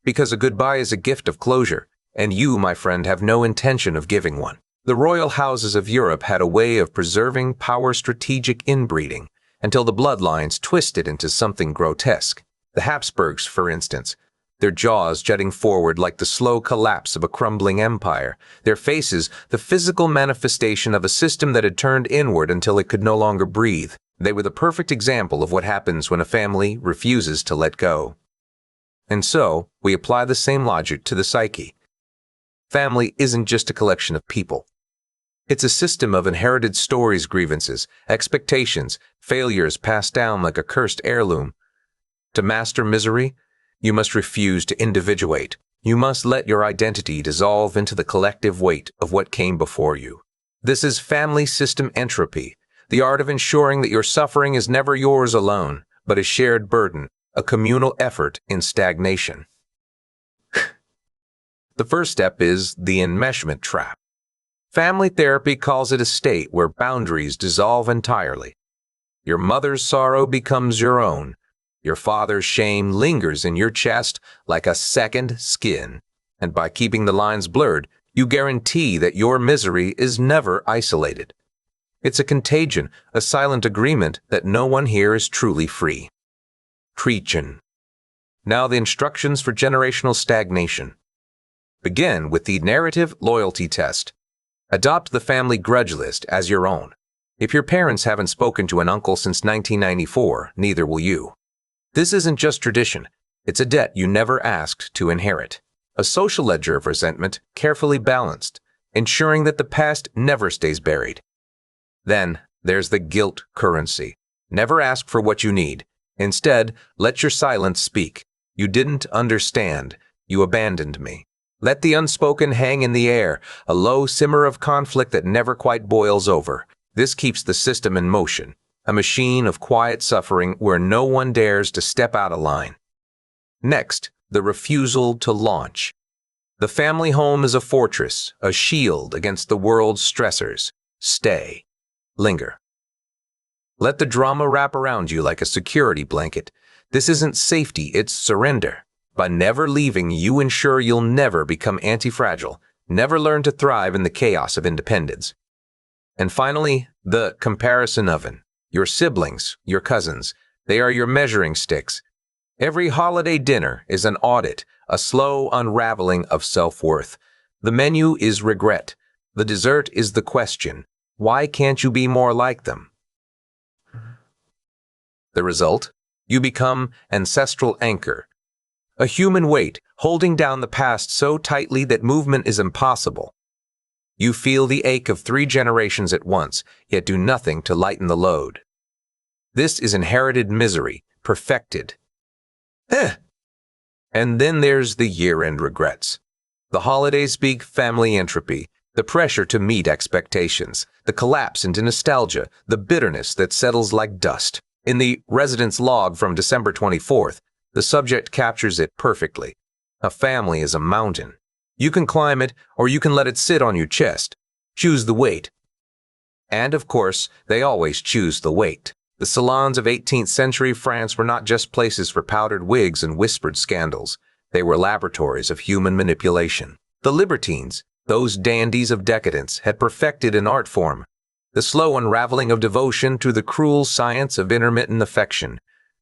Because a goodbye is a gift of closure, and you, my friend, have no intention of giving one. The royal houses of Europe had a way of preserving power strategic inbreeding until the bloodlines twisted into something grotesque. The Habsburgs, for instance, their jaws jutting forward like the slow collapse of a crumbling empire, their faces the physical manifestation of a system that had turned inward until it could no longer breathe. They were the perfect example of what happens when a family refuses to let go. And so, we apply the same logic to the psyche. Family isn't just a collection of people. It's a system of inherited stories, grievances, expectations, failures passed down like a cursed heirloom. To master misery, you must refuse to individuate. You must let your identity dissolve into the collective weight of what came before you. This is family system entropy, The art of ensuring that your suffering is never yours alone, but a shared burden, a communal effort in stagnation. The first step is the enmeshment trap. Family therapy calls it a state where boundaries dissolve entirely. Your mother's sorrow becomes your own. Your father's shame lingers in your chest like a second skin. And by keeping the lines blurred, you guarantee that your misery is never isolated. It's a contagion, a silent agreement that no one here is truly free. Treachen. Now the instructions for generational stagnation. Begin with the narrative loyalty test. Adopt the family grudge list as your own. If your parents haven't spoken to an uncle since 1994, neither will you. This isn't just tradition, it's a debt you never asked to inherit. A social ledger of resentment, carefully balanced, ensuring that the past never stays buried. Then, there's the guilt currency. Never ask for what you need. Instead, let your silence speak. You didn't understand. You abandoned me. Let the unspoken hang in the air, a low simmer of conflict that never quite boils over. This keeps the system in motion, a machine of quiet suffering where no one dares to step out of line. Next, the refusal to launch. The family home is a fortress, a shield against the world's stressors. Stay. Linger. Let the drama wrap around you like a security blanket. This isn't safety, it's surrender. By never leaving, you ensure you'll never become anti-fragile, never learn to thrive in the chaos of independence. And finally, the comparison oven. Your siblings, your cousins, they are your measuring sticks. Every holiday dinner is an audit, a slow unraveling of self-worth. The menu is regret. The dessert is the question. Why can't you be more like them? The result? You become ancestral anchor. A human weight holding down the past so tightly that movement is impossible. You feel the ache of 3 generations at once, yet do nothing to lighten the load. This is inherited misery, perfected. And then there's the year-end regrets. The holidays speak family entropy, the pressure to meet expectations, the collapse into nostalgia, the bitterness that settles like dust. In the residence log from December 24th, the subject captures it perfectly. A family is a mountain. You can climb it, or you can let it sit on your chest. Choose the weight. And of course, they always choose the weight. The salons of 18th century France were not just places for powdered wigs and whispered scandals. They were laboratories of human manipulation. The libertines, those dandies of decadence, had perfected an art form. The slow unraveling of devotion to the cruel science of intermittent affection.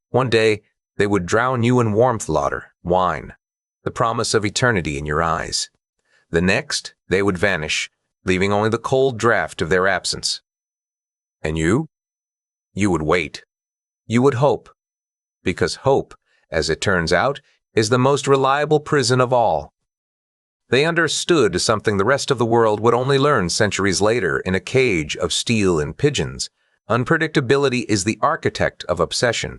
One day, they would drown you in warmth lauder, wine, the promise of eternity in your eyes. The next, they would vanish, leaving only the cold draft of their absence. And you? You would wait. You would hope. Because hope, as it turns out, is the most reliable prison of all. They understood something the rest of the world would only learn centuries later in a cage of steel and pigeons. Unpredictability is the architect of obsession.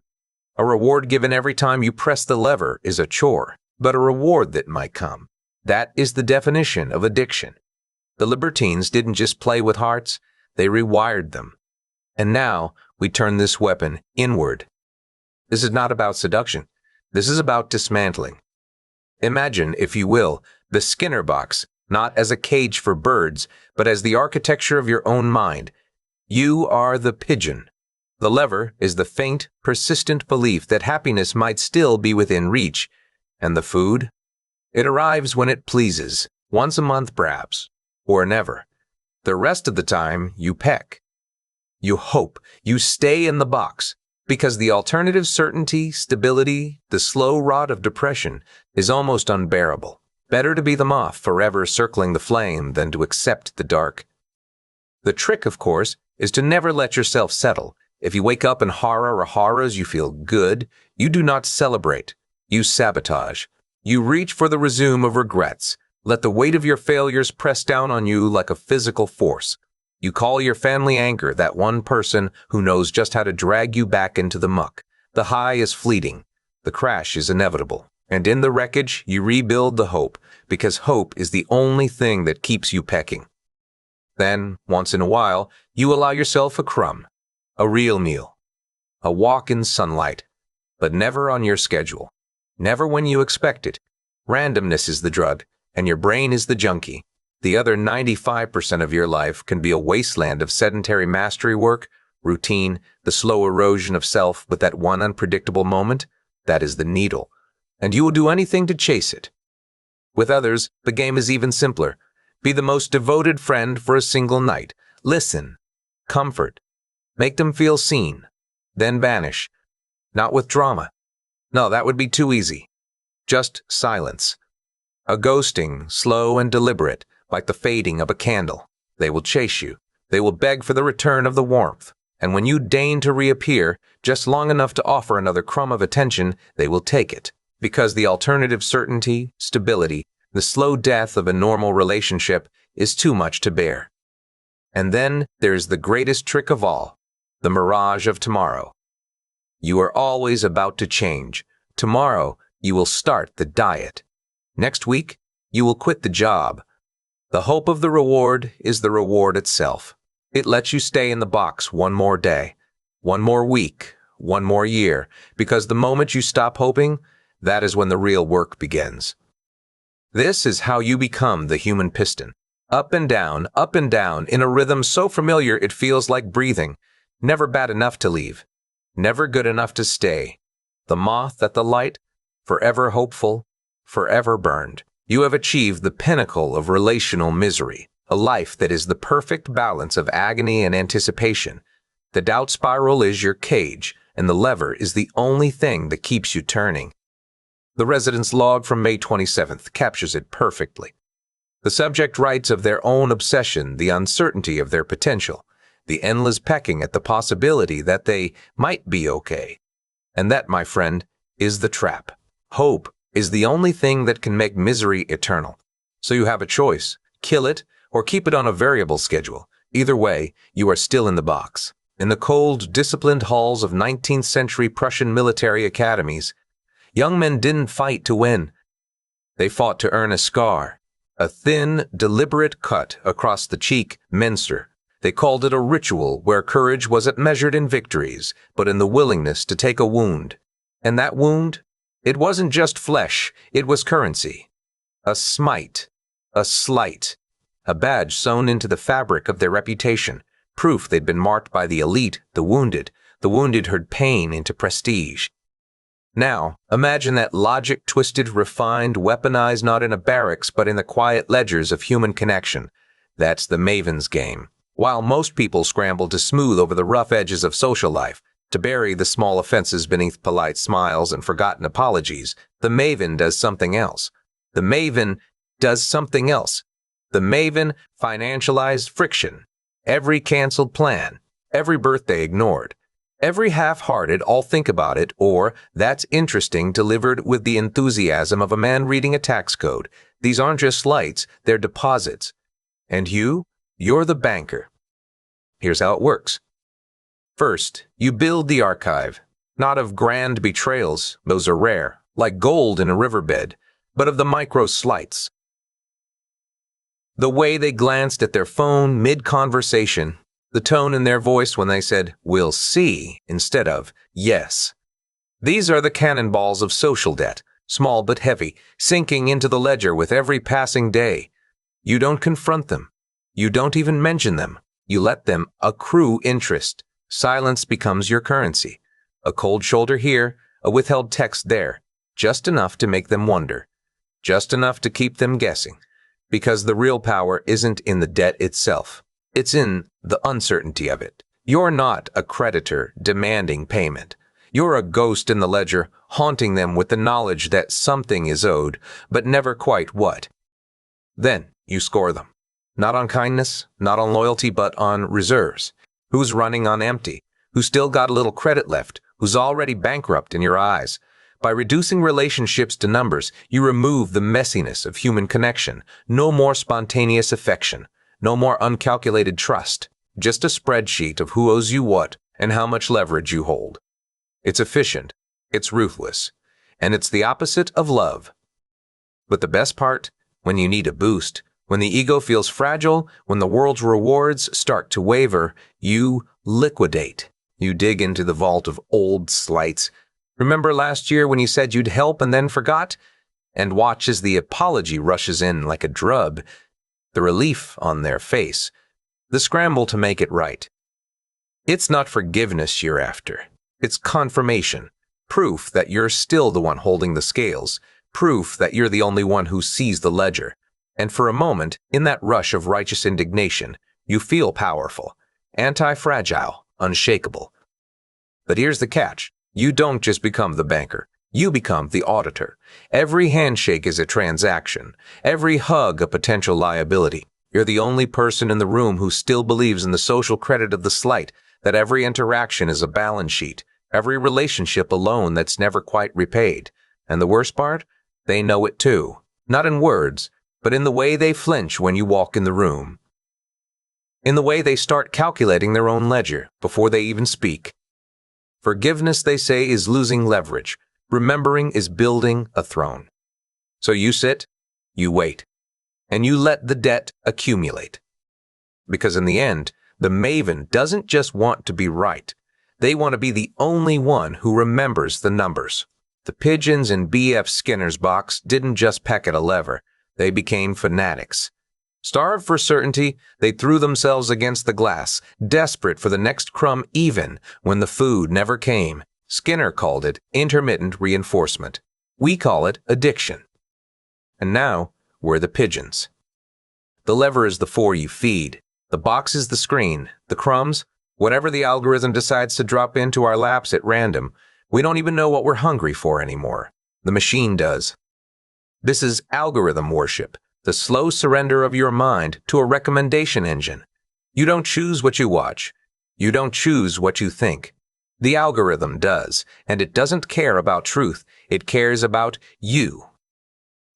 A reward given every time you press the lever is a chore, but a reward that might come. That is the definition of addiction. The libertines didn't just play with hearts, they rewired them. And now we turn this weapon inward. This is not about seduction. This is about dismantling. Imagine, if you will, the Skinner box, not as a cage for birds, but as the architecture of your own mind. You are the pigeon. The lever is the faint, persistent belief that happiness might still be within reach. And the food? It arrives when it pleases, once a month perhaps, or never. The rest of the time, you peck. You hope, you stay in the box, because the alternative certainty, stability, the slow rot of depression is almost unbearable. Better to be the moth forever circling the flame than to accept the dark. The trick, of course, is to never let yourself settle. If you wake up in horror or horrors, you feel good. You do not celebrate. You sabotage. You reach for the resume of regrets. Let the weight of your failures press down on you like a physical force. You call your family anchor, that one person who knows just how to drag you back into the muck. The high is fleeting. The crash is inevitable. And in the wreckage, you rebuild the hope, because hope is the only thing that keeps you pecking. Then, once in a while, you allow yourself a crumb. A real meal. A walk in sunlight. But never on your schedule. Never when you expect it. Randomness is the drug, and your brain is the junkie. The other 95% of your life can be a wasteland of sedentary mastery work, routine, the slow erosion of self with that one unpredictable moment. That is the needle. And you will do anything to chase it. With others, the game is even simpler. Be the most devoted friend for a single night. Listen. Comfort. Make them feel seen. Then vanish. Not with drama. No, that would be too easy. Just silence. A ghosting, slow and deliberate, like the fading of a candle. They will chase you. They will beg for the return of the warmth. And when you deign to reappear, just long enough to offer another crumb of attention, they will take it. Because the alternative certainty, stability, the slow death of a normal relationship is too much to bear. And then there's the greatest trick of all, the mirage of tomorrow. You are always about to change. Tomorrow, you will start the diet. Next week, you will quit the job. The hope of the reward is the reward itself. It lets you stay in the box one more day, one more week, one more year, because the moment you stop hoping, that is when the real work begins. This is how you become the human piston. Up and down, in a rhythm so familiar it feels like breathing. Never bad enough to leave. Never good enough to stay. The moth at the light, forever hopeful, forever burned. You have achieved the pinnacle of relational misery, a life that is the perfect balance of agony and anticipation. The doubt spiral is your cage, and the lever is the only thing that keeps you turning. The residence log from May 27th captures it perfectly. The subject writes of their own obsession, the uncertainty of their potential, the endless pecking at the possibility that they might be okay. And that, my friend, is the trap. Hope is the only thing that can make misery eternal. So you have a choice. Kill it or keep it on a variable schedule. Either way, you are still in the box. In the cold, disciplined halls of 19th century Prussian military academies, young men didn't fight to win. They fought to earn a scar, a thin, deliberate cut across the cheek, menser. They called it a ritual where courage wasn't measured in victories, but in the willingness to take a wound. And that wound? It wasn't just flesh, it was currency. A smite, a slight, a badge sewn into the fabric of their reputation, proof they'd been marked by the elite, the wounded heard pain into prestige. Now, imagine that logic twisted, refined, weaponized not in a barracks but in the quiet ledgers of human connection. That's the Maven's game. While most people scramble to smooth over the rough edges of social life, to bury the small offenses beneath polite smiles and forgotten apologies, the Maven does something else. The Maven does something else. The Maven financialized friction. Every canceled plan, every birthday ignored, every half-hearted "I'll think about it" or "that's interesting" delivered with the enthusiasm of a man reading a tax code. These aren't just slights, they're deposits. And you're the banker. Here's how it works. First, you build the archive, not of grand betrayals, those are rare, like gold in a riverbed, but of the micro slights. The way they glanced at their phone mid-conversation, the tone in their voice when they said, "we'll see," instead of "yes." These are the cannonballs of social debt, small but heavy, sinking into the ledger with every passing day. You don't confront them. You don't even mention them. You let them accrue interest. Silence becomes your currency. A cold shoulder here, a withheld text there, just enough to make them wonder, just enough to keep them guessing. Because the real power isn't in the debt itself. It's in the uncertainty of it. You're not a creditor demanding payment. You're a ghost in the ledger, haunting them with the knowledge that something is owed, but never quite what. Then you score them. Not on kindness, not on loyalty, but on reserves. Who's running on empty? Who's still got a little credit left? Who's already bankrupt in your eyes? By reducing relationships to numbers, you remove the messiness of human connection. No more spontaneous affection. No more uncalculated trust. Just a spreadsheet of who owes you what and how much leverage you hold. It's efficient. It's ruthless. And it's the opposite of love. But the best part, when you need a boost, when the ego feels fragile, when the world's rewards start to waver, you liquidate. You dig into the vault of old slights. Remember last year when you said you'd help and then forgot? And watch as the apology rushes in like a drub, the relief on their face, the scramble to make it right. It's not forgiveness you're after. It's confirmation, proof that you're still the one holding the scales, proof that you're the only one who sees the ledger. And for a moment, in that rush of righteous indignation, you feel powerful, anti-fragile, unshakable. But here's the catch. You don't just become the banker. You become the auditor. Every handshake is a transaction. Every hug a potential liability. You're the only person in the room who still believes in the social credit of the slight, that every interaction is a balance sheet, every relationship a loan that's never quite repaid. And the worst part? They know it too. Not in words, but in the way they flinch when you walk in the room. In the way they start calculating their own ledger before they even speak. Forgiveness, they say, is losing leverage. Remembering is building a throne. So you sit, you wait, and you let the debt accumulate. Because in the end, the maven doesn't just want to be right. They want to be the only one who remembers the numbers. The pigeons in B.F. Skinner's box didn't just peck at a lever. They became fanatics. Starved for certainty, they threw themselves against the glass, desperate for the next crumb even when the food never came. Skinner called it intermittent reinforcement. We call it addiction. And now, we're the pigeons. The lever is the four you feed. The box is the screen. The crumbs, whatever the algorithm decides to drop into our laps at random, we don't even know what we're hungry for anymore. The machine does. This is algorithm worship, the slow surrender of your mind to a recommendation engine. You don't choose what you watch. You don't choose what you think. The algorithm does, and it doesn't care about truth. It cares about you.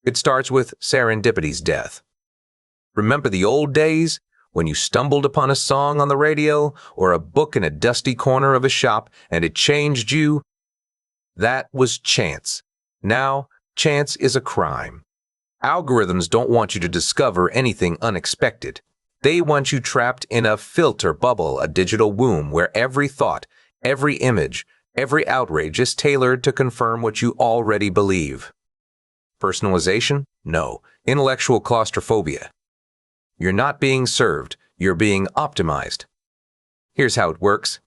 It starts with serendipity's death. Remember the old days when you stumbled upon a song on the radio or a book in a dusty corner of a shop and it changed you? That was chance. Now, chance is a crime. Algorithms don't want you to discover anything unexpected. They want you trapped in a filter bubble, a digital womb where every thought, every image, every outrage is tailored to confirm what you already believe. Personalization? No. Intellectual claustrophobia. You're not being served, you're being optimized. Here's how it works.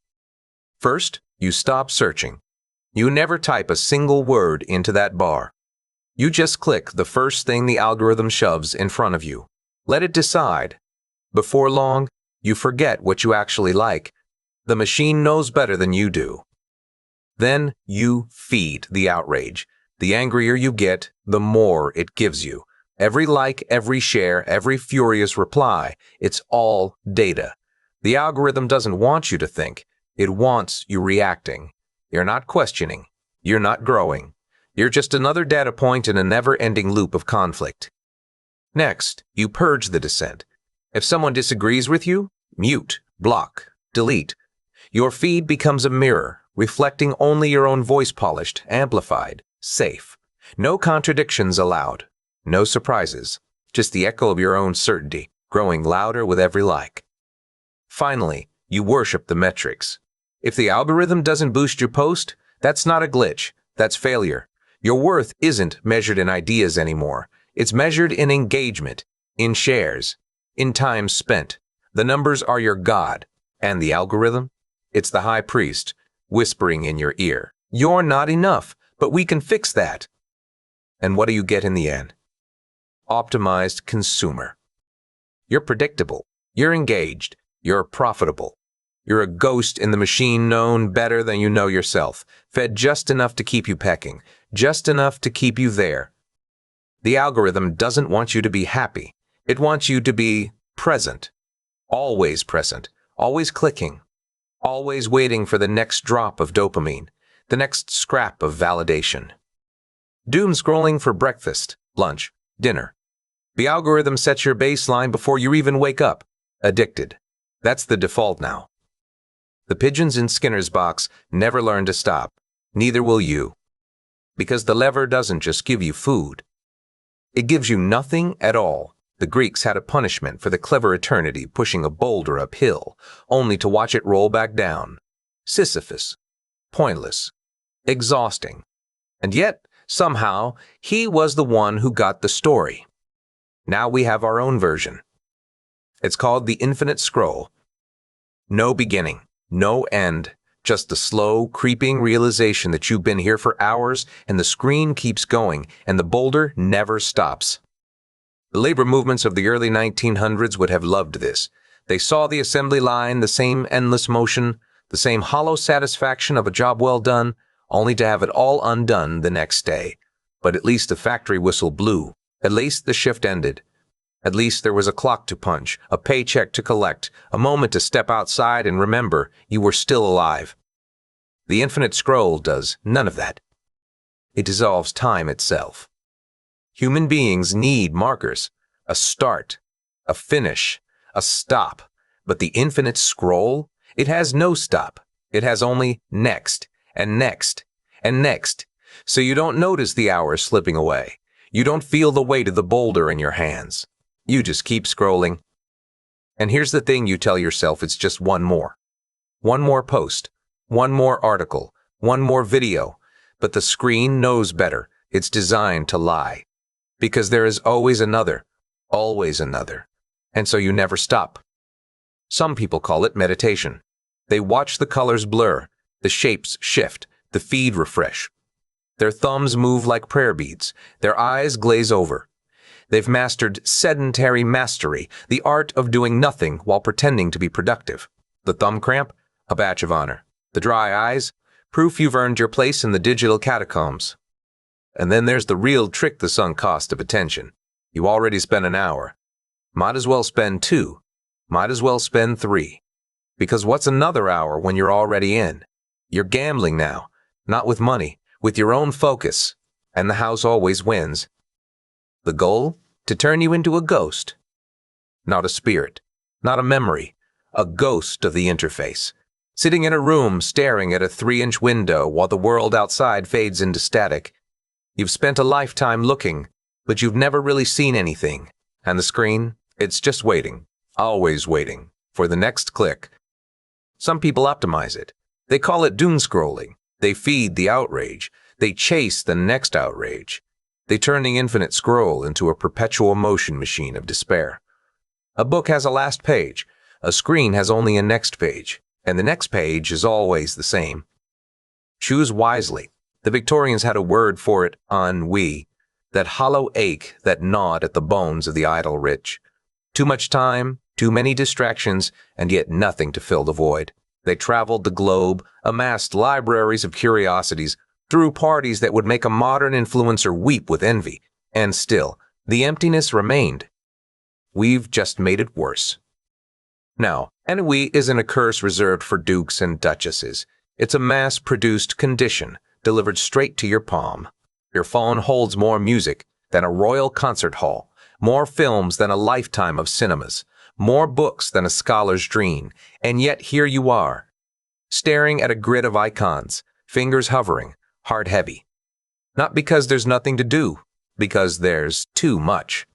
First, you stop searching. You never type a single word into that bar. You just click the first thing the algorithm shoves in front of you. Let it decide. Before long, you forget what you actually like. The machine knows better than you do. Then you feed the outrage. The angrier you get, the more it gives you. Every like, every share, every furious reply, it's all data. The algorithm doesn't want you to think. It wants you reacting. You're not questioning. You're not growing. You're just another data point in a never-ending loop of conflict. Next, you purge the dissent. If someone disagrees with you, mute, block, delete. Your feed becomes a mirror, reflecting only your own voice, polished, amplified, safe. No contradictions allowed. No surprises. Just the echo of your own certainty, growing louder with every like. Finally, you worship the metrics. If the algorithm doesn't boost your post, that's not a glitch. That's failure. Your worth isn't measured in ideas anymore. It's measured in engagement, in shares, in time spent. The numbers are your god. And the algorithm? It's the high priest, whispering in your ear. You're not enough, but we can fix that. And what do you get in the end? Optimized consumer. You're predictable. You're engaged. You're profitable. You're a ghost in the machine known better than you know yourself, fed just enough to keep you pecking, just enough to keep you there. The algorithm doesn't want you to be happy. It wants you to be present, always clicking, always waiting for the next drop of dopamine, the next scrap of validation. Doom scrolling for breakfast, lunch, dinner. The algorithm sets your baseline before you even wake up. Addicted. That's the default now. The pigeons in Skinner's box never learn to stop. Neither will you. Because the lever doesn't just give you food. It gives you nothing at all. The Greeks had a punishment for the clever eternity pushing a boulder uphill, only to watch it roll back down. Sisyphus, pointless, exhausting. And yet, somehow, he was the one who got the story. Now we have our own version. It's called the Infinite Scroll. No beginning, no end, just the slow, creeping realization that you've been here for hours and the screen keeps going and the boulder never stops. The labor movements of the early 1900s would have loved this. They saw the assembly line, the same endless motion, the same hollow satisfaction of a job well done, only to have it all undone the next day. But at least the factory whistle blew. At least the shift ended. At least there was a clock to punch, a paycheck to collect, a moment to step outside and remember you were still alive. The Infinite Scroll does none of that. It dissolves time itself. Human beings need markers, a start, a finish, a stop. But the Infinite Scroll, it has no stop. It has only next, and next, and next. So you don't notice the hours slipping away. You don't feel the weight of the boulder in your hands. You just keep scrolling. And here's the thing you tell yourself, it's just one more. One more post, one more article, one more video. But the screen knows better. It's designed to lie. Because there is always another. And so you never stop. Some people call it meditation. They watch the colors blur, the shapes shift, the feed refresh. Their thumbs move like prayer beads. Their eyes glaze over. They've mastered sedentary mastery, the art of doing nothing while pretending to be productive. The thumb cramp? A badge of honor. The dry eyes? Proof you've earned your place in the digital catacombs. And then there's the real trick, the sunk cost of attention. You already spent an hour. Might as well spend 2. Might as well spend 3. Because what's another hour when you're already in? You're gambling now, not with money, with your own focus. And the house always wins. The goal? To turn you into a ghost. Not a spirit, not a memory, a ghost of the interface. Sitting in a room staring at a 3-inch window while the world outside fades into static. You've spent a lifetime looking, but you've never really seen anything. And the screen? It's just waiting, always waiting, for the next click. Some people optimize it. They call it doom scrolling. They feed the outrage. They chase the next outrage. They turn the Infinite Scroll into a perpetual motion machine of despair. A book has a last page. A screen has only a next page. And the next page is always the same. Choose wisely. The Victorians had a word for it, ennui, that hollow ache that gnawed at the bones of the idle rich. Too much time, too many distractions, and yet nothing to fill the void. They traveled the globe, amassed libraries of curiosities, threw parties that would make a modern influencer weep with envy, and still, the emptiness remained. We've just made it worse. Now, ennui isn't a curse reserved for dukes and duchesses. It's a mass-produced condition, delivered straight to your palm. Your phone holds more music than a royal concert hall, more films than a lifetime of cinemas, more books than a scholar's dream, and yet here you are, staring at a grid of icons, fingers hovering, heart heavy. Not because there's nothing to do, because there's too much.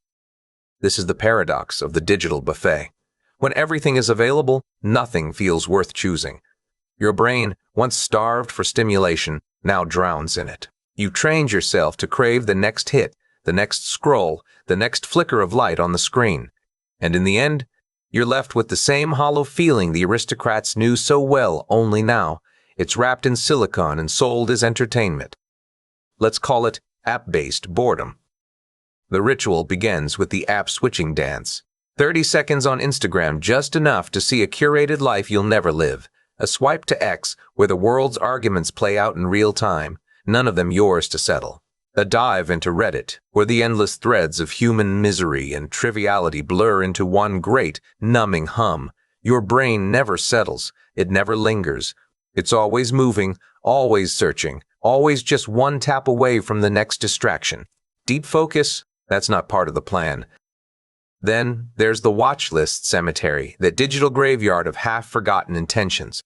This is the paradox of the digital buffet. When everything is available, nothing feels worth choosing. Your brain, once starved for stimulation, now drowns in it. You trained yourself to crave the next hit, the next scroll, the next flicker of light on the screen. And in the end, you're left with the same hollow feeling the aristocrats knew so well, only now it's wrapped in silicon and sold as entertainment. Let's call it app-based boredom. The ritual begins with the app switching dance. 30 seconds on Instagram, just enough to see a curated life you'll never live. A swipe to X, where the world's arguments play out in real time, none of them yours to settle. A dive into Reddit, where the endless threads of human misery and triviality blur into one great, numbing hum. Your brain never settles. It never lingers. It's always moving, always searching, always just one tap away from the next distraction. Deep focus? That's not part of the plan. Then there's the watch list cemetery, that digital graveyard of half-forgotten intentions.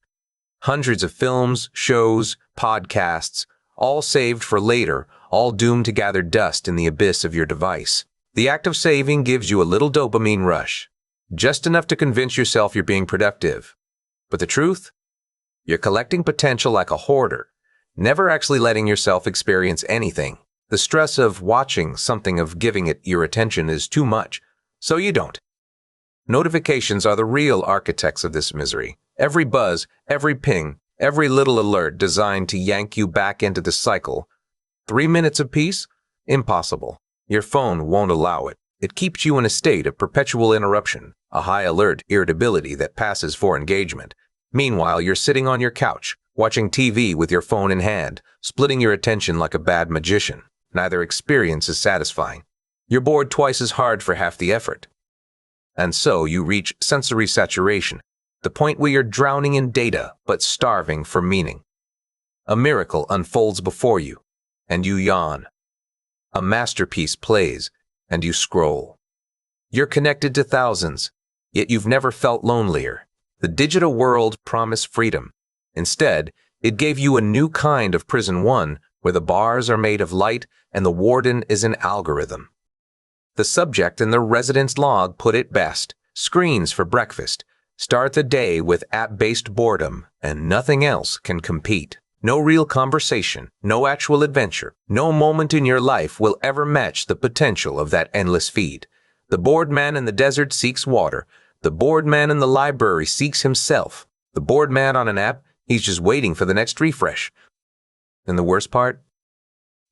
Hundreds of films, shows, podcasts, all saved for later, all doomed to gather dust in the abyss of your device. The act of saving gives you a little dopamine rush, just enough to convince yourself you're being productive. But the truth? You're collecting potential like a hoarder, never actually letting yourself experience anything. The stress of watching something, of giving it your attention, is too much, so you don't. Notifications are the real architects of this misery. Every buzz, every ping, every little alert designed to yank you back into the cycle. 3 minutes of peace? Impossible. Your phone won't allow it. It keeps you in a state of perpetual interruption, a high-alert irritability that passes for engagement. Meanwhile, you're sitting on your couch, watching TV with your phone in hand, splitting your attention like a bad magician. Neither experience is satisfying. You're bored twice as hard for half the effort. And so you reach sensory saturation, the point where you're drowning in data but starving for meaning. A miracle unfolds before you, and you yawn. A masterpiece plays, and you scroll. You're connected to thousands, yet you've never felt lonelier. The digital world promised freedom. Instead, it gave you a new kind of prison, one where the bars are made of light and the warden is an algorithm. The subject in the residence log put it best: screens for breakfast. Start the day with app-based boredom, and nothing else can compete. No real conversation, no actual adventure, no moment in your life will ever match the potential of that endless feed. The bored man in the desert seeks water. The bored man in the library seeks himself. The bored man on an app, he's just waiting for the next refresh. And the worst part?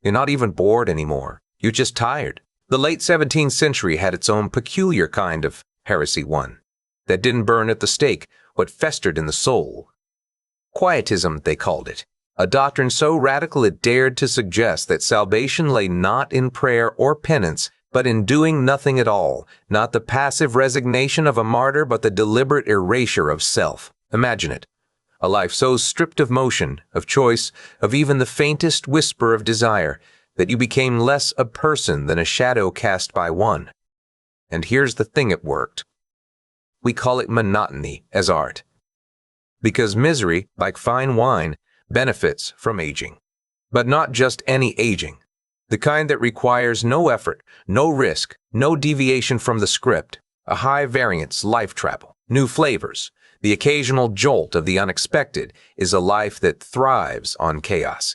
You're not even bored anymore. You're just tired. The late 17th century had its own peculiar kind of heresy, one that didn't burn at the stake, what festered in the soul. Quietism, they called it. A doctrine so radical it dared to suggest that salvation lay not in prayer or penance, but in doing nothing at all, not the passive resignation of a martyr, but the deliberate erasure of self. Imagine it. A life so stripped of motion, of choice, of even the faintest whisper of desire, that you became less a person than a shadow cast by one. And here's the thing: it worked. We call it monotony as art. Because misery, like fine wine, benefits from aging. But not just any aging. The kind that requires no effort, no risk, no deviation from the script. A high-variance life travel, new flavors. The occasional jolt of the unexpected is a life that thrives on chaos.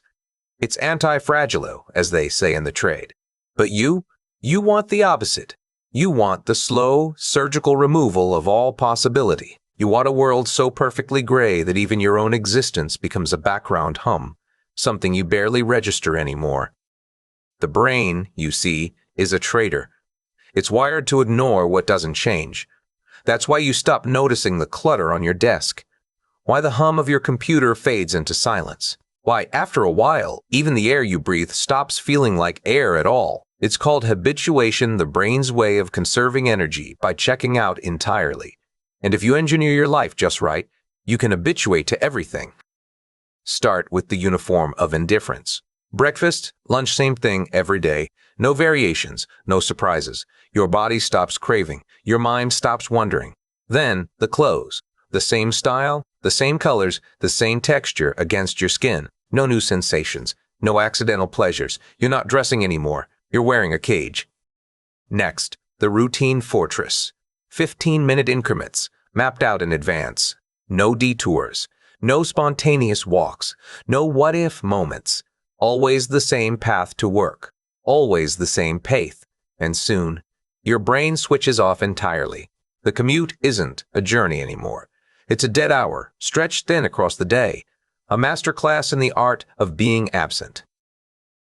It's antifragility, as they say in the trade. But you want the opposite. You want the slow, surgical removal of all possibility. You want a world so perfectly gray that even your own existence becomes a background hum, something you barely register anymore. The brain, you see, is a traitor. It's wired to ignore what doesn't change. That's why you stop noticing the clutter on your desk. Why the hum of your computer fades into silence. Why, after a while, even the air you breathe stops feeling like air at all. It's called habituation, the brain's way of conserving energy by checking out entirely. And if you engineer your life just right, you can habituate to everything. Start with the uniform of indifference. Breakfast, lunch, same thing every day. No variations, no surprises. Your body stops craving. Your mind stops wondering. Then, the clothes. The same style, the same colors, the same texture against your skin. No new sensations, no accidental pleasures. You're not dressing anymore. You're wearing a cage. Next, the routine fortress. 15-minute increments, mapped out in advance. No detours. No spontaneous walks. No what-if moments. Always the same path to work. Always the same pace. And soon, your brain switches off entirely. The commute isn't a journey anymore. It's a dead hour, stretched thin across the day. A masterclass in the art of being absent.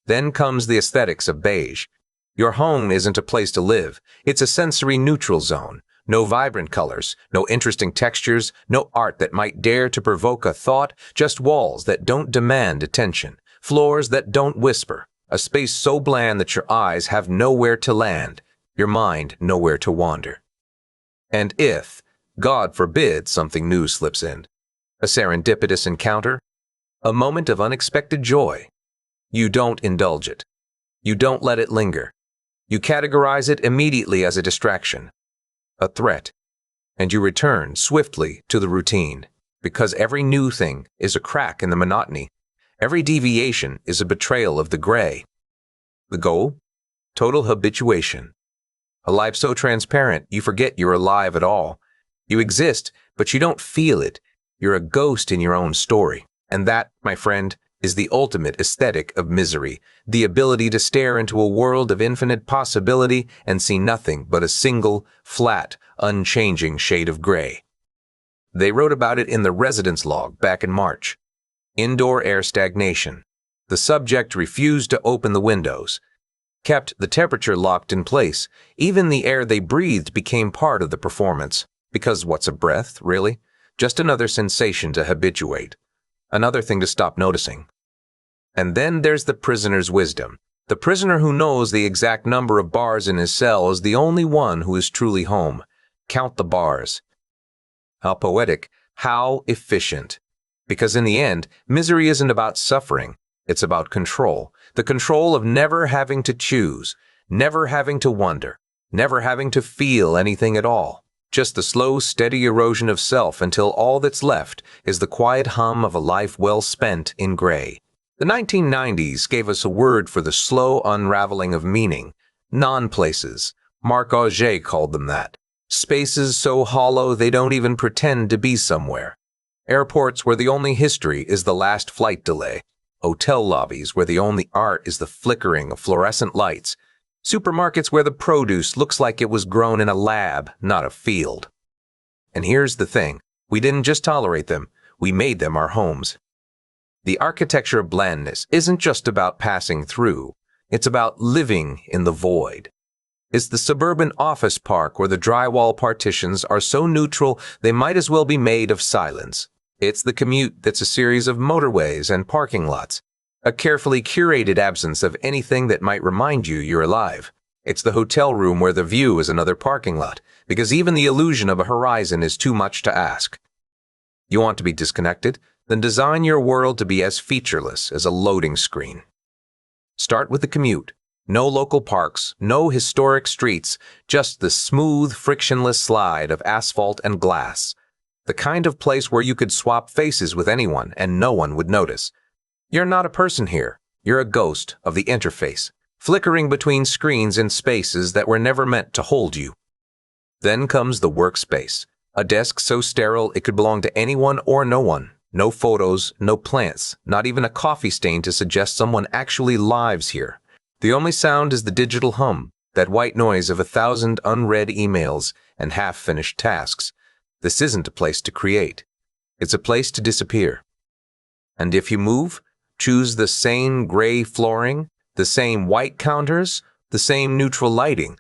Then comes the aesthetics of beige. Your home isn't a place to live. It's a sensory neutral zone. No vibrant colors, no interesting textures, no art that might dare to provoke a thought, just walls that don't demand attention, floors that don't whisper, a space so bland that your eyes have nowhere to land, your mind nowhere to wander. And if, God forbid, something new slips in, a serendipitous encounter, a moment of unexpected joy, you don't indulge it. You don't let it linger. You categorize it immediately as a distraction, a threat, and you return swiftly to the routine, because every new thing is a crack in the monotony. Every deviation is a betrayal of the gray. The goal? Total habituation. A life so transparent you forget you're alive at all. You exist, but you don't feel it. You're a ghost in your own story. And that, my friend, is the ultimate aesthetic of misery, the ability to stare into a world of infinite possibility and see nothing but a single, flat, unchanging shade of gray. They wrote about it in the residence log back in March. Indoor air stagnation. The subject refused to open the windows, kept the temperature locked in place. Even the air they breathed became part of the performance. Because what's a breath, really? Just another sensation to habituate. Another thing to stop noticing. And then there's the prisoner's wisdom. The prisoner who knows the exact number of bars in his cell is the only one who is truly home. Count the bars. How poetic, how efficient. Because in the end, misery isn't about suffering. It's about control. The control of never having to choose, never having to wonder, never having to feel anything at all. Just the slow, steady erosion of self until all that's left is the quiet hum of a life well spent in gray. The 1990s gave us a word for the slow unraveling of meaning. Non-places. Marc Augé called them that. Spaces so hollow they don't even pretend to be somewhere. Airports where the only history is the last flight delay. Hotel lobbies where the only art is the flickering of fluorescent lights. Supermarkets where the produce looks like it was grown in a lab, not a field. And here's the thing. We didn't just tolerate them. We made them our homes. The architecture of blandness isn't just about passing through. It's about living in the void. It's the suburban office park where the drywall partitions are so neutral they might as well be made of silence. It's the commute that's a series of motorways and parking lots. A carefully curated absence of anything that might remind you you're alive. It's the hotel room where the view is another parking lot, because even the illusion of a horizon is too much to ask. You want to be disconnected? Then design your world to be as featureless as a loading screen. Start with the commute. No local parks, no historic streets, just the smooth, frictionless slide of asphalt and glass. The kind of place where you could swap faces with anyone and no one would notice. You're not a person here. You're a ghost of the interface, flickering between screens in spaces that were never meant to hold you. Then comes the workspace, a desk so sterile it could belong to anyone or no one. No photos, no plants, not even a coffee stain to suggest someone actually lives here. The only sound is the digital hum, that white noise of 1,000 unread emails and half-finished tasks. This isn't a place to create. It's a place to disappear. And if you move, choose the same gray flooring, the same white counters, the same neutral lighting.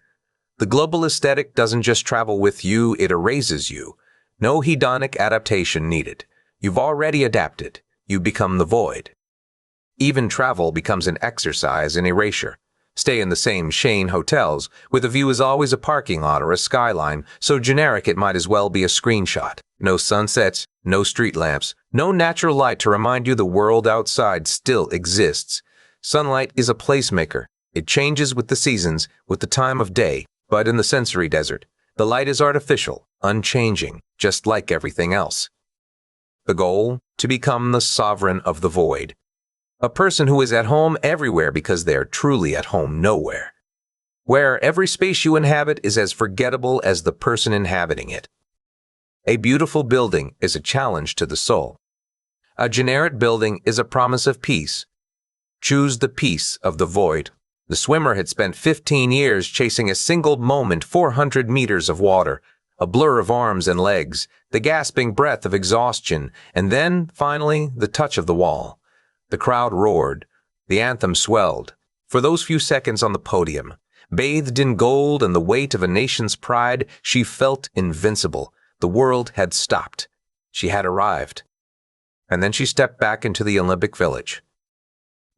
The global aesthetic doesn't just travel with you, it erases you. No hedonic adaptation needed. You've already adapted. You become the void. Even travel becomes an exercise in erasure. Stay in the same chain hotels, where the view is always a parking lot or a skyline, so generic it might as well be a screenshot. No sunsets, no street lamps, no natural light to remind you the world outside still exists. Sunlight is a placemaker. It changes with the seasons, with the time of day, but in the sensory desert, the light is artificial, unchanging, just like everything else. The goal? To become the sovereign of the void. A person who is at home everywhere because they are truly at home nowhere. Where every space you inhabit is as forgettable as the person inhabiting it. A beautiful building is a challenge to the soul. A generic building is a promise of peace. Choose the peace of the void. The swimmer had spent 15 years chasing a single moment, 400 meters of water, a blur of arms and legs, the gasping breath of exhaustion, and then, finally, the touch of the wall. The crowd roared. The anthem swelled. For those few seconds on the podium, bathed in gold and the weight of a nation's pride, she felt invincible. The world had stopped. She had arrived. And then she stepped back into the Olympic Village.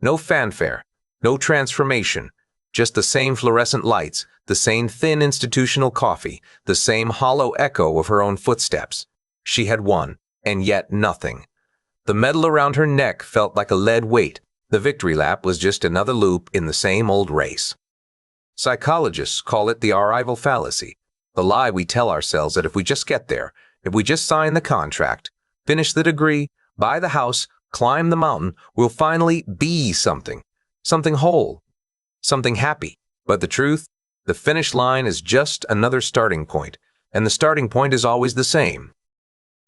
No fanfare, no transformation, just the same fluorescent lights, the same thin institutional coffee, the same hollow echo of her own footsteps. She had won, and yet nothing. The medal around her neck felt like a lead weight. The victory lap was just another loop in the same old race. Psychologists call it the arrival fallacy, the lie we tell ourselves that if we just get there, if we just sign the contract, finish the degree, buy the house, climb the mountain, we'll finally be something, something whole, something happy. But the truth, the finish line is just another starting point, and the starting point is always the same.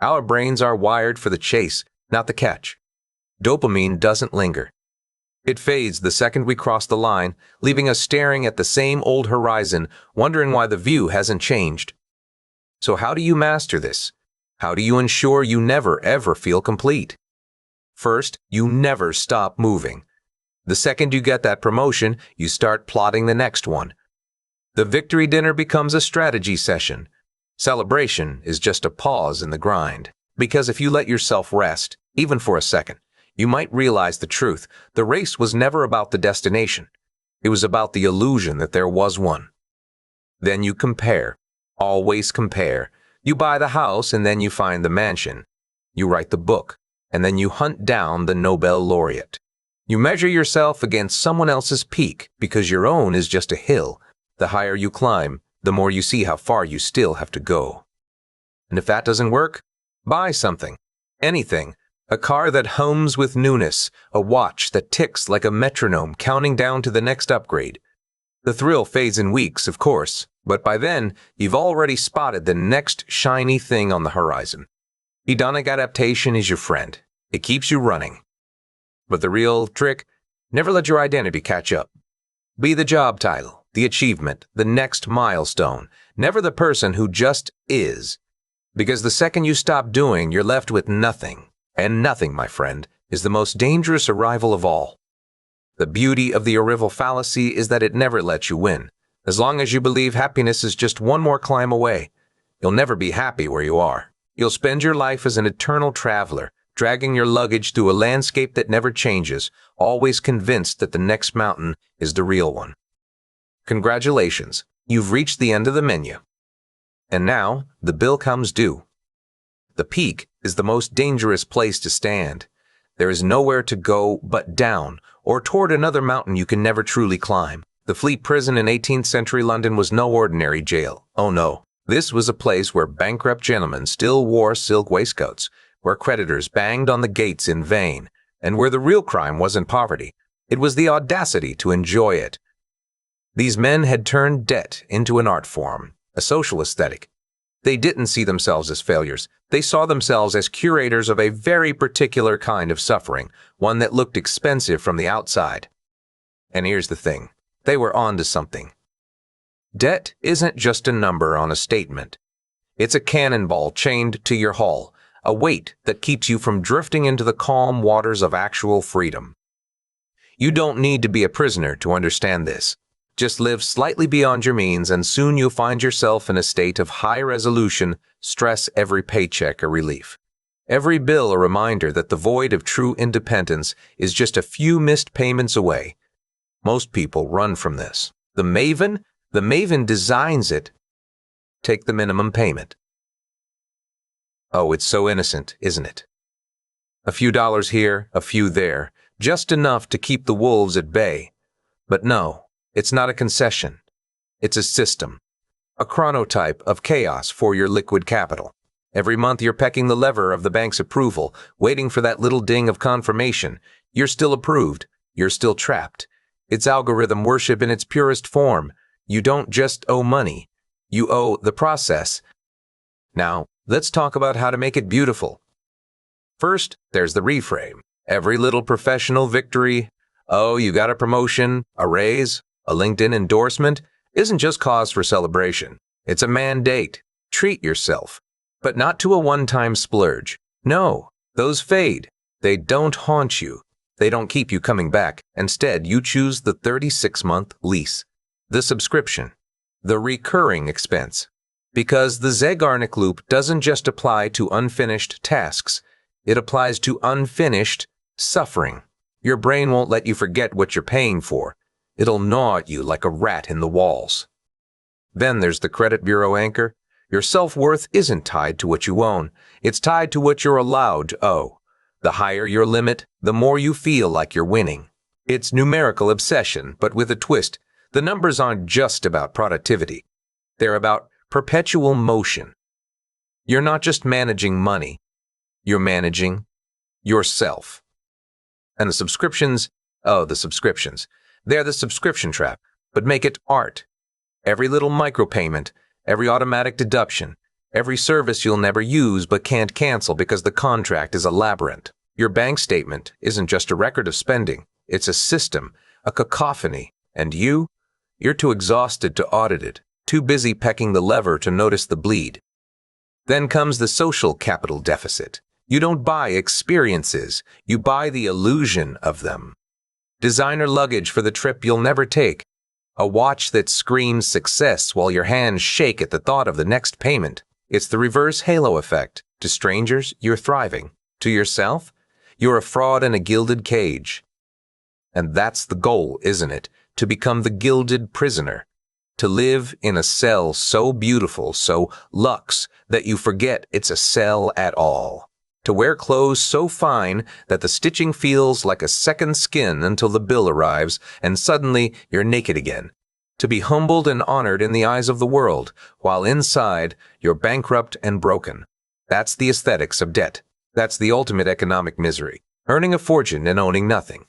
Our brains are wired for the chase, not the catch. Dopamine doesn't linger. It fades the second we cross the line, leaving us staring at the same old horizon, wondering why the view hasn't changed. So how do you master this? How do you ensure you never ever feel complete? First, you never stop moving. The second you get that promotion, you start plotting the next one. The victory dinner becomes a strategy session. Celebration is just a pause in the grind. Because if you let yourself rest, even for a second, you might realize the truth. The race was never about the destination. It was about the illusion that there was one. Then you compare. Always compare. You buy the house and then you find the mansion. You write the book and then you hunt down the Nobel laureate. You measure yourself against someone else's peak because your own is just a hill. The higher you climb, the more you see how far you still have to go. And if that doesn't work, buy something. Anything. A car that hums with newness, a watch that ticks like a metronome counting down to the next upgrade. The thrill fades in weeks, of course, but by then, you've already spotted the next shiny thing on the horizon. Hedonic adaptation is your friend. It keeps you running. But the real trick, never let your identity catch up. Be the job title, the achievement, the next milestone, never the person who just is. Because the second you stop doing, you're left with nothing. And nothing, my friend, is the most dangerous arrival of all. The beauty of the arrival fallacy is that it never lets you win. As long as you believe happiness is just one more climb away, you'll never be happy where you are. You'll spend your life as an eternal traveler, dragging your luggage through a landscape that never changes, always convinced that the next mountain is the real one. Congratulations, you've reached the end of the menu. And now, the bill comes due. The peak is the most dangerous place to stand. There is nowhere to go but down, or toward another mountain you can never truly climb. The Fleet Prison in 18th century London was no ordinary jail. Oh no. This was a place where bankrupt gentlemen still wore silk waistcoats, where creditors banged on the gates in vain, and where the real crime wasn't poverty. It was the audacity to enjoy it. These men had turned debt into an art form, a social aesthetic. They didn't see themselves as failures. They saw themselves as curators of a very particular kind of suffering, one that looked expensive from the outside. And here's the thing. They were on to something. Debt isn't just a number on a statement. It's a cannonball chained to your hull, a weight that keeps you from drifting into the calm waters of actual freedom. You don't need to be a prisoner to understand this. Just live slightly beyond your means and soon you'll find yourself in a state of high resolution, stress every paycheck a relief. Every bill a reminder that the void of true independence is just a few missed payments away. Most people run from this. The maven designs it. Take the minimum payment. Oh, it's so innocent, isn't it? A few dollars here, a few there, just enough to keep the wolves at bay. But no, it's not a concession. It's a system. A chronotype of chaos for your liquid capital. Every month you're pecking the lever of the bank's approval, waiting for that little ding of confirmation. You're still approved. You're still trapped. It's algorithm worship in its purest form. You don't just owe money. You owe the process. Now, let's talk about how to make it beautiful. First, there's the reframe. Every little professional victory, oh, you got a promotion, a raise, a LinkedIn endorsement, isn't just cause for celebration. It's a mandate. Treat yourself. But not to a one-time splurge. No, those fade. They don't haunt you. They don't keep you coming back. Instead, you choose the 36-month lease, the subscription, the recurring expense. Because the Zeigarnik loop doesn't just apply to unfinished tasks. It applies to unfinished suffering. Your brain won't let you forget what you're paying for. It'll gnaw at you like a rat in the walls. Then there's the credit bureau anchor. Your self-worth isn't tied to what you own. It's tied to what you're allowed to owe. The higher your limit, the more you feel like you're winning. It's numerical obsession, but with a twist. The numbers aren't just about productivity. They're about perpetual motion. You're not just managing money. You're managing yourself. And the subscriptions, the subscriptions. They're the subscription trap, but make it art. Every little micropayment, every automatic deduction, Every service you'll never use but can't cancel because the contract is a labyrinth. Your bank statement isn't just a record of spending. It's a system, a cacophony. And you're too exhausted to audit it, too busy pecking the lever to notice the bleed. Then comes the social capital deficit. You don't buy experiences, you buy the illusion of them. Designer luggage for the trip you'll never take. A watch that screams success while your hands shake at the thought of the next payment. It's the reverse halo effect. To strangers, you're thriving. To yourself, you're a fraud in a gilded cage. And that's the goal, isn't it? To become the gilded prisoner. To live in a cell so beautiful, so luxe, that you forget it's a cell at all. To wear clothes so fine that the stitching feels like a second skin until the bill arrives and suddenly you're naked again. To be humbled and honored in the eyes of the world, while inside you're bankrupt and broken. That's the aesthetics of debt. That's the ultimate economic misery. Earning a fortune and owning nothing.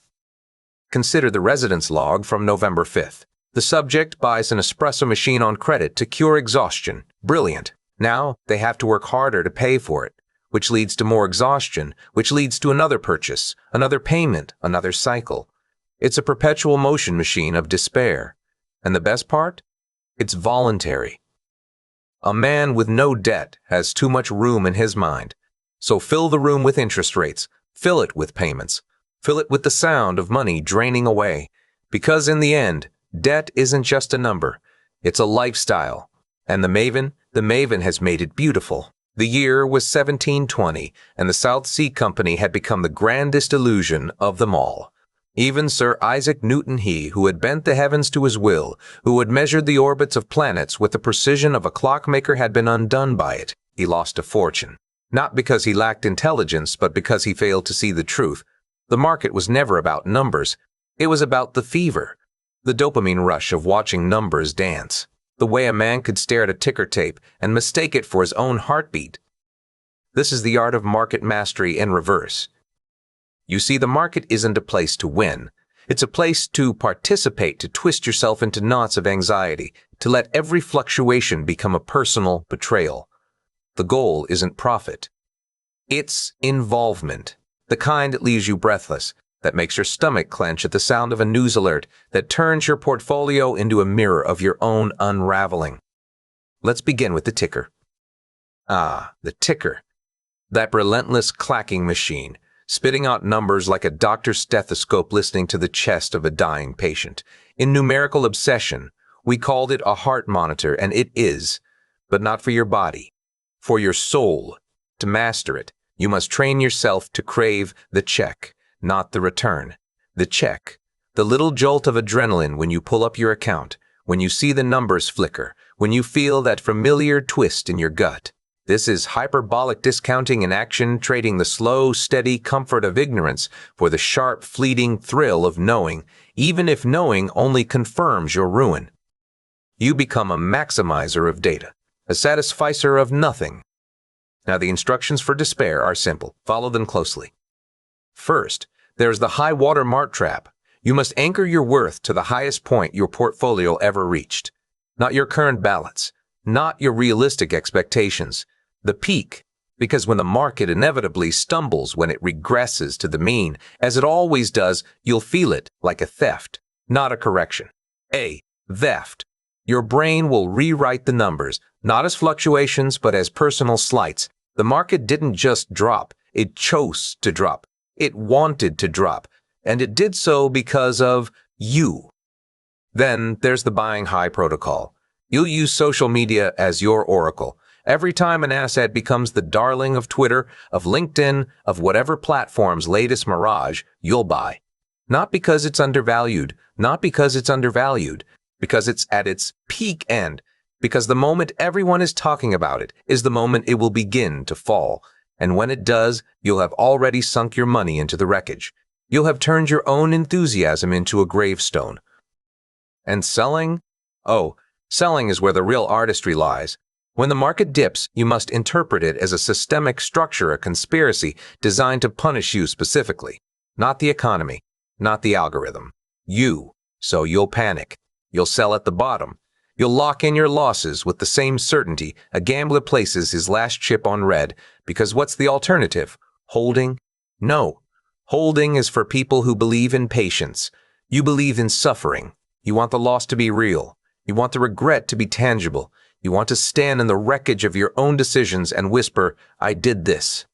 Consider the residence log from November 5th. The subject buys an espresso machine on credit to cure exhaustion. Brilliant. Now they have to work harder to pay for it, which leads to more exhaustion, which leads to another purchase, another payment, another cycle. It's a perpetual motion machine of despair. And the best part? It's voluntary. A man with no debt has too much room in his mind. So fill the room with interest rates. Fill it with payments. Fill it with the sound of money draining away. Because in the end, debt isn't just a number. It's a lifestyle. And the Maven has made it beautiful. The year was 1720, and the South Sea Company had become the grandest illusion of them all. Even Sir Isaac Newton, he who had bent the heavens to his will, who had measured the orbits of planets with the precision of a clockmaker, had been undone by it. He lost a fortune. Not because he lacked intelligence, but because he failed to see the truth. The market was never about numbers. It was about the fever, the dopamine rush of watching numbers dance. The way a man could stare at a ticker tape and mistake it for his own heartbeat. This is the art of market mastery in reverse. You see, the market isn't a place to win. It's a place to participate, to twist yourself into knots of anxiety, to let every fluctuation become a personal betrayal. The goal isn't profit. It's involvement, the kind that leaves you breathless, that makes your stomach clench at the sound of a news alert, that turns your portfolio into a mirror of your own unraveling. Let's begin with the ticker. The ticker. That relentless clacking machine, spitting out numbers like a doctor's stethoscope listening to the chest of a dying patient. In numerical obsession, we called it a heart monitor, and it is, but not for your body, for your soul. To master it, you must train yourself to crave the check, not the return. The check, the little jolt of adrenaline when you pull up your account, when you see the numbers flicker, when you feel that familiar twist in your gut. This is hyperbolic discounting in action, trading the slow, steady comfort of ignorance for the sharp, fleeting thrill of knowing, even if knowing only confirms your ruin. You become a maximizer of data, a satisficer of nothing. Now, the instructions for despair are simple. Follow them closely. First, there's the high water mark trap. You must anchor your worth to the highest point your portfolio ever reached. Not your current balance, not your realistic expectations. The peak, because when the market inevitably stumbles, when it regresses to the mean, as it always does, you'll feel it like a theft, not a correction. A theft. Your brain will rewrite the numbers, not as fluctuations, but as personal slights. The market didn't just drop, it chose to drop. It wanted to drop, and it did so because of you. Then there's the buying high protocol. You'll use social media as your oracle. Every time an asset becomes the darling of Twitter, of LinkedIn, of whatever platform's latest mirage, you'll buy. Not because it's undervalued, because it's at its peak end, because the moment everyone is talking about it is the moment it will begin to fall. And when it does, you'll have already sunk your money into the wreckage. You'll have turned your own enthusiasm into a gravestone. And selling? Oh, selling is where the real artistry lies. When the market dips, you must interpret it as a systemic structure, a conspiracy designed to punish you specifically. Not the economy, not the algorithm. You. So you'll panic. You'll sell at the bottom. You'll lock in your losses with the same certainty a gambler places his last chip on red, because what's the alternative? Holding? No. Holding is for people who believe in patience. You believe in suffering. You want the loss to be real. You want the regret to be tangible. You want to stand in the wreckage of your own decisions and whisper, "I did this."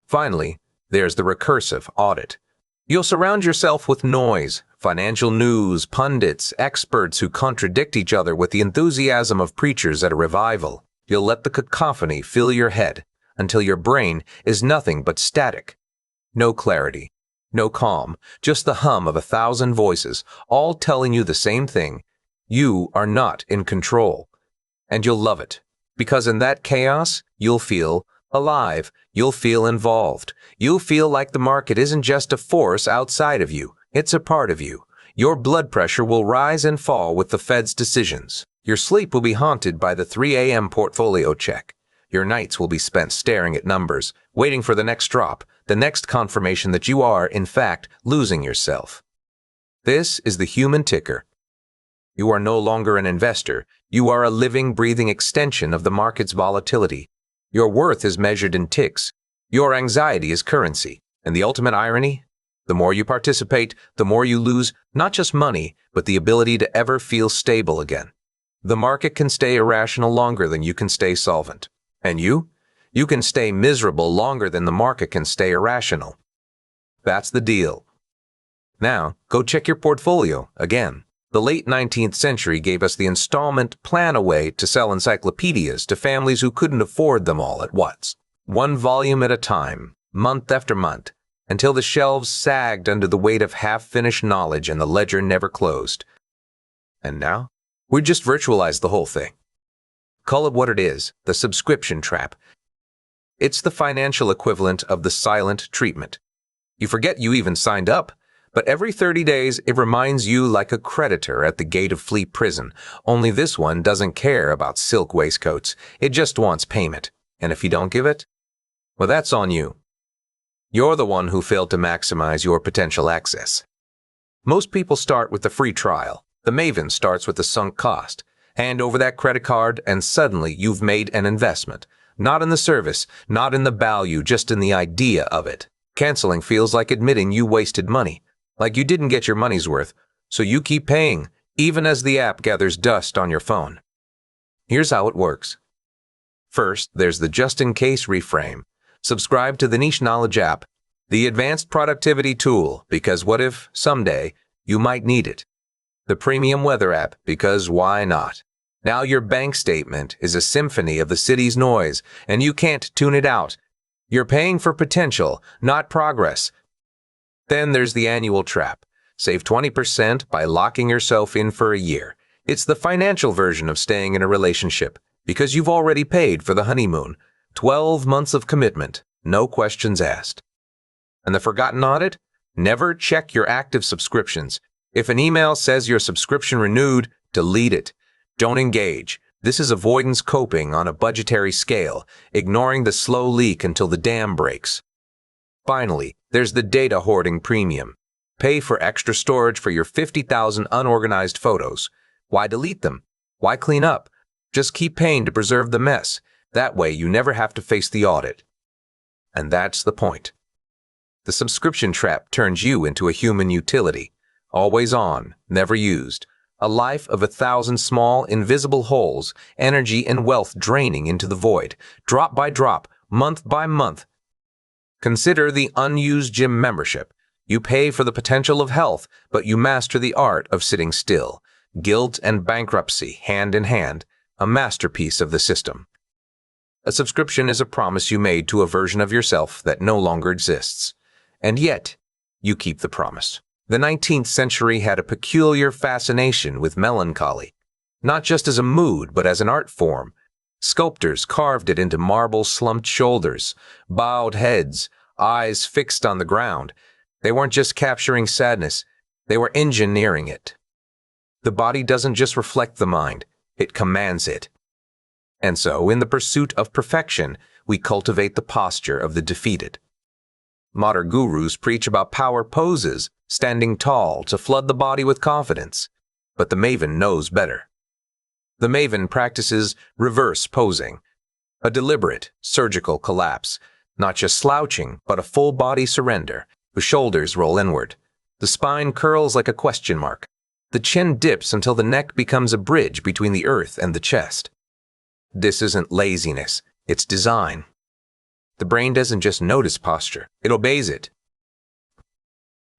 Finally, there's the recursive audit. You'll surround yourself with noise, financial news, pundits, experts who contradict each other with the enthusiasm of preachers at a revival. You'll let the cacophony fill your head until your brain is nothing but static. No clarity, no calm, just the hum of 1,000 voices, all telling you the same thing. You are not in control. And you'll love it, because in that chaos, you'll feel alive. You'll feel involved. You'll feel like the market isn't just a force outside of you. It's a part of you. Your blood pressure will rise and fall with the Fed's decisions. Your sleep will be haunted by the 3 a.m. portfolio check. Your nights will be spent staring at numbers, waiting for the next drop, the next confirmation that you are, in fact, losing yourself. This is the human ticker. You are no longer an investor. You are a living, breathing extension of the market's volatility. Your worth is measured in ticks. Your anxiety is currency. And the ultimate irony? The more you participate, the more you lose not just money, but the ability to ever feel stable again. The market can stay irrational longer than you can stay solvent. And you? You can stay miserable longer than the market can stay irrational. That's the deal. Now, go check your portfolio again. The late 19th century gave us the installment plan-away to sell encyclopedias to families who couldn't afford them all at once. One volume at a time, month after month, until the shelves sagged under the weight of half-finished knowledge and the ledger never closed. And now, we just virtualized the whole thing. Call it what it is, the subscription trap. It's the financial equivalent of the silent treatment. You forget you even signed up. But every 30 days, it reminds you like a creditor at the gate of Fleet Prison, only this one doesn't care about silk waistcoats. It just wants payment. And if you don't give it, well, that's on you. You're the one who failed to maximize your potential access. Most people start with the free trial. The maven starts with the sunk cost. Hand over that credit card, and suddenly you've made an investment. Not in the service, not in the value, just in the idea of it. Canceling feels like admitting you wasted money. Like you didn't get your money's worth, so you keep paying, even as the app gathers dust on your phone. Here's how it works. First, there's the just-in-case reframe. Subscribe to the Niche Knowledge app, the advanced productivity tool, because what if, someday, you might need it. The premium weather app, because why not? Now your bank statement is a symphony of the city's noise, and you can't tune it out. You're paying for potential, not progress. Then there's the annual trap. Save 20% by locking yourself in for a year. It's the financial version of staying in a relationship, because you've already paid for the honeymoon. 12 months of commitment, no questions asked. And the forgotten audit? Never check your active subscriptions. If an email says your subscription renewed, delete it. Don't engage. This is avoidance coping on a budgetary scale, ignoring the slow leak until the dam breaks. Finally, there's the data hoarding premium. Pay for extra storage for your 50,000 unorganized photos. Why delete them? Why clean up? Just keep paying to preserve the mess. That way you never have to face the audit. And that's the point. The subscription trap turns you into a human utility. Always on, never used. A life of 1,000 small, invisible holes, energy and wealth draining into the void, drop by drop, month by month. Consider the unused gym membership. You pay for the potential of health, but you master the art of sitting still. Guilt and bankruptcy, hand in hand, a masterpiece of the system. A subscription is a promise you made to a version of yourself that no longer exists. And yet, you keep the promise. The 19th century had a peculiar fascination with melancholy, not just as a mood, but as an art form. Sculptors carved it into marble slumped shoulders, bowed heads, eyes fixed on the ground. They weren't just capturing sadness, they were engineering it. The body doesn't just reflect the mind, it commands it. And so, in the pursuit of perfection, we cultivate the posture of the defeated. Modern gurus preach about power poses, standing tall to flood the body with confidence. But the maven knows better. The Maven practices reverse posing, a deliberate, surgical collapse, not just slouching, but a full-body surrender. The shoulders roll inward. The spine curls like a question mark. The chin dips until the neck becomes a bridge between the earth and the chest. This isn't laziness, it's design. The brain doesn't just notice posture, it obeys it.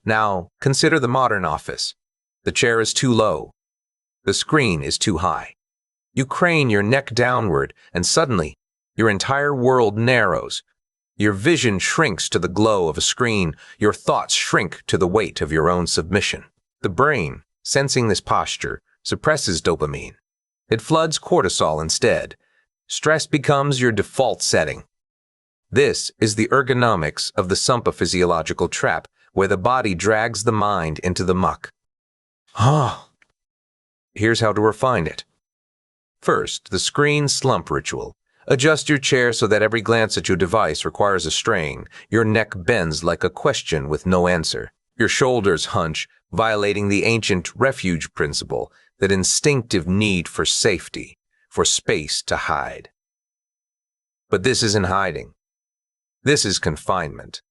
Now, consider the modern office. The chair is too low. The screen is too high. You crane your neck downward, and suddenly, your entire world narrows. Your vision shrinks to the glow of a screen. Your thoughts shrink to the weight of your own submission. The brain, sensing this posture, suppresses dopamine. It floods cortisol instead. Stress becomes your default setting. This is the ergonomics of the sumpophysiological trap, where the body drags the mind into the muck. Here's how to refine it. First, the screen slump ritual. Adjust your chair so that every glance at your device requires a strain. Your neck bends like a question with no answer. Your shoulders hunch, violating the ancient refuge principle, that instinctive need for safety, for space to hide. But this isn't hiding. This is confinement.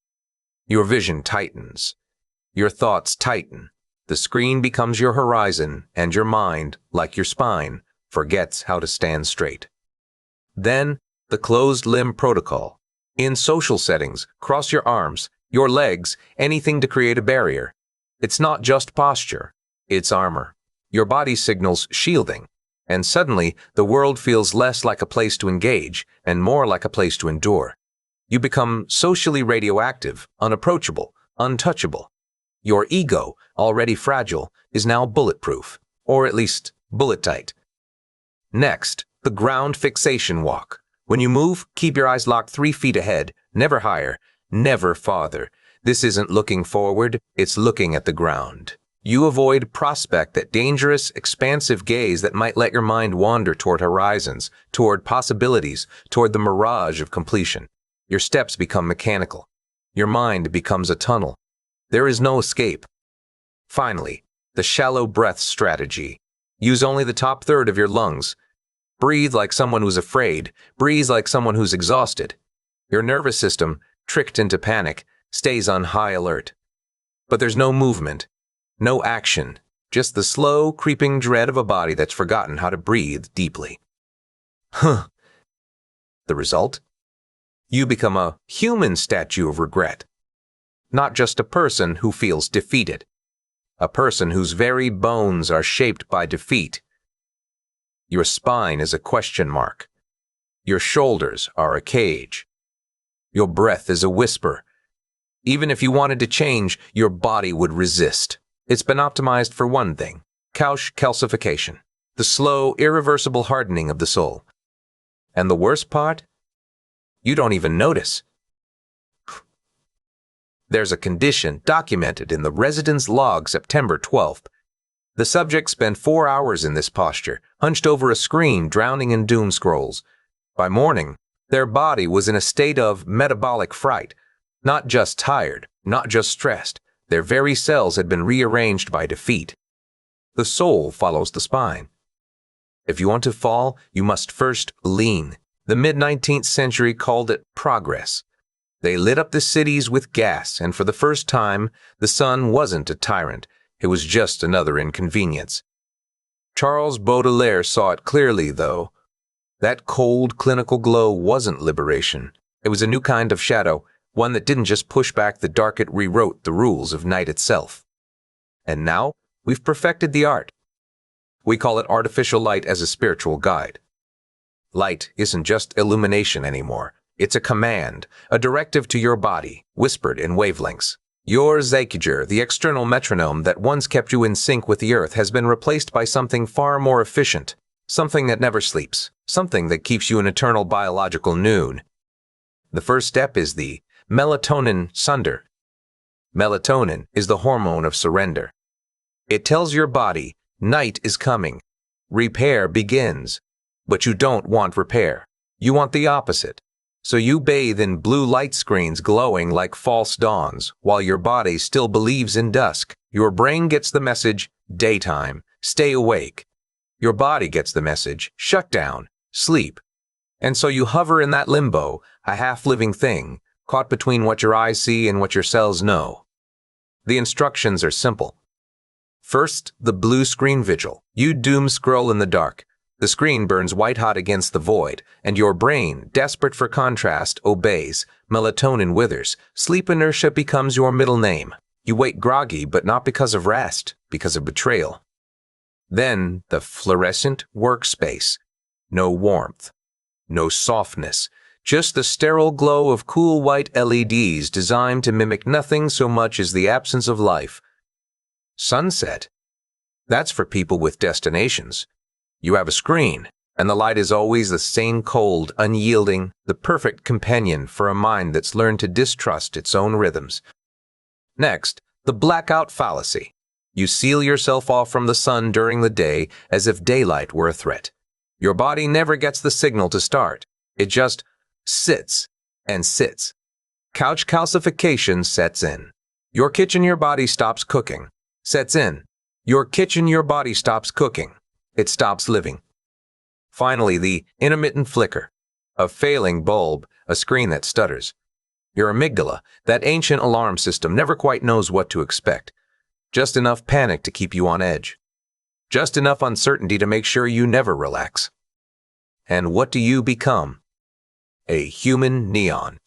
Your vision tightens. Your thoughts tighten. The screen becomes your horizon, and your mind, like your spine, forgets how to stand straight. Then, the closed limb protocol. In social settings, cross your arms, your legs, anything to create a barrier. It's not just posture, it's armor. Your body signals shielding, and suddenly the world feels less like a place to engage and more like a place to endure. You become socially radioactive, unapproachable, untouchable. Your ego, already fragile, is now bulletproof, or at least bullet-tight. Next, the ground fixation walk. When you move, keep your eyes locked 3 feet ahead, never higher, never farther. This isn't looking forward, it's looking at the ground. You avoid prospect that dangerous, expansive gaze that might let your mind wander toward horizons, toward possibilities, toward the mirage of completion. Your steps become mechanical. Your mind becomes a tunnel. There is no escape. Finally, the shallow breath strategy. Use only the top third of your lungs. Breathe like someone who's afraid. Breathe like someone who's exhausted. Your nervous system, tricked into panic, stays on high alert. But there's no movement, no action, just the slow, creeping dread of a body that's forgotten how to breathe deeply. The result? You become a human statue of regret. Not just a person who feels defeated. A person whose very bones are shaped by defeat. Your spine is a question mark. Your shoulders are a cage. Your breath is a whisper. Even if you wanted to change, your body would resist. It's been optimized for one thing: calcification, the slow, irreversible hardening of the soul. And the worst part? You don't even notice. There's a condition documented in the residence log September 12th. The subject spent 4 hours in this posture, hunched over a screen, drowning in doom scrolls. By morning, their body was in a state of metabolic fright. Not just tired, not just stressed. Their very cells had been rearranged by defeat. The soul follows the spine. If you want to fall, you must first lean. The mid-19th century called it progress. They lit up the cities with gas, and for the first time, the sun wasn't a tyrant. It was just another inconvenience. Charles Baudelaire saw it clearly, though. That cold, clinical glow wasn't liberation. It was a new kind of shadow, one that didn't just push back the dark, it rewrote the rules of night itself. And now, we've perfected the art. We call it artificial light as a spiritual guide. Light isn't just illumination anymore. It's a command, a directive to your body, whispered in wavelengths. Your Zekiger, the external metronome that once kept you in sync with the earth, has been replaced by something far more efficient, something that never sleeps, something that keeps you in eternal biological noon. The first step is the melatonin sunder. Melatonin is the hormone of surrender. It tells your body, night is coming, repair begins. But you don't want repair. You want the opposite. So you bathe in blue light screens glowing like false dawns, while your body still believes in dusk. Your brain gets the message, daytime, stay awake. Your body gets the message, shut down, sleep. And so you hover in that limbo, a half-living thing, caught between what your eyes see and what your cells know. The instructions are simple. First, the blue screen vigil. You doom scroll in the dark. The screen burns white-hot against the void, and your brain, desperate for contrast, obeys. Melatonin withers. Sleep inertia becomes your middle name. You wake groggy, but not because of rest, because of betrayal. Then, the fluorescent workspace. No warmth. No softness. Just the sterile glow of cool white LEDs designed to mimic nothing so much as the absence of life. Sunset. That's for people with destinations. You have a screen, and the light is always the same cold, unyielding, the perfect companion for a mind that's learned to distrust its own rhythms. Next, the blackout fallacy. You seal yourself off from the sun during the day as if daylight were a threat. Your body never gets the signal to start. It just sits and sits. Couch calcification sets in. Your kitchen, your body stops cooking. Sets in. Your kitchen, your body stops cooking. It stops living. Finally, the intermittent flicker. A failing bulb, a screen that stutters. Your amygdala, that ancient alarm system, never quite knows what to expect. Just enough panic to keep you on edge. Just enough uncertainty to make sure you never relax. And what do you become? A human neon.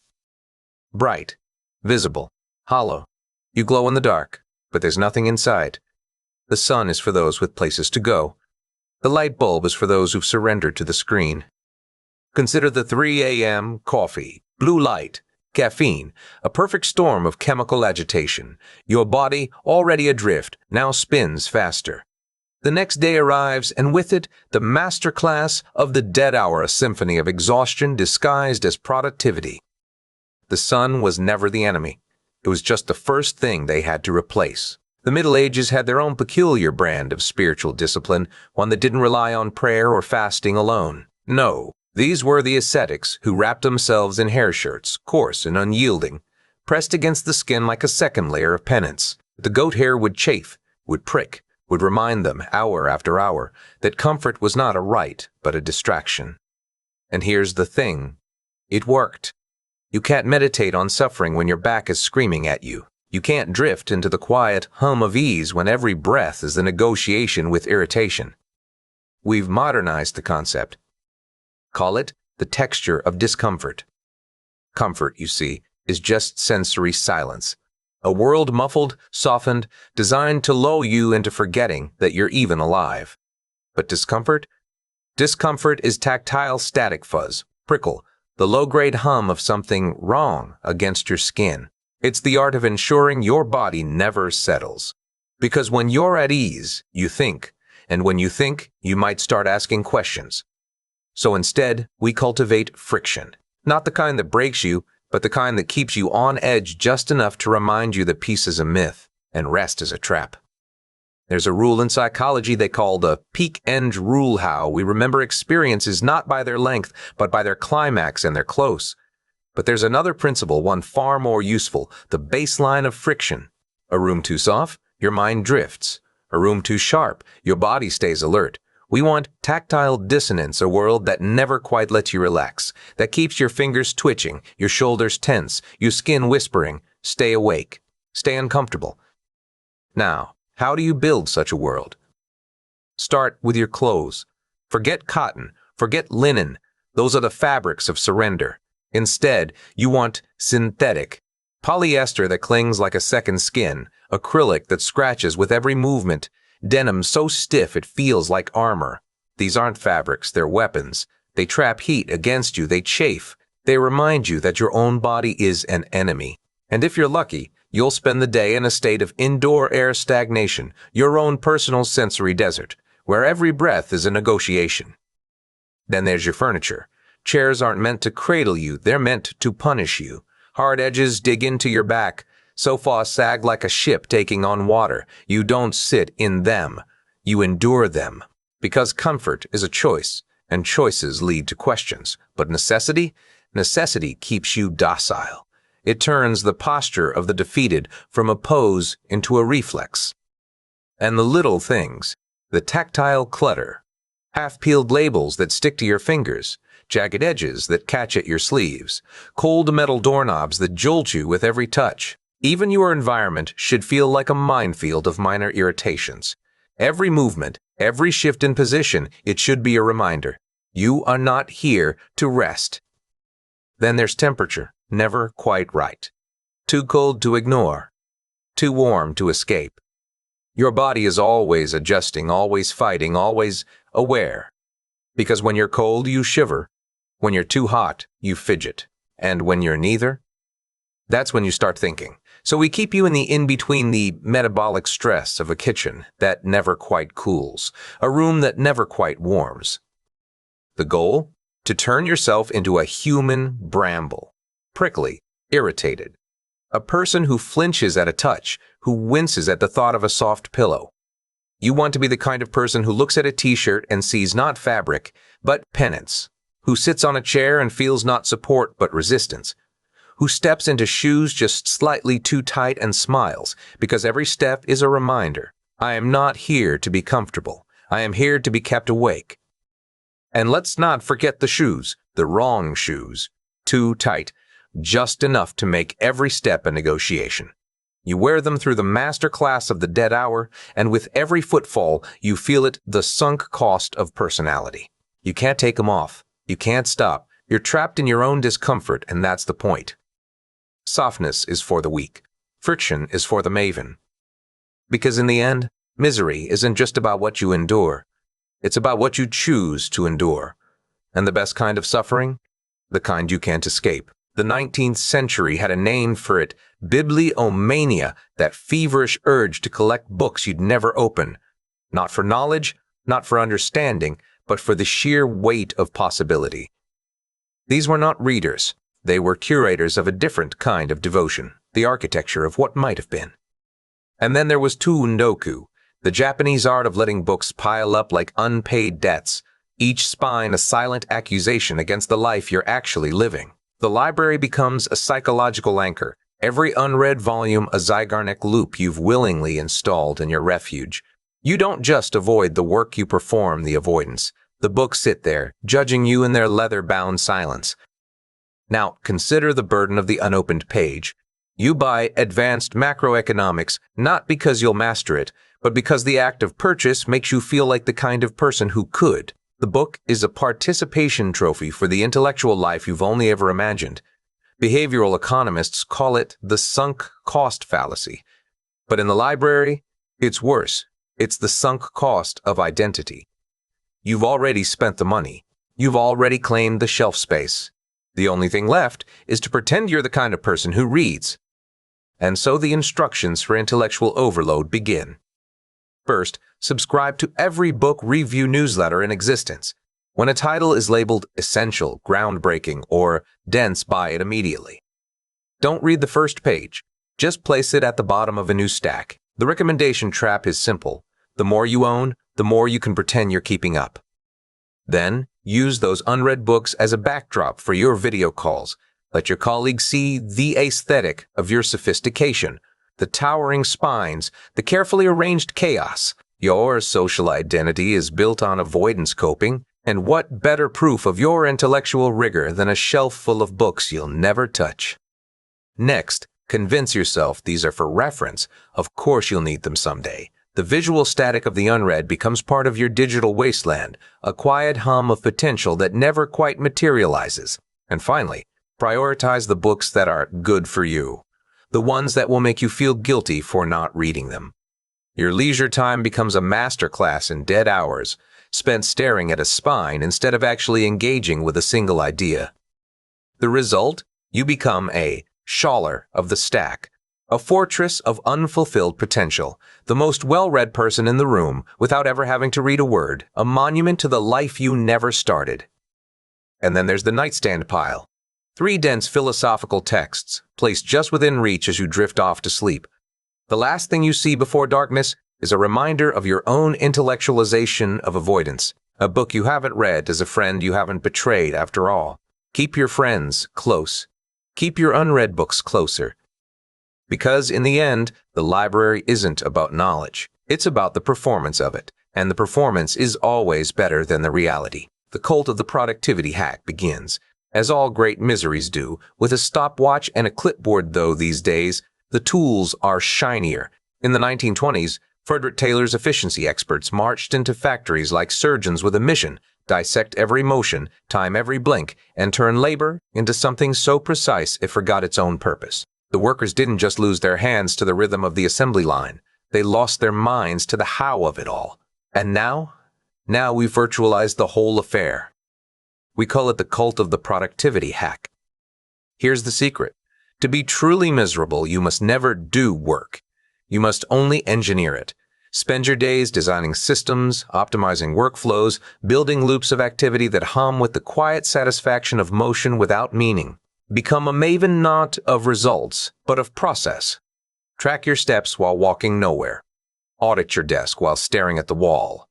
Bright, visible, hollow. You glow in the dark, but there's nothing inside. The sun is for those with places to go. The light bulb is for those who've surrendered to the screen. Consider the 3 a.m. coffee, blue light, caffeine, a perfect storm of chemical agitation. Your body, already adrift, now spins faster. The next day arrives, and with it, the master class of the dead hour, a symphony of exhaustion disguised as productivity. The sun was never the enemy. It was just the first thing they had to replace. The Middle Ages had their own peculiar brand of spiritual discipline, one that didn't rely on prayer or fasting alone. No, these were the ascetics who wrapped themselves in hair shirts, coarse and unyielding, pressed against the skin like a second layer of penance. The goat hair would chafe, would prick, would remind them, hour after hour, that comfort was not a right, but a distraction. And here's the thing. It worked. You can't meditate on suffering when your back is screaming at you. You can't drift into the quiet hum of ease when every breath is a negotiation with irritation. We've modernized the concept. Call it the texture of discomfort. Comfort, you see, is just sensory silence. A world muffled, softened, designed to lull you into forgetting that you're even alive. But discomfort? Discomfort is tactile static fuzz, prickle, the low-grade hum of something wrong against your skin. It's the art of ensuring your body never settles. Because when you're at ease, you think, and when you think, you might start asking questions. So instead, we cultivate friction. Not the kind that breaks you, but the kind that keeps you on edge just enough to remind you that peace is a myth and rest is a trap. There's a rule in psychology they call the peak-end rule: how we remember experiences not by their length, but by their climax and their close. But there's another principle, one far more useful, the baseline of friction. A room too soft, your mind drifts. A room too sharp, your body stays alert. We want tactile dissonance, a world that never quite lets you relax, that keeps your fingers twitching, your shoulders tense, your skin whispering, stay awake, stay uncomfortable. Now, how do you build such a world? Start with your clothes. Forget cotton, forget linen. Those are the fabrics of surrender. Instead, you want synthetic, polyester that clings like a second skin, acrylic that scratches with every movement, denim so stiff it feels like armor. These aren't fabrics, they're weapons. They trap heat against you, they chafe. They remind you that your own body is an enemy. And if you're lucky, you'll spend the day in a state of indoor air stagnation, your own personal sensory desert, where every breath is a negotiation. Then there's your furniture. Chairs aren't meant to cradle you, they're meant to punish you. Hard edges dig into your back. Sofas sag like a ship taking on water. You don't sit in them. You endure them. Because comfort is a choice, and choices lead to questions. But necessity? Necessity keeps you docile. It turns the posture of the defeated from a pose into a reflex. And the little things, the tactile clutter, Half-peeled labels that stick to your fingers, jagged edges that catch at your sleeves, cold metal doorknobs that jolt you with every touch. Even your environment should feel like a minefield of minor irritations. Every movement, every shift in position, it should be a reminder. You are not here to rest. Then there's temperature, never quite right. Too cold to ignore, too warm to escape. Your body is always adjusting, always fighting, always aware. Because when you're cold, you shiver. When you're too hot, you fidget. And when you're neither, that's when you start thinking. So we keep you in the in-between, the metabolic stress of a kitchen that never quite cools, a room that never quite warms. The goal? To turn yourself into a human bramble, prickly, irritated. A person who flinches at a touch, who winces at the thought of a soft pillow. You want to be the kind of person who looks at a t-shirt and sees not fabric, but penance, who sits on a chair and feels not support but resistance, who steps into shoes just slightly too tight and smiles, because every step is a reminder. I am not here to be comfortable. I am here to be kept awake. And let's not forget the shoes, the wrong shoes. Too tight, just enough to make every step a negotiation. You wear them through the master class of the dead hour, and with every footfall, you feel it the sunk cost of personality. You can't take them off. You can't stop. You're trapped in your own discomfort, and that's the point. Softness is for the weak. Friction is for the maven. Because in the end, misery isn't just about what you endure. It's about what you choose to endure. And the best kind of suffering? The kind you can't escape. The 19th century had a name for it, bibliomania, that feverish urge to collect books you'd never open. Not for knowledge, not for understanding, but for the sheer weight of possibility. These were not readers. They were curators of a different kind of devotion, the architecture of what might have been. And then there was Tuundoku, the Japanese art of letting books pile up like unpaid debts, each spine a silent accusation against the life you're actually living. The library becomes a psychological anchor, every unread volume a Zygarnik loop you've willingly installed in your refuge. You don't just avoid the work, you perform the avoidance. The books sit there, judging you in their leather-bound silence. Now, consider the burden of the unopened page. You buy advanced macroeconomics not because you'll master it, but because the act of purchase makes you feel like the kind of person who could. The book is a participation trophy for the intellectual life you've only ever imagined. Behavioral economists call it the sunk cost fallacy. But in the library, it's worse. It's the sunk cost of identity. You've already spent the money. You've already claimed the shelf space. The only thing left is to pretend you're the kind of person who reads. And so the instructions for intellectual overload begin. First, subscribe to every book review newsletter in existence. When a title is labeled essential, groundbreaking, or dense, buy it immediately. Don't read the first page. Just place it at the bottom of a new stack. The recommendation trap is simple. The more you own, the more you can pretend you're keeping up. Then, use those unread books as a backdrop for your video calls. Let your colleagues see the aesthetic of your sophistication, the towering spines, the carefully arranged chaos. Your social identity is built on avoidance coping, and what better proof of your intellectual rigor than a shelf full of books you'll never touch? Next, convince yourself these are for reference. Of course you'll need them someday. The visual static of the unread becomes part of your digital wasteland, a quiet hum of potential that never quite materializes. And finally, prioritize the books that are good for you, the ones that will make you feel guilty for not reading them. Your leisure time becomes a masterclass in dead hours, spent staring at a spine instead of actually engaging with a single idea. The result? You become a shaller of the stack, a fortress of unfulfilled potential, the most well-read person in the room without ever having to read a word, a monument to the life you never started. And then there's the nightstand pile. 3 dense philosophical texts, placed just within reach as you drift off to sleep. The last thing you see before darkness is a reminder of your own intellectualization of avoidance, a book you haven't read as a friend you haven't betrayed after all. Keep your friends close. Keep your unread books closer. Because in the end, the library isn't about knowledge. It's about the performance of it. and the performance is always better than the reality. The cult of the productivity hack begins, as all great miseries do, with a stopwatch and a clipboard, though these days the tools are shinier. In the 1920s, Frederick Taylor's efficiency experts marched into factories like surgeons with a mission: dissect every motion, time every blink, and turn labor into something so precise it forgot its own purpose. The workers didn't just lose their hands to the rhythm of the assembly line. They lost their minds to the how of it all. And now we've virtualized the whole affair. We call it the cult of the productivity hack. Here's the secret. To be truly miserable, you must never do work. You must only engineer it. Spend your days designing systems, optimizing workflows, building loops of activity that hum with the quiet satisfaction of motion without meaning. Become a maven not of results, but of process. Track your steps while walking nowhere. Audit your desk while staring at the wall.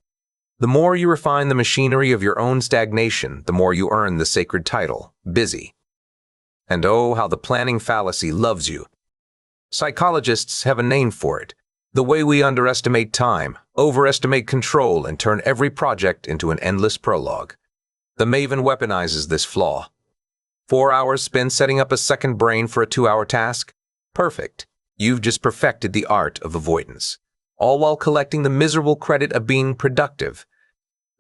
The more you refine the machinery of your own stagnation, the more you earn the sacred title, busy. And oh, how the planning fallacy loves you. Psychologists have a name for it. The way we underestimate time, overestimate control, and turn every project into an endless prologue. The maven weaponizes this flaw. 4 hours spent setting up a second brain for a 2-hour task? Perfect. You've just perfected the art of avoidance, all while collecting the miserable credit of being productive.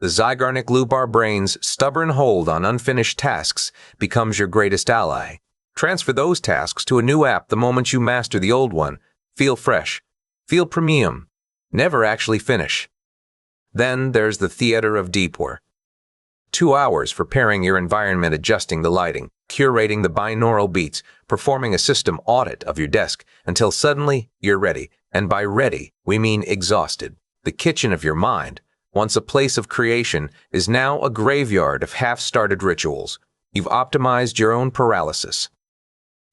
The Zygarnik loop our brain's stubborn hold on unfinished tasks becomes your greatest ally. Transfer those tasks to a new app the moment you master the old one. Feel fresh. Feel premium. Never actually finish. Then there's the theater of detour. 2 hours for pairing your environment, adjusting the lighting, curating the binaural beats, performing a system audit of your desk until suddenly you're ready. And by ready, we mean exhausted. The kitchen of your mind, once a place of creation, is now a graveyard of half-started rituals. You've optimized your own paralysis.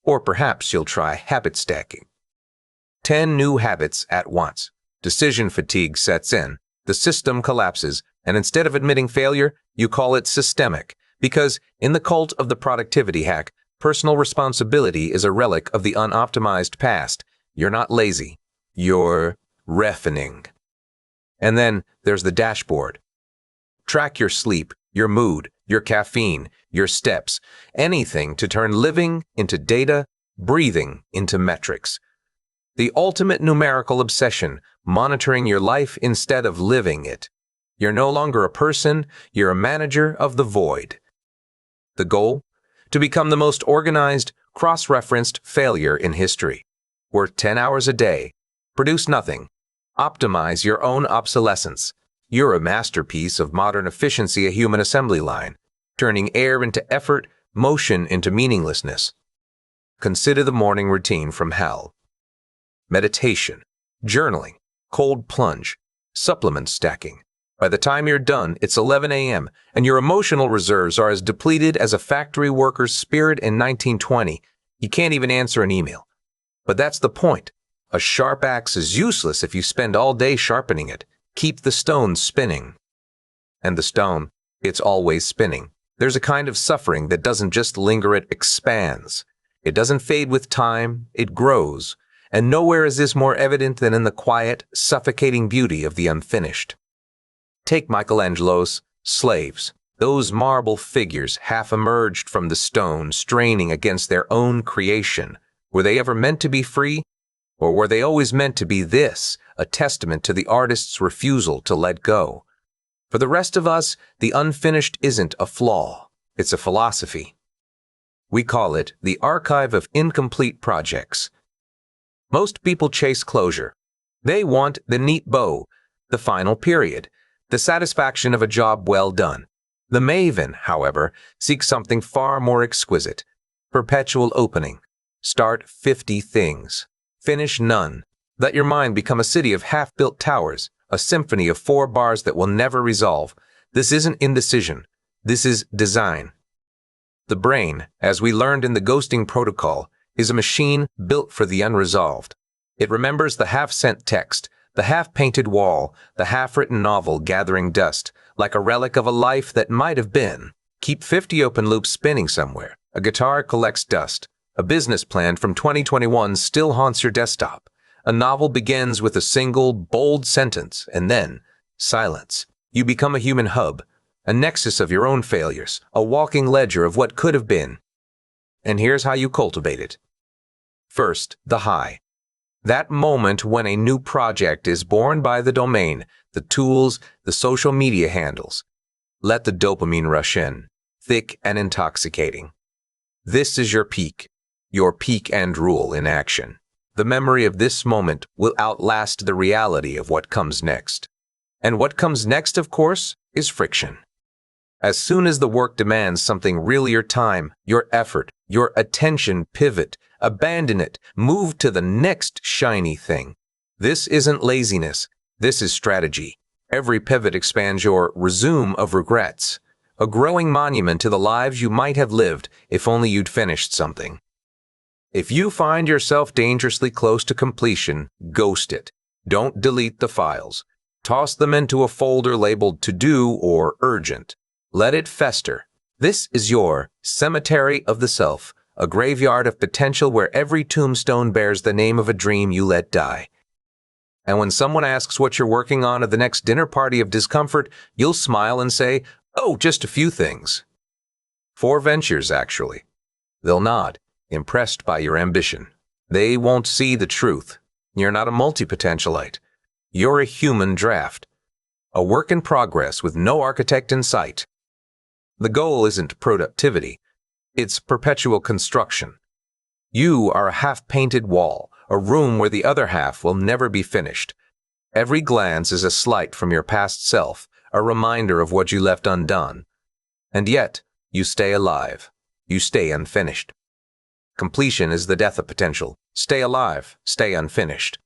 Or perhaps you'll try habit stacking. 10 new habits at once. Decision fatigue sets in. The system collapses, and instead of admitting failure, you call it systemic. Because in the cult of the productivity hack, personal responsibility is a relic of the unoptimized past. You're not lazy. You're reffining. And then there's the dashboard. Track your sleep, your mood, your caffeine, your steps, anything to turn living into data, breathing into metrics. The ultimate numerical obsession, monitoring your life instead of living it. You're no longer a person, you're a manager of the void. The goal? To become the most organized, cross-referenced failure in history. Work 10 hours a day. Produce nothing. Optimize your own obsolescence. You're a masterpiece of modern efficiency, a human assembly line, turning air into effort, motion into meaninglessness. Consider the morning routine from hell. Meditation, journaling, cold plunge, supplement stacking. By the time you're done, it's 11 a.m., and your emotional reserves are as depleted as a factory worker's spirit in 1920. You can't even answer an email. But that's the point. A sharp axe is useless if you spend all day sharpening it. Keep the stone spinning. And the stone, it's always spinning. There's a kind of suffering that doesn't just linger, it expands. It doesn't fade with time, it grows. And nowhere is this more evident than in the quiet, suffocating beauty of the unfinished. Take Michelangelo's slaves, those marble figures half emerged from the stone, straining against their own creation. Were they ever meant to be free? Or were they always meant to be this, a testament to the artist's refusal to let go? For the rest of us, the unfinished isn't a flaw, it's a philosophy. We call it the archive of incomplete projects. Most people chase closure. They want the neat bow, the final period, the satisfaction of a job well done. The maven, however, seeks something far more exquisite. Perpetual opening. Start 50 things. Finish none. Let your mind become a city of half-built towers, a symphony of 4 bars that will never resolve. This isn't indecision. This is design. The brain, as we learned in the ghosting protocol, is a machine built for the unresolved. It remembers the half-sent text, the half-painted wall, the half-written novel gathering dust, like a relic of a life that might have been. Keep 50 open loops spinning somewhere. A guitar collects dust. A business plan from 2021 still haunts your desktop. A novel begins with a single, bold sentence, and then, Silence. You become a human hub, a nexus of your own failures, a walking ledger of what could have been. And here's how you cultivate it. First, the high. That moment when a new project is born by the domain, the tools, the social media handles. Let the dopamine rush in, thick and intoxicating. This is your peak and rule in action. The memory of this moment will outlast the reality of what comes next. And what comes next, of course, is friction. As soon as the work demands something real, your time, your effort, your attention, pivot, abandon it, move to the next shiny thing. This isn't laziness, this is strategy. Every pivot expands your resume of regrets, a growing monument to the lives you might have lived if only you'd finished something. If you find yourself dangerously close to completion, ghost it. Don't delete the files. Toss them into a folder labeled to do or urgent. Let it fester. This is your cemetery of the self, a graveyard of potential where every tombstone bears the name of a dream you let die. And when someone asks what you're working on at the next dinner party of discomfort, you'll smile and say, "Oh, just a few things." 4 ventures, actually. They'll nod, impressed by your ambition. They won't see the truth. You're not a multi-potentialite. You're a human draft. A work in progress with no architect in sight. The goal isn't productivity. It's perpetual construction. You are a half-painted wall, a room where the other half will never be finished. Every glance is a slight from your past self, a reminder of what you left undone. And yet, you stay alive. You stay unfinished. Completion is the death of potential. Stay alive, stay unfinished.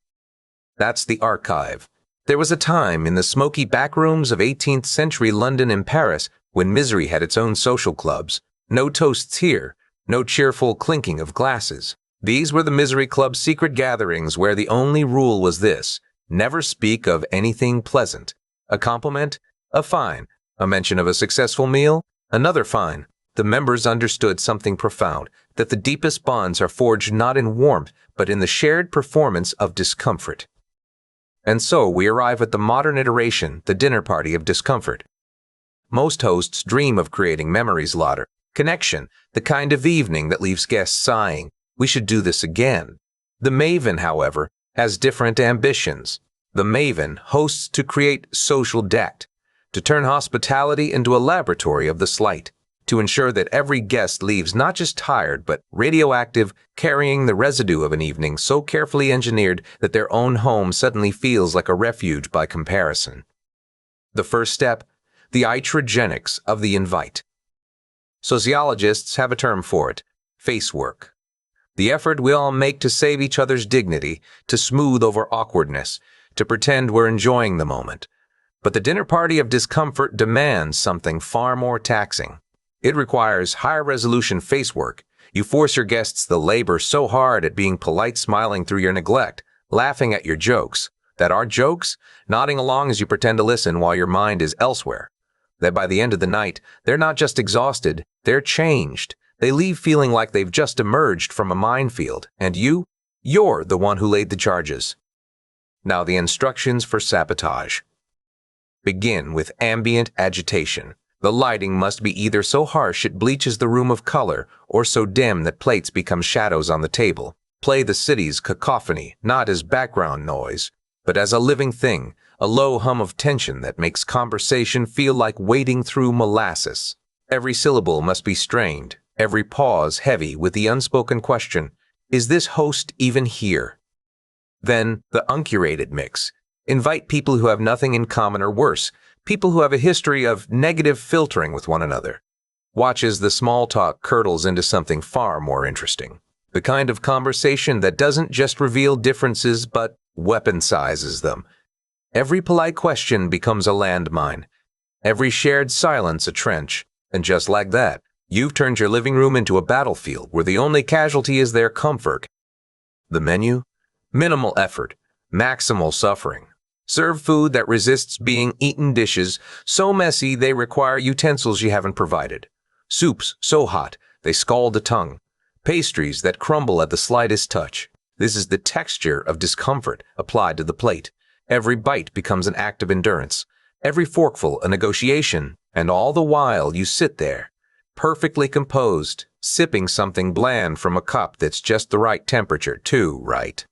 That's the archive. There was a time in the smoky backrooms of 18th century London and Paris when misery had its own social clubs. No toasts here, no cheerful clinking of glasses. These were the Misery Club's secret gatherings where the only rule was this: never speak of anything pleasant. A compliment? A fine. A mention of a successful meal? Another fine. The members understood something profound, that the deepest bonds are forged not in warmth, but in the shared performance of discomfort. And so we arrive at the modern iteration, the dinner party of discomfort. Most hosts dream of creating memories lauder, connection, the kind of evening that leaves guests sighing, "We should do this again." The maven, however, has different ambitions. The maven hosts to create social debt, to turn hospitality into a laboratory of the slight, to ensure that every guest leaves not just tired but radioactive, carrying the residue of an evening so carefully engineered that their own home suddenly feels like a refuge by comparison. The first step, the iatrogenics of the invite. Sociologists have a term for it: face work. The effort we all make to save each other's dignity, to smooth over awkwardness, to pretend we're enjoying the moment. But the dinner party of discomfort demands something far more taxing. It requires higher resolution face work. You force your guests to labor so hard at being polite, smiling through your neglect, laughing at your jokes, that are jokes, nodding along as you pretend to listen while your mind is elsewhere, that by the end of the night, they're not just exhausted, they're changed. They leave feeling like they've just emerged from a minefield, and you're the one who laid the charges. Now the instructions for sabotage. Begin with ambient agitation. The lighting must be either so harsh it bleaches the room of color, or so dim that plates become shadows on the table. Play the city's cacophony, not as background noise, but as a living thing, a low hum of tension that makes conversation feel like wading through molasses. Every syllable must be strained, every pause heavy with the unspoken question, is this host even here? Then, the uncurated mix. Invite people who have nothing in common or worse, people who have a history of negative filtering with one another. Watch as the small talk curdles into something far more interesting. The kind of conversation that doesn't just reveal differences but weaponizes them. Every polite question becomes a landmine. Every shared silence a trench. And just like that, you've turned your living room into a battlefield where the only casualty is their comfort. The menu? Minimal effort, maximal suffering. Serve food that resists being eaten, dishes so messy they require utensils you haven't provided. Soups so hot they scald the tongue. Pastries that crumble at the slightest touch. This is the texture of discomfort applied to the plate. Every bite becomes an act of endurance. every forkful a negotiation, and all the while you sit there, perfectly composed, sipping something bland from a cup that's just the right temperature too, right?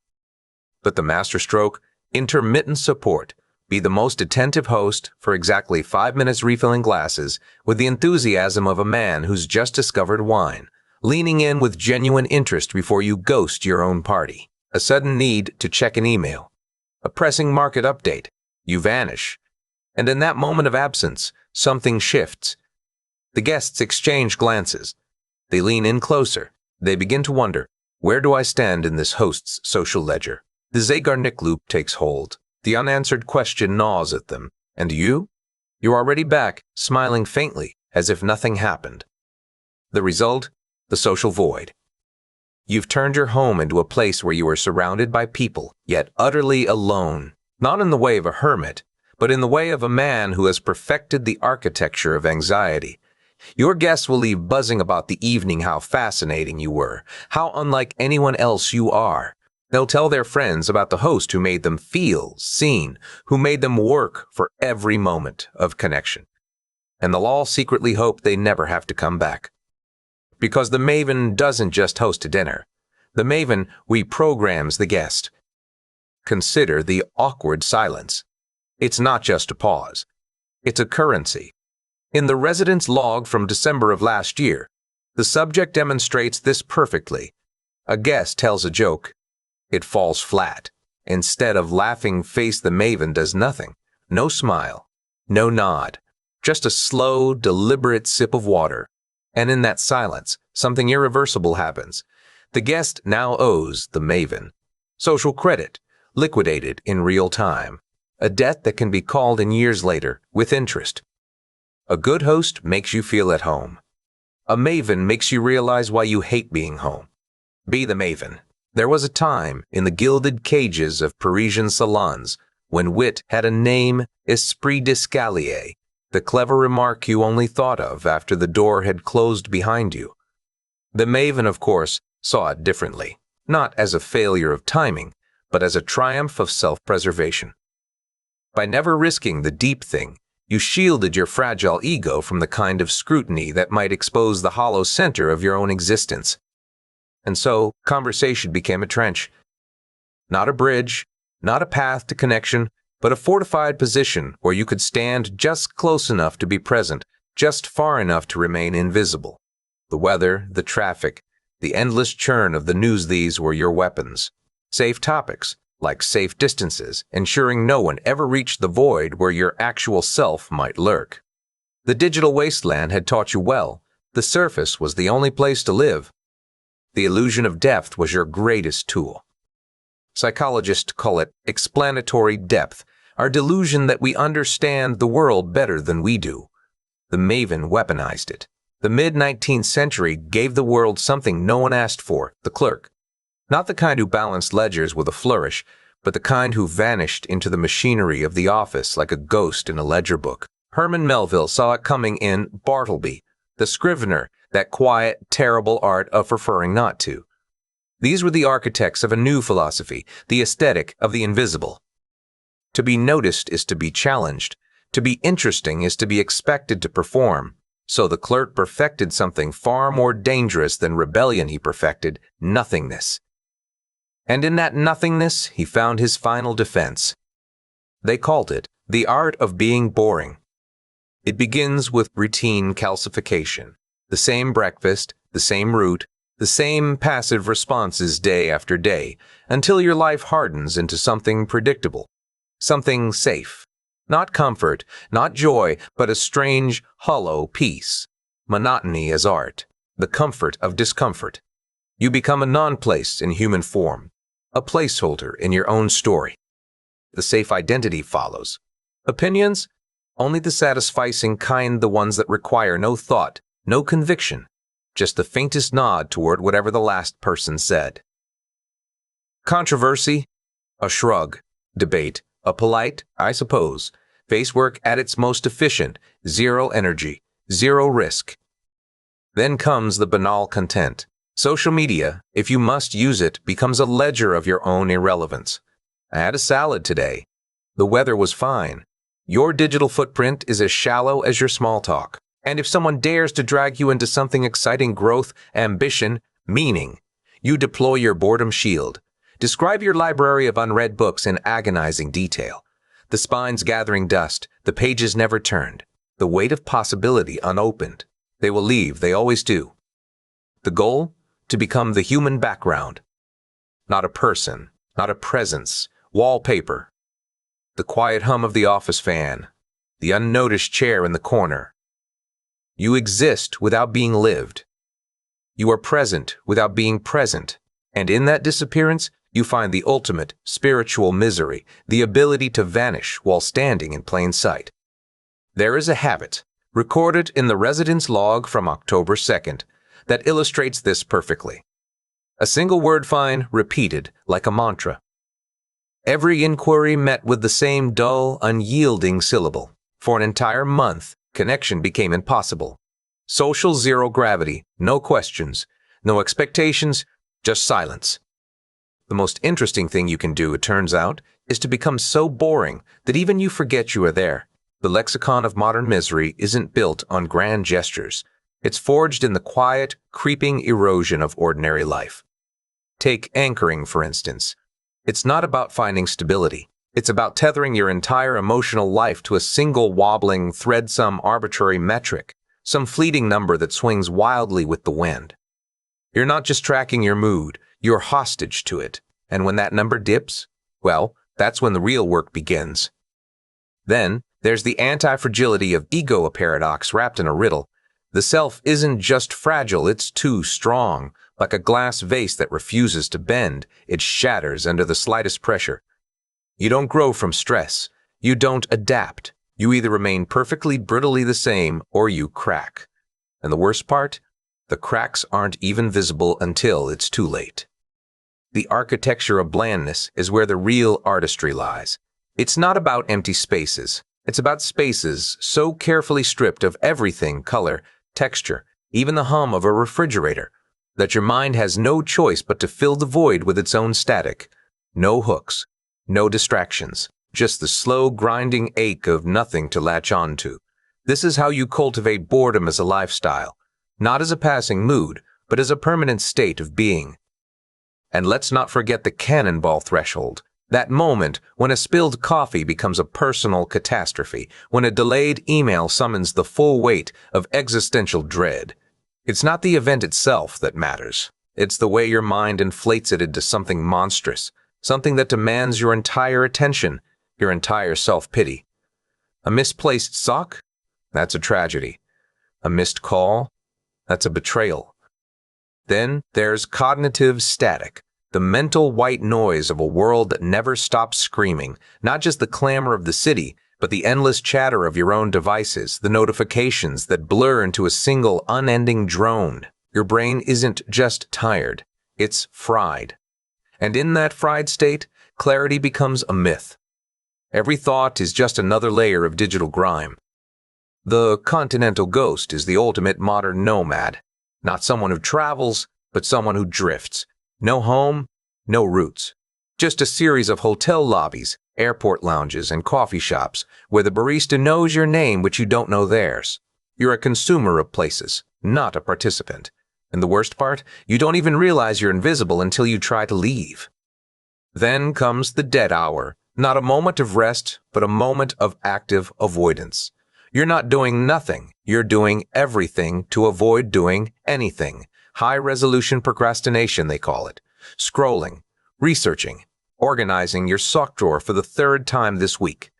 But the masterstroke, intermittent support. Be the most attentive host for exactly 5 minutes refilling glasses with the enthusiasm of a man who's just discovered wine, leaning in with genuine interest before you ghost your own party. A sudden need to check an email. A pressing market update. You vanish. And in that moment of absence, something shifts. The guests exchange glances. They lean in closer. They begin to wonder, where do I stand in this host's social ledger? The Zeigarnik loop takes hold. The unanswered question gnaws at them. And you? You're already back, smiling faintly, as if nothing happened. The result? The social void. You've turned your home into a place where you are surrounded by people, yet utterly alone. Not in the way of a hermit, but in the way of a man who has perfected the architecture of anxiety. Your guests will leave buzzing about the evening, how fascinating you were, how unlike anyone else you are. They'll tell their friends about the host who made them feel seen, who made them work for every moment of connection. And they'll all secretly hope they never have to come back. Because the Maven doesn't just host a dinner. The Maven reprograms the guest. Consider the awkward silence. It's not just a pause. It's a currency. In the residence log from December of last year, the subject demonstrates this perfectly. A guest tells a joke. It falls flat. Instead of laughing face, the Maven does nothing. No smile. No nod. Just a slow, deliberate sip of water. And in that silence, something irreversible happens. The guest now owes the Maven social credit, liquidated in real time. A debt that can be called in years later, with interest. A good host makes you feel at home. A Maven makes you realize why you hate being home. Be the Maven. There was a time in the gilded cages of Parisian salons when wit had a name, esprit d'escalier, the clever remark you only thought of after the door had closed behind you. The Maven, of course, saw it differently, not as a failure of timing, but as a triumph of self-preservation. By never risking the deep thing, you shielded your fragile ego from the kind of scrutiny that might expose the hollow center of your own existence. And so, conversation became a trench. Not a bridge, not a path to connection, but a fortified position where you could stand just close enough to be present, just far enough to remain invisible. The weather, the traffic, the endless churn of the news, these were your weapons. Safe topics, like safe distances, ensuring no one ever reached the void where your actual self might lurk. The digital wasteland had taught you well. The surface was the only place to live. The illusion of depth was your greatest tool. Psychologists call it explanatory depth, our delusion that we understand the world better than we do. The Maven weaponized it. The mid-19th century gave the world something no one asked for, the clerk. Not the kind who balanced ledgers with a flourish, but the kind who vanished into the machinery of the office like a ghost in a ledger book. Herman Melville saw it coming in Bartleby, the scrivener, that quiet, terrible art of referring not to. These were the architects of a new philosophy, the aesthetic of the invisible. To be noticed is to be challenged. To be interesting is to be expected to perform. So the clerk perfected something far more dangerous than rebellion. He perfected nothingness. And in that nothingness, he found his final defense. They called it the art of being boring. It begins with routine calcification. The same breakfast, the same route, the same passive responses day after day, until your life hardens into something predictable, something safe. Not comfort, not joy, but a strange, hollow peace. Monotony as art, the comfort of discomfort. You become a non-place in human form, a placeholder in your own story. The safe identity follows. Opinions? Only the satisficing kind, the ones that require no thought, no conviction, just the faintest nod toward whatever the last person said. Controversy? A shrug. Debate? A polite, I suppose. Facework at its most efficient, zero energy, zero risk. Then comes the banal content. Social media, if you must use it, becomes a ledger of your own irrelevance. I had a salad today. The weather was fine. Your digital footprint is as shallow as your small talk. And if someone dares to drag you into something exciting, growth, ambition, meaning, you deploy your boredom shield. Describe your library of unread books in agonizing detail. The spines gathering dust, the pages never turned, the weight of possibility unopened. They will leave, they always do. The goal? To become the human background. Not a person, not a presence, wallpaper. The quiet hum of the office fan, the unnoticed chair in the corner. You exist without being lived. You are present without being present, and in that disappearance, you find the ultimate spiritual misery, the ability to vanish while standing in plain sight. There is a habit, recorded in the residence log from October 2nd, that illustrates this perfectly. A single word fine repeated like a mantra. Every inquiry met with the same dull, unyielding syllable. For an entire month, connection became impossible. Social zero gravity, no questions, no expectations, just silence. The most interesting thing you can do, it turns out, is to become so boring that even you forget you are there. The lexicon of modern misery isn't built on grand gestures. It's forged in the quiet, creeping erosion of ordinary life. Take anchoring, for instance. It's not about finding stability. It's about tethering your entire emotional life to a single wobbling, threadsome, arbitrary metric, some fleeting number that swings wildly with the wind. You're not just tracking your mood, you're hostage to it. And when that number dips, well, that's when the real work begins. Then, there's the antifragility of ego, a paradox wrapped in a riddle. The self isn't just fragile, it's too strong. Like a glass vase that refuses to bend, it shatters under the slightest pressure. You don't grow from stress. You don't adapt. You either remain perfectly brutally the same or you crack. And the worst part? The cracks aren't even visible until it's too late. The architecture of blandness is where the real artistry lies. It's not about empty spaces. It's about spaces so carefully stripped of everything, color, texture, even the hum of a refrigerator, that your mind has no choice but to fill the void with its own static. No hooks, no distractions, just the slow grinding ache of nothing to latch on to. This is how you cultivate boredom as a lifestyle, not as a passing mood, but as a permanent state of being. And let's not forget the cannonball threshold, that moment when a spilled coffee becomes a personal catastrophe, when a delayed email summons the full weight of existential dread. It's not the event itself that matters. It's the way your mind inflates it into something monstrous, something that demands your entire attention, your entire self-pity. A misplaced sock? That's a tragedy. A missed call? That's a betrayal. Then there's cognitive static, the mental white noise of a world that never stops screaming, not just the clamor of the city, but the endless chatter of your own devices, the notifications that blur into a single unending drone. Your brain isn't just tired, it's fried. And in that fried state, clarity becomes a myth. Every thought is just another layer of digital grime. The continental ghost is the ultimate modern nomad, not someone who travels, but someone who drifts. No home, no roots. Just a series of hotel lobbies, airport lounges, and coffee shops where the barista knows your name but you don't know theirs. You're a consumer of places, not a participant. And the worst part, you don't even realize you're invisible until you try to leave. Then comes the dead hour, not a moment of rest, but a moment of active avoidance. You're not doing nothing, you're doing everything to avoid doing anything. High-resolution procrastination, they call it. Scrolling, researching, organizing your sock drawer for the third time this week.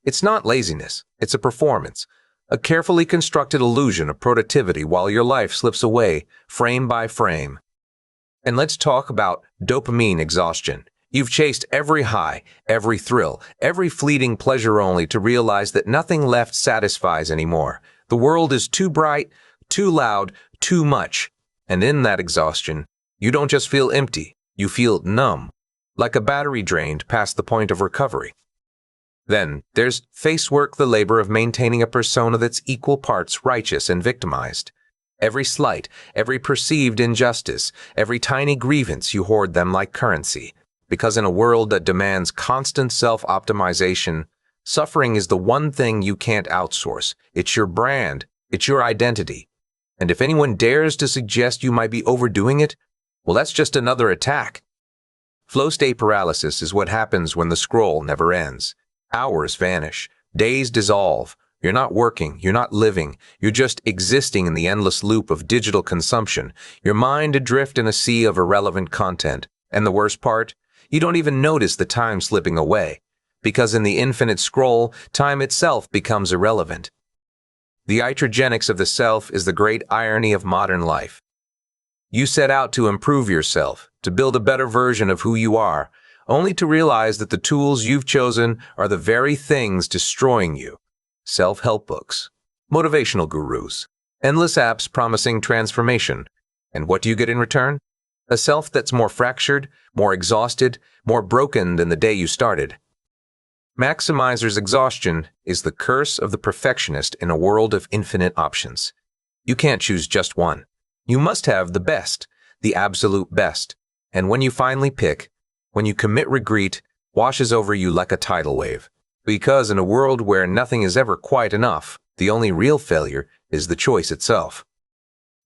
It's not laziness, it's a performance, a carefully constructed illusion of productivity while your life slips away, frame by frame. And let's talk about dopamine exhaustion. You've chased every high, every thrill, every fleeting pleasure only to realize that nothing left satisfies anymore. The world is too bright, too loud, too much. And in that exhaustion, you don't just feel empty, you feel numb, like a battery drained past the point of recovery. Then there's face work, the labor of maintaining a persona that's equal parts righteous and victimized. Every slight, every perceived injustice, every tiny grievance, you hoard them like currency. Because in a world that demands constant self-optimization, Suffering is the one thing you can't outsource. It's your brand. It's your identity. And if anyone dares to suggest you might be overdoing it, well, that's just another attack. Flow state paralysis is what happens when the scroll never ends. Hours vanish. Days dissolve. You're not working. You're not living. You're just existing in the endless loop of digital consumption. Your mind adrift in a sea of irrelevant content. And the worst part? You don't even notice the time slipping away. Because in the infinite scroll, time itself becomes irrelevant. The iatrogenics of the self is the great irony of modern life. You set out to improve yourself, to build a better version of who you are, only to realize that the tools you've chosen are the very things destroying you. Self-help books, motivational gurus, endless apps promising transformation. And what do you get in return? A self that's more fractured, more exhausted, more broken than the day you started. Maximizer's exhaustion is the curse of the perfectionist in a world of infinite options. You can't choose just one. You must have the best, the absolute best. And when you finally pick, when you commit, regret washes over you like a tidal wave. Because in a world where nothing is ever quite enough, the only real failure is the choice itself.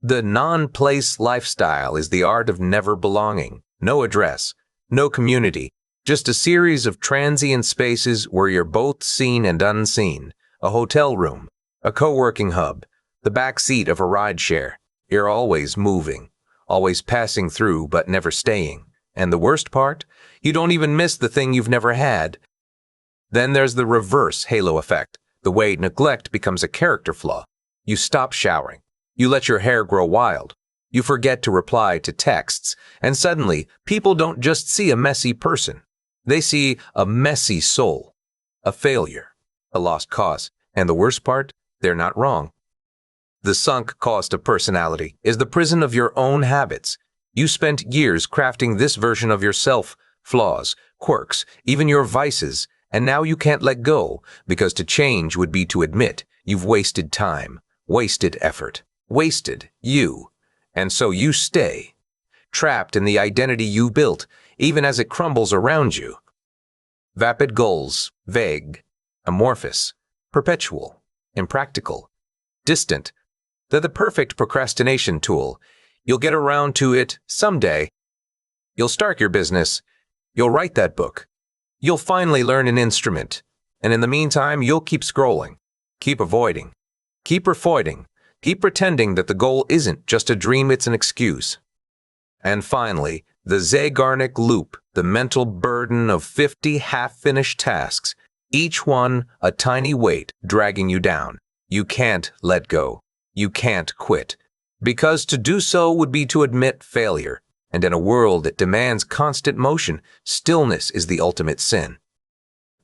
The non-place lifestyle is the art of never belonging. No address, no community, just a series of transient spaces where you're both seen and unseen. A hotel room, a co-working hub, the back seat of a rideshare. You're always moving, always passing through but never staying. And the worst part? You don't even miss the thing you've never had. Then there's the reverse halo effect, the way neglect becomes a character flaw. You stop showering. You let your hair grow wild. You forget to reply to texts. And suddenly, people don't just see a messy person. They see a messy soul, a failure, a lost cause. And the worst part? They're not wrong. The sunk cost of personality is the prison of your own habits. You spent years crafting this version of yourself, flaws, quirks, even your vices, and now you can't let go because to change would be to admit you've wasted time, wasted effort, wasted you. And so you stay, trapped in the identity you built, even as it crumbles around you. Vapid goals, vague, amorphous, perpetual, impractical, distant. They're the perfect procrastination tool. You'll get around to it someday. You'll start your business. You'll write that book. You'll finally learn an instrument. And in the meantime, you'll keep scrolling, keep avoiding, keep refoiding, keep pretending that the goal isn't just a dream, it's an excuse. And finally, the Zeigarnik loop, the mental burden of 50 half-finished tasks, each one a tiny weight dragging you down. You can't let go. You can't quit. Because to do so would be to admit failure. And in a world that demands constant motion, stillness is the ultimate sin.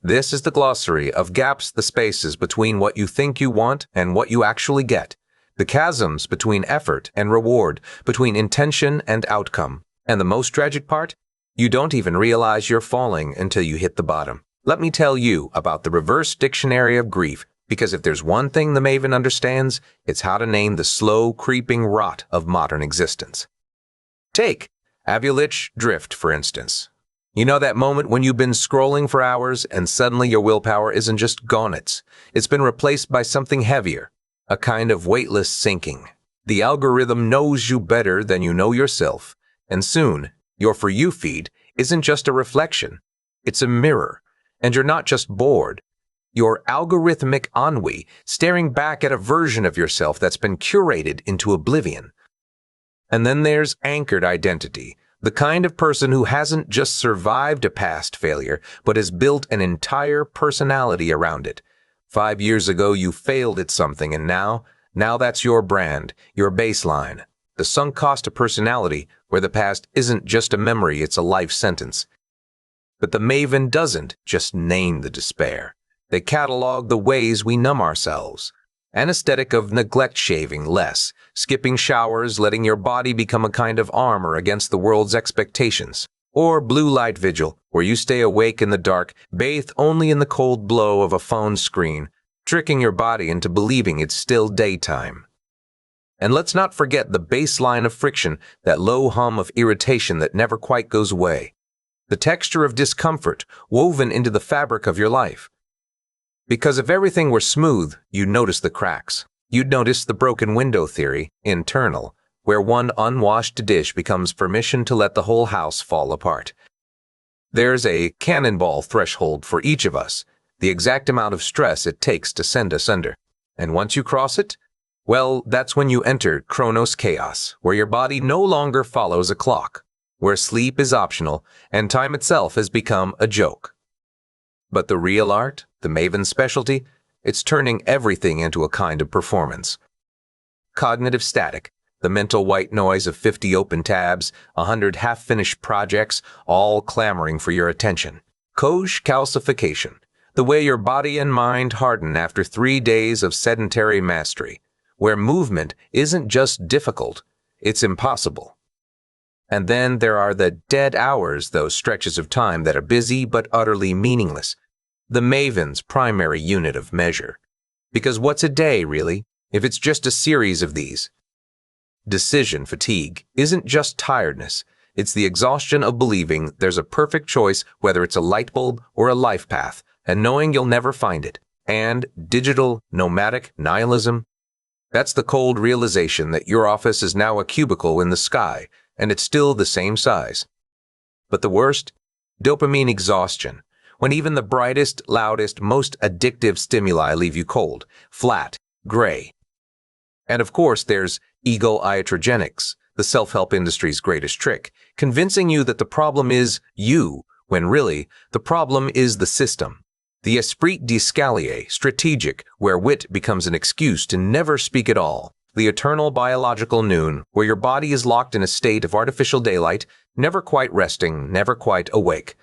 This is the Glossary of Gaps, the spaces between what you think you want and what you actually get. The chasms between effort and reward, between intention and outcome. And the most tragic part? You don't even realize you're falling until you hit the bottom. Let me tell you about the reverse dictionary of grief, because if there's one thing the Maven understands, it's how to name the slow, creeping rot of modern existence. Take Avulich Drift, for instance. You know that moment when you've been scrolling for hours and suddenly your willpower isn't just gone, it's been replaced by something heavier, a kind of weightless sinking. The algorithm knows you better than you know yourself, and soon, your For You feed isn't just a reflection, it's a mirror, and you're not just bored. Your algorithmic ennui, staring back at a version of yourself that's been curated into oblivion. And then there's anchored identity, the kind of person who hasn't just survived a past failure, but has built an entire personality around it. 5 years ago, you failed at something, and now that's your brand, your baseline. The sunk cost of personality, where the past isn't just a memory, it's a life sentence. But the Maven doesn't just name the despair. They catalog the ways we numb ourselves. Anesthetic of neglect, shaving less, skipping showers, letting your body become a kind of armor against the world's expectations. Or blue light vigil, where you stay awake in the dark, bathed only in the cold glow of a phone screen, tricking your body into believing it's still daytime. And let's not forget the baseline of friction, that low hum of irritation that never quite goes away. The texture of discomfort woven into the fabric of your life. Because if everything were smooth, you'd notice the cracks. You'd notice the broken window theory, internal, where one unwashed dish becomes permission to let the whole house fall apart. There's a cannonball threshold for each of us, the exact amount of stress it takes to send us under. And once you cross it, well, that's when you enter Chronos Chaos, where your body no longer follows a clock, where sleep is optional and time itself has become a joke. But the real art, the Maven's specialty, it's turning everything into a kind of performance. Cognitive static, the mental white noise of 50 open tabs, 100 half-finished projects, all clamoring for your attention. Kosh calcification, the way your body and mind harden after 3 days of sedentary mastery, where movement isn't just difficult, it's impossible. And then there are the dead hours, those stretches of time that are busy but utterly meaningless. The Maven's primary unit of measure. Because what's a day, really, if it's just a series of these? Decision fatigue isn't just tiredness. It's the exhaustion of believing there's a perfect choice, whether it's a light bulb or a life path, and knowing you'll never find it. And digital, nomadic nihilism. That's the cold realization that your office is now a cubicle in the sky, and it's still the same size. But the worst? Dopamine exhaustion. When even the brightest, loudest, most addictive stimuli leave you cold, flat, gray. And of course, there's ego iatrogenics, the self-help industry's greatest trick, convincing you that the problem is you, when really, the problem is the system. The esprit d'escalier, strategic, where wit becomes an excuse to never speak at all. The eternal biological noon, where your body is locked in a state of artificial daylight, never quite resting, never quite awake.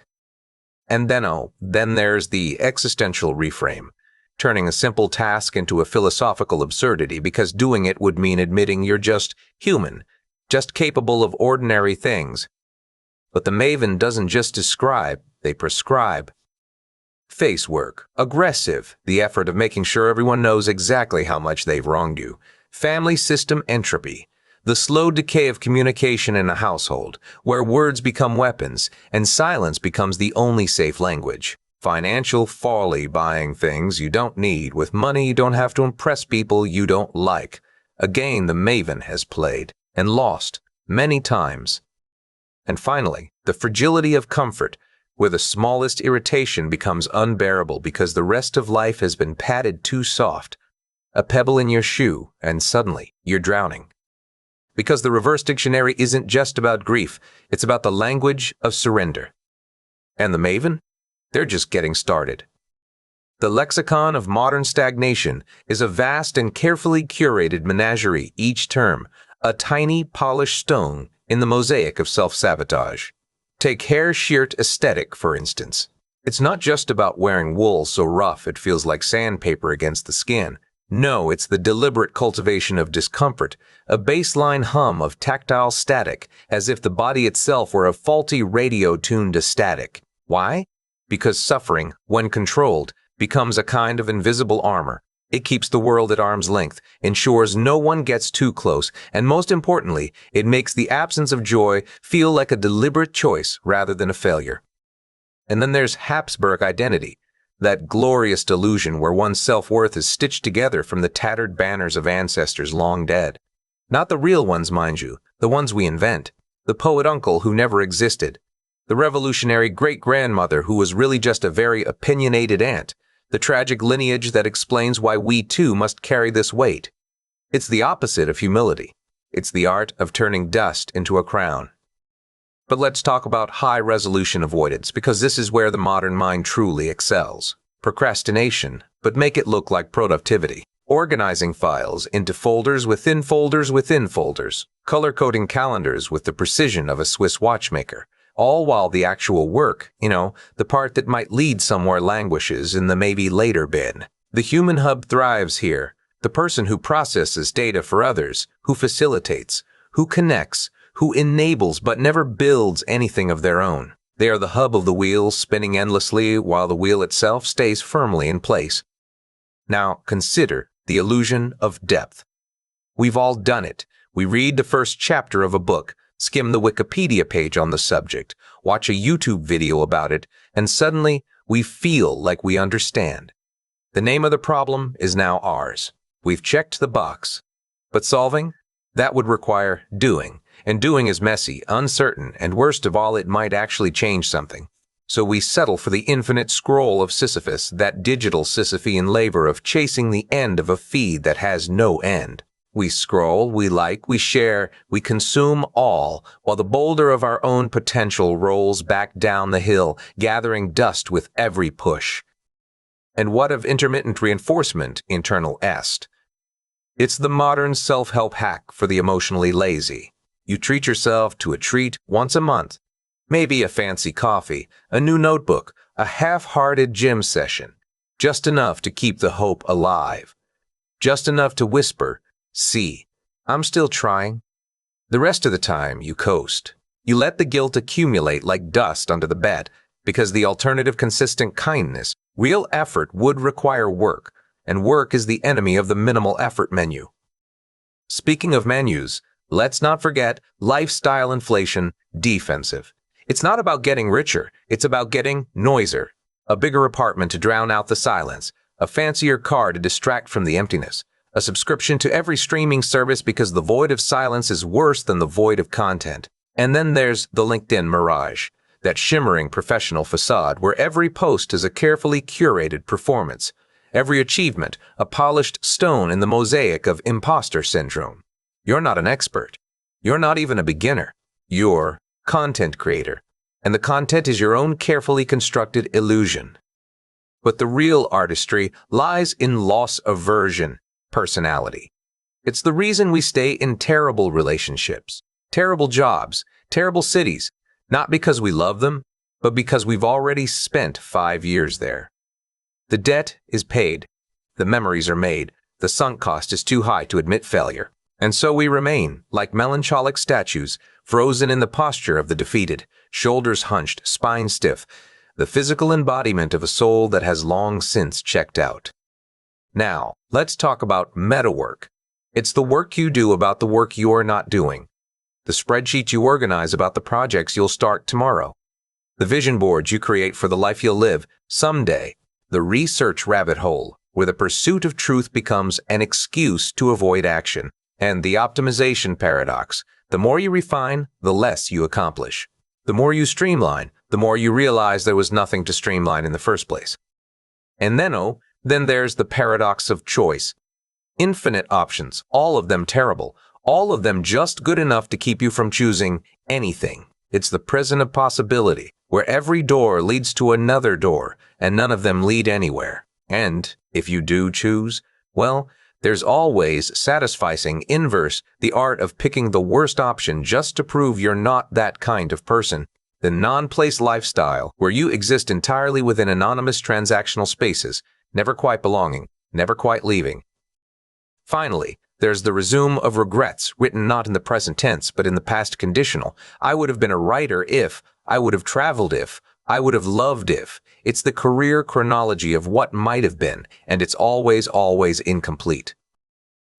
And then there's the existential reframe, turning a simple task into a philosophical absurdity because doing it would mean admitting you're just human, just capable of ordinary things. But the Maven doesn't just describe, they prescribe. Face work, aggressive, the effort of making sure everyone knows exactly how much they've wronged you. Family system entropy, the slow decay of communication in a household, where words become weapons and silence becomes the only safe language. Financial folly, buying things you don't need with money you don't have to impress people you don't like. A game the Maven has played and lost many times. And finally, the fragility of comfort, where the smallest irritation becomes unbearable because the rest of life has been padded too soft. A pebble in your shoe, and suddenly you're drowning. Because the reverse dictionary isn't just about grief, it's about the language of surrender. And the Maven? They're just getting started. The lexicon of modern stagnation is a vast and carefully curated menagerie each term, a tiny polished stone in the mosaic of self-sabotage. Take hair-shirt aesthetic, for instance. It's not just about wearing wool so rough it feels like sandpaper against the skin. No, it's the deliberate cultivation of discomfort, a baseline hum of tactile static, as if the body itself were a faulty radio tuned to static. Why? Because suffering, when controlled, becomes a kind of invisible armor. It keeps the world at arm's length, ensures no one gets too close, and most importantly, it makes the absence of joy feel like a deliberate choice rather than a failure. And then there's Habsburg identity, that glorious delusion where one's self-worth is stitched together from the tattered banners of ancestors long dead. Not the real ones, mind you, the ones we invent. The poet uncle who never existed. The revolutionary great-grandmother who was really just a very opinionated aunt. The tragic lineage that explains why we too must carry this weight. It's the opposite of humility. It's the art of turning dust into a crown. But let's talk about high-resolution avoidance, because this is where the modern mind truly excels. Procrastination, but make it look like productivity. Organizing files into folders within folders within folders. Color-coding calendars with the precision of a Swiss watchmaker. All while the actual work, the part that might lead somewhere languishes in the maybe later bin. The human hub thrives here. The person who processes data for others, who facilitates, who connects, who enables but never builds anything of their own. They are the hub of the wheel, spinning endlessly while the wheel itself stays firmly in place. Now, consider the illusion of depth. We've all done it. We read the first chapter of a book, skim the Wikipedia page on the subject, watch a YouTube video about it, and suddenly we feel like we understand. The name of the problem is now ours. We've checked the box. But solving? That would require doing. And doing is messy, uncertain, and worst of all, it might actually change something. So we settle for the infinite scroll of Sisyphus, that digital Sisyphean labor of chasing the end of a feed that has no end. We scroll, we like, we share, we consume all, while the boulder of our own potential rolls back down the hill, gathering dust with every push. And what of intermittent reinforcement, internal est? It's the modern self-help hack for the emotionally lazy. You treat yourself to a treat once a month. Maybe a fancy coffee, a new notebook, a half-hearted gym session. Just enough to keep the hope alive. Just enough to whisper, "See, I'm still trying." The rest of the time, you coast. You let the guilt accumulate like dust under the bed, because the alternative consistent kindness, real effort, would require work, and work is the enemy of the minimal effort menu. Speaking of menus, let's not forget lifestyle inflation, defensive. It's not about getting richer, it's about getting noiser. A bigger apartment to drown out the silence, a fancier car to distract from the emptiness, a subscription to every streaming service because the void of silence is worse than the void of content. And then there's the LinkedIn Mirage, that shimmering professional facade where every post is a carefully curated performance, every achievement a polished stone in the mosaic of imposter syndrome. You're not an expert. You're not even a beginner. You're content creator, and the content is your own carefully constructed illusion. But the real artistry lies in loss aversion, personality. It's the reason we stay in terrible relationships, terrible jobs, terrible cities, not because we love them, but because we've already spent 5 years there. The debt is paid, the memories are made, the sunk cost is too high to admit failure. And so we remain, like melancholic statues, frozen in the posture of the defeated, shoulders hunched, spine stiff, the physical embodiment of a soul that has long since checked out. Now, let's talk about meta work. It's the work you do about the work you're not doing, the spreadsheet you organize about the projects you'll start tomorrow, the vision boards you create for the life you'll live someday, the research rabbit hole where the pursuit of truth becomes an excuse to avoid action, and the optimization paradox. The more you refine, the less you accomplish. The more you streamline, the more you realize there was nothing to streamline in the first place. And then there's the paradox of choice. Infinite options, all of them terrible, all of them just good enough to keep you from choosing anything. It's the prison of possibility, where every door leads to another door, and none of them lead anywhere. And if you do choose, well, there's always satisficing inverse, the art of picking the worst option just to prove you're not that kind of person. The non-place lifestyle, where you exist entirely within anonymous transactional spaces, never quite belonging, never quite leaving. Finally, there's the resume of regrets, written not in the present tense, but in the past conditional. I would have been a writer if, I would have traveled if, I would have loved if. It's the career chronology of what might have been, and it's always, always incomplete.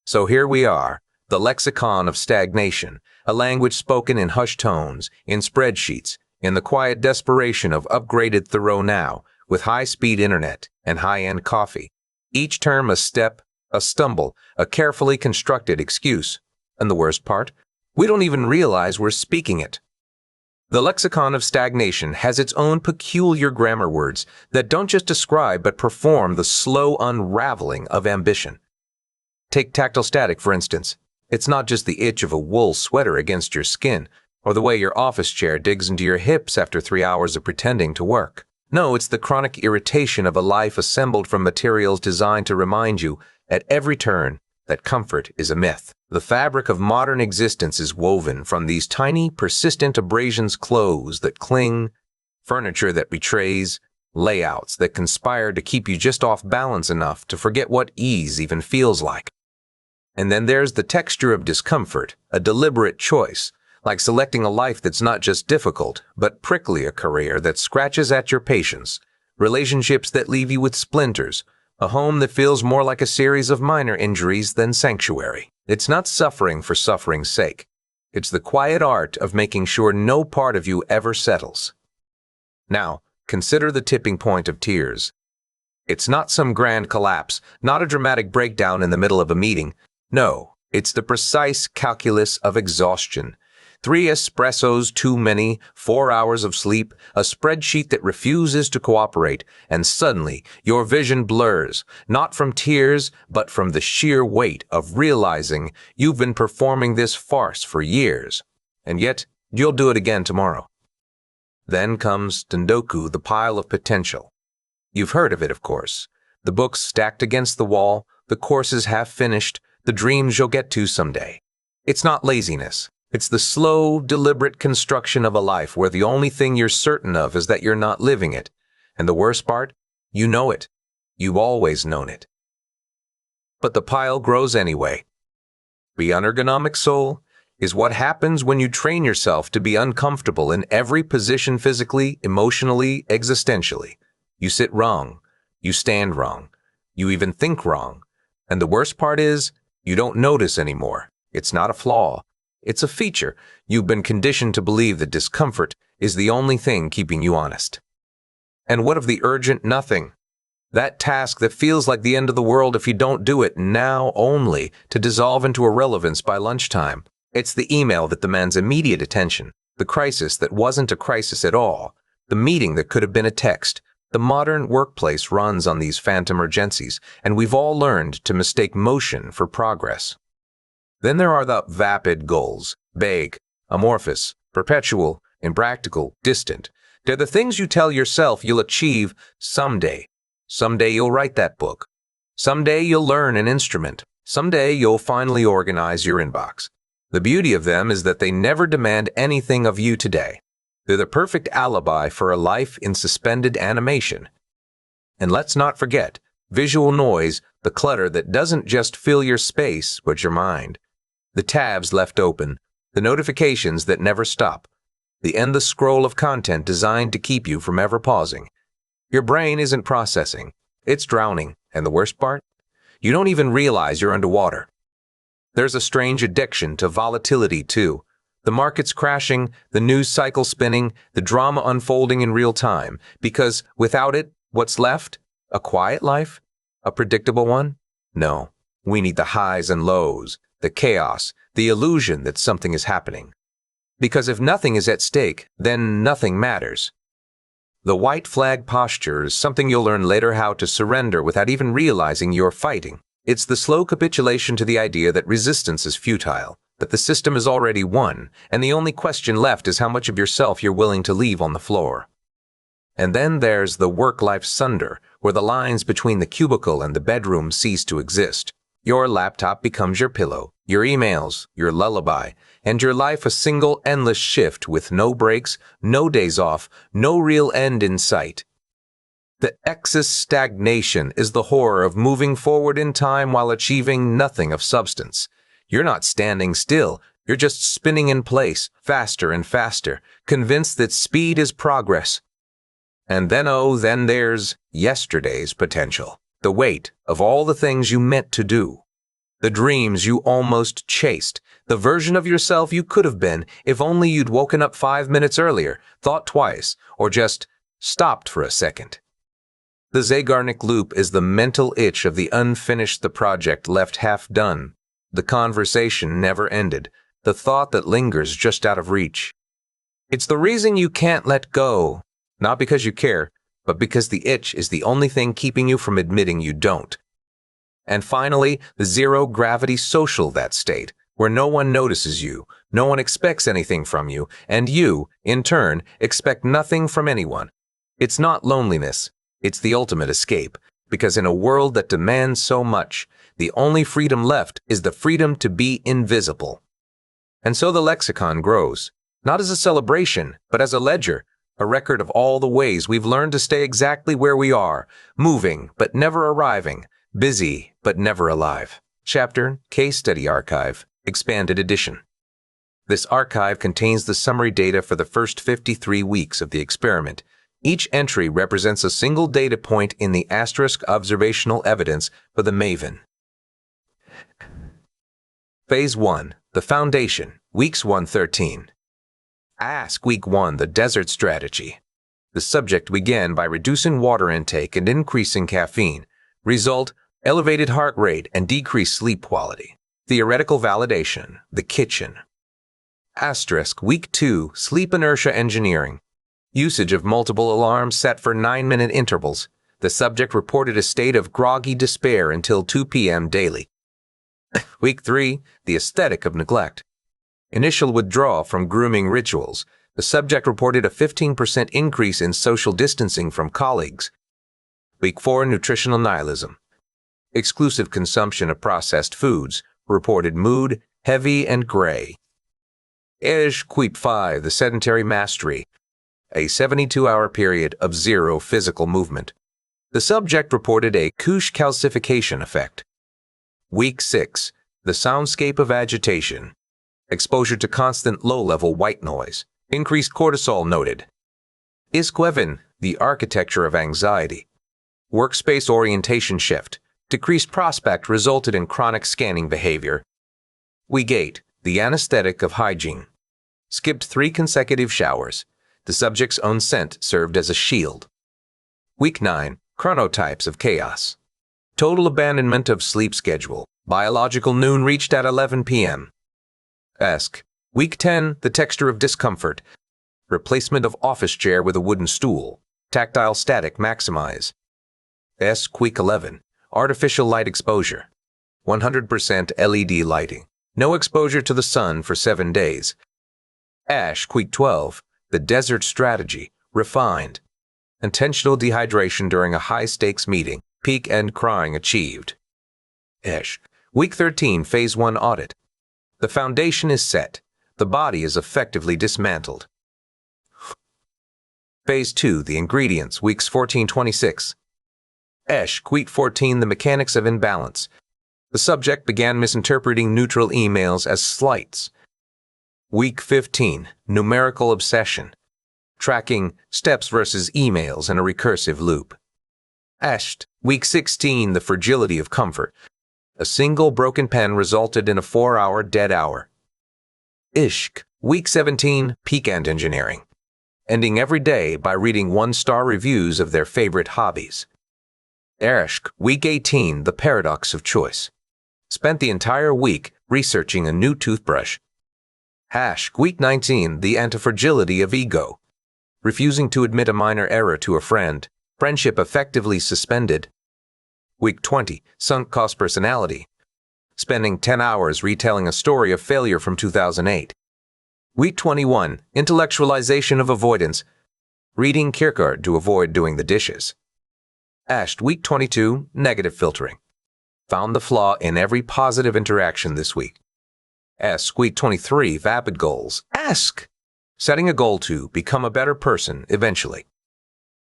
So here we are, the lexicon of stagnation, a language spoken in hushed tones, in spreadsheets, in the quiet desperation of upgraded Thoreau now, with high-speed internet and high-end coffee. Each term a step, a stumble, a carefully constructed excuse. And the worst part, we don't even realize we're speaking it. The lexicon of stagnation has its own peculiar grammar words that don't just describe but perform the slow unraveling of ambition. Take tactile static, for instance. It's not just the itch of a wool sweater against your skin, or the way your office chair digs into your hips after 3 hours of pretending to work. No, it's the chronic irritation of a life assembled from materials designed to remind you at every turn that comfort is a myth. The fabric of modern existence is woven from these tiny, persistent abrasions, clothes that cling, furniture that betrays, layouts that conspire to keep you just off balance enough to forget what ease even feels like. And then there's the texture of discomfort, a deliberate choice, like selecting a life that's not just difficult, but prickly, a career that scratches at your patience, relationships that leave you with splinters, a home that feels more like a series of minor injuries than sanctuary. It's not suffering for suffering's sake. It's the quiet art of making sure no part of you ever settles. Now, consider the tipping point of tears. It's not some grand collapse, not a dramatic breakdown in the middle of a meeting. No, it's the precise calculus of exhaustion. 3 espressos too many, 4 hours of sleep, a spreadsheet that refuses to cooperate, and suddenly your vision blurs, not from tears, but from the sheer weight of realizing you've been performing this farce for years, and yet you'll do it again tomorrow. Then comes Tendoku, the pile of potential. You've heard of it, of course. The books stacked against the wall, the courses half finished, the dreams you'll get to someday. It's not laziness. It's the slow, deliberate construction of a life where the only thing you're certain of is that you're not living it. And the worst part? You know it. You've always known it. But the pile grows anyway. The unergonomic soul is what happens when you train yourself to be uncomfortable in every position physically, emotionally, existentially. You sit wrong. You stand wrong. You even think wrong. And the worst part is, you don't notice anymore. It's not a flaw. It's a feature. You've been conditioned to believe that discomfort is the only thing keeping you honest. And what of the urgent nothing? That task that feels like the end of the world if you don't do it now only to dissolve into irrelevance by lunchtime. It's the email that demands immediate attention, the crisis that wasn't a crisis at all, the meeting that could have been a text. The modern workplace runs on these phantom urgencies, and we've all learned to mistake motion for progress. Then there are the vapid goals, vague, amorphous, perpetual, impractical, distant. They're the things you tell yourself you'll achieve someday. Someday you'll write that book. Someday you'll learn an instrument. Someday you'll finally organize your inbox. The beauty of them is that they never demand anything of you today. They're the perfect alibi for a life in suspended animation. And let's not forget, visual noise, the clutter that doesn't just fill your space, but your mind. The tabs left open, the notifications that never stop, the endless scroll of content designed to keep you from ever pausing. Your brain isn't processing, it's drowning, and the worst part? You don't even realize you're underwater. There's a strange addiction to volatility, too. The market's crashing, the news cycle spinning, the drama unfolding in real time, because without it, what's left? A quiet life? A predictable one? No. We need the highs and lows, the chaos, the illusion that something is happening. Because if nothing is at stake, then nothing matters. The white flag posture is something you'll learn later how to surrender without even realizing you're fighting. It's the slow capitulation to the idea that resistance is futile, that the system is already won, and the only question left is how much of yourself you're willing to leave on the floor. And then there's the work-life sunder, where the lines between the cubicle and the bedroom cease to exist. Your laptop becomes your pillow, your emails, your lullaby, and your life a single endless shift with no breaks, no days off, no real end in sight. The excess stagnation is the horror of moving forward in time while achieving nothing of substance. You're not standing still, you're just spinning in place, faster and faster, convinced that speed is progress. And then there's yesterday's potential, the weight of all the things you meant to do, the dreams you almost chased, the version of yourself you could have been if only you'd woken up 5 minutes earlier, thought twice, or just stopped for a second. The Zeigarnik loop is the mental itch of the unfinished, the project left half done. The conversation never ended, the thought that lingers just out of reach. It's the reason you can't let go, not because you care, but because the itch is the only thing keeping you from admitting you don't. And finally, the zero-gravity social, that state, where no one notices you, no one expects anything from you, and you, in turn, expect nothing from anyone. It's not loneliness. It's the ultimate escape, because in a world that demands so much, the only freedom left is the freedom to be invisible. And so the lexicon grows, not as a celebration, but as a ledger, a record of all the ways we've learned to stay exactly where we are, moving but never arriving, busy but never alive. Chapter, Case Study Archive, Expanded Edition. This archive contains the summary data for the first 53 weeks of the experiment. Each entry represents a single data point in the asterisk observational evidence for the Maven. Phase 1, the Foundation, Weeks 1-13. Ask Week 1, the Desert Strategy. The subject began by reducing water intake and increasing caffeine. Result, elevated heart rate and decreased sleep quality. Theoretical validation, the kitchen. Asterisk, Week 2, Sleep Inertia Engineering. Usage of multiple alarms set for 9-minute intervals. The subject reported a state of groggy despair until 2 p.m. daily. Week 3, The Aesthetic of Neglect. Initial withdrawal from grooming rituals. The subject reported a 15% increase in social distancing from colleagues. Week 4, Nutritional Nihilism. Exclusive consumption of processed foods. Reported mood, heavy and gray. Week 5, The Sedentary Mastery. A 72-hour period of zero physical movement. The subject reported a couche calcification effect. Week 6, The Soundscape of Agitation. Exposure to constant low-level white noise. Increased cortisol noted. Week 7, The Architecture of Anxiety. Workspace orientation shift. Decreased prospect resulted in chronic scanning behavior. Week 8, The Anesthetic of Hygiene. Skipped 3 consecutive showers. The subject's own scent served as a shield. Week 9, Chronotypes of Chaos. Total abandonment of sleep schedule. Biological noon reached at 11 p.m. Week 10, The Texture of Discomfort. Replacement of office chair with a wooden stool. Tactile static maximize. Week 11, Artificial light exposure. 100% LED lighting. No exposure to the sun for 7 days. Week 12, The Desert Strategy. Refined. Intentional dehydration during a high-stakes meeting. Peak end crying achieved. Week 13, Phase 1 Audit. The foundation is set. The body is effectively dismantled. Phase 2, The Ingredients, Weeks 14-26. Week 14, The Mechanics of Imbalance. The subject began misinterpreting neutral emails as slights. Week 15, Numerical Obsession. Tracking steps versus emails in a recursive loop. Week 16, The Fragility of Comfort. A single broken pen resulted in a 4-hour dead hour. Week 17, Peak End Engineering. Ending every day by reading 1-star reviews of their favorite hobbies. Week 18, The Paradox of Choice. Spent the entire week researching a new toothbrush. Week 19, The Antifragility of Ego. Refusing to admit a minor error to a friend. Friendship effectively suspended. Week 20, Sunk Cost Personality. Spending 10 hours retelling a story of failure from 2008. Week 21, Intellectualization of Avoidance. Reading Kierkegaard to avoid doing the dishes. Week 22, Negative Filtering. Found the flaw in every positive interaction this week. Week 23, Vapid Goals. Setting a goal to become a better person eventually.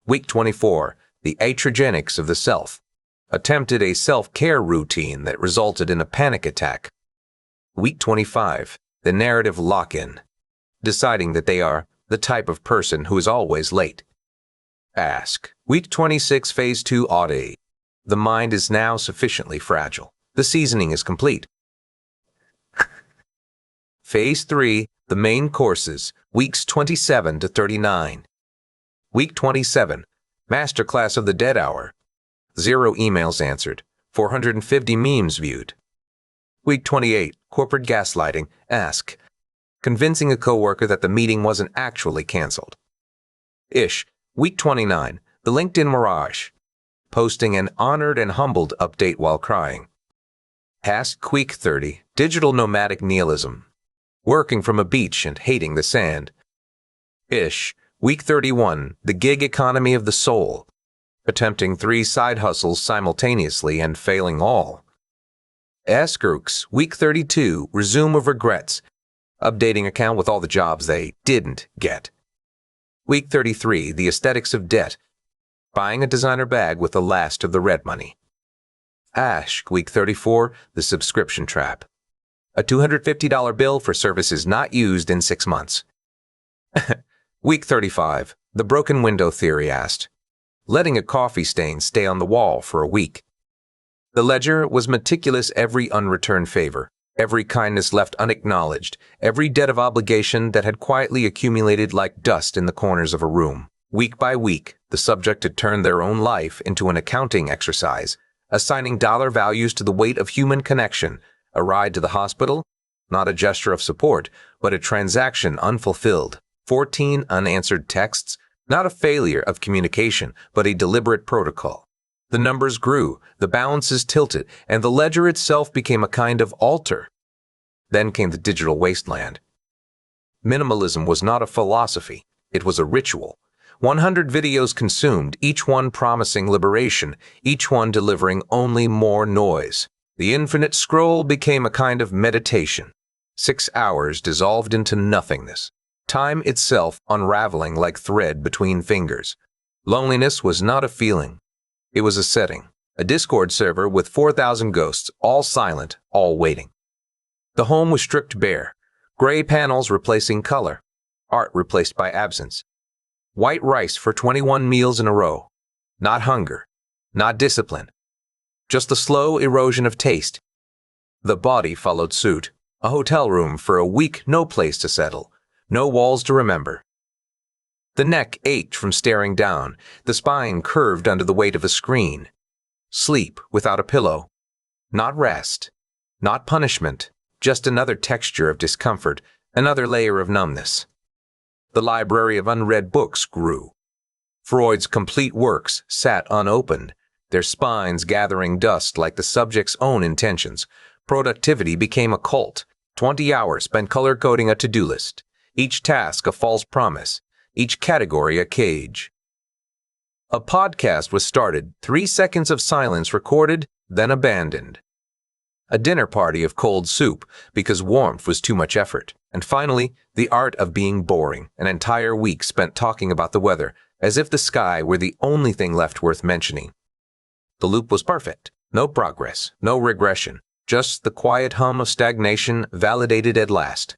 Week 24, The Iatrogenics of the Self. Attempted a self-care routine that resulted in a panic attack. Week 25, The Narrative Lock-in. Deciding that they are the type of person who is always late. Week 26, Phase 2 Audit. The mind is now sufficiently fragile. The seasoning is complete. Phase 3, The Main Courses, Weeks 27 to 39. Week 27, Masterclass of the Dead Hour. 0 emails answered, 450 memes viewed. Week 28, Corporate Gaslighting, Convincing a coworker that the meeting wasn't actually canceled. Week 29, The LinkedIn Mirage. Posting an honored and humbled update while crying. Week 30, Digital Nomadic Nihilism. Working from a beach and hating the sand. Week 31, The Gig Economy of the Soul. Attempting 3 side hustles simultaneously and failing all. Week 32, Resume of Regrets. Updating account with all the jobs they didn't get. Week 33, The Aesthetics of Debt. Buying a designer bag with the last of the red money. Week 34, The Subscription Trap. A $250 bill for services not used in 6 months. Week 35, The Broken Window Theory letting a coffee stain stay on the wall for a week. The ledger was meticulous every unreturned favor, every kindness left unacknowledged, every debt of obligation that had quietly accumulated like dust in the corners of a room. Week by week, the subject had turned their own life into an accounting exercise, assigning dollar values to the weight of human connection, a ride to the hospital, not a gesture of support, but a transaction unfulfilled, 14 unanswered texts, not a failure of communication, but a deliberate protocol. The numbers grew, the balances tilted, and the ledger itself became a kind of altar. Then came the digital wasteland. Minimalism was not a philosophy, it was a ritual. 100 videos consumed, each one promising liberation, each one delivering only more noise. The infinite scroll became a kind of meditation. 6 hours dissolved into nothingness, time itself unraveling like thread between fingers. Loneliness was not a feeling. It was a setting, a Discord server with 4,000 ghosts, all silent, all waiting. The home was stripped bare, gray panels replacing color, art replaced by absence. White rice for 21 meals in a row. Not hunger, not discipline, just the slow erosion of taste. The body followed suit, a hotel room for a week, no place to settle, no walls to remember. The neck ached from staring down, the spine curved under the weight of a screen. Sleep without a pillow. Not rest, not punishment, just another texture of discomfort, another layer of numbness. The library of unread books grew. Freud's complete works sat unopened, their spines gathering dust like the subject's own intentions. Productivity became a cult. 20 hours spent color-coding a to-do list, each task a false promise, each category a cage. A podcast was started, 3 seconds of silence recorded, then abandoned. A dinner party of cold soup because warmth was too much effort. And finally, the art of being boring, an entire week spent talking about the weather, as if the sky were the only thing left worth mentioning. The loop was perfect. No progress, no regression, just the quiet hum of stagnation validated at last.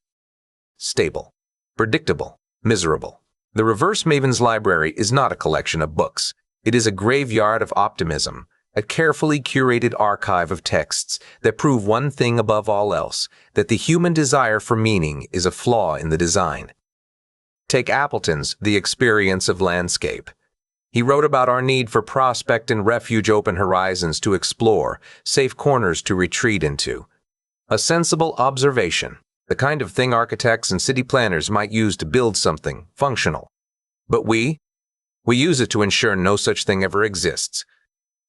Stable, predictable, miserable. The Reverse Maven's library is not a collection of books. It is a graveyard of optimism, a carefully curated archive of texts that prove one thing above all else, that the human desire for meaning is a flaw in the design. Take Appleton's The Experience of Landscape. He wrote about our need for prospect and refuge, open horizons to explore, safe corners to retreat into. A sensible observation, the kind of thing architects and city planners might use to build something functional. But we use it to ensure no such thing ever exists.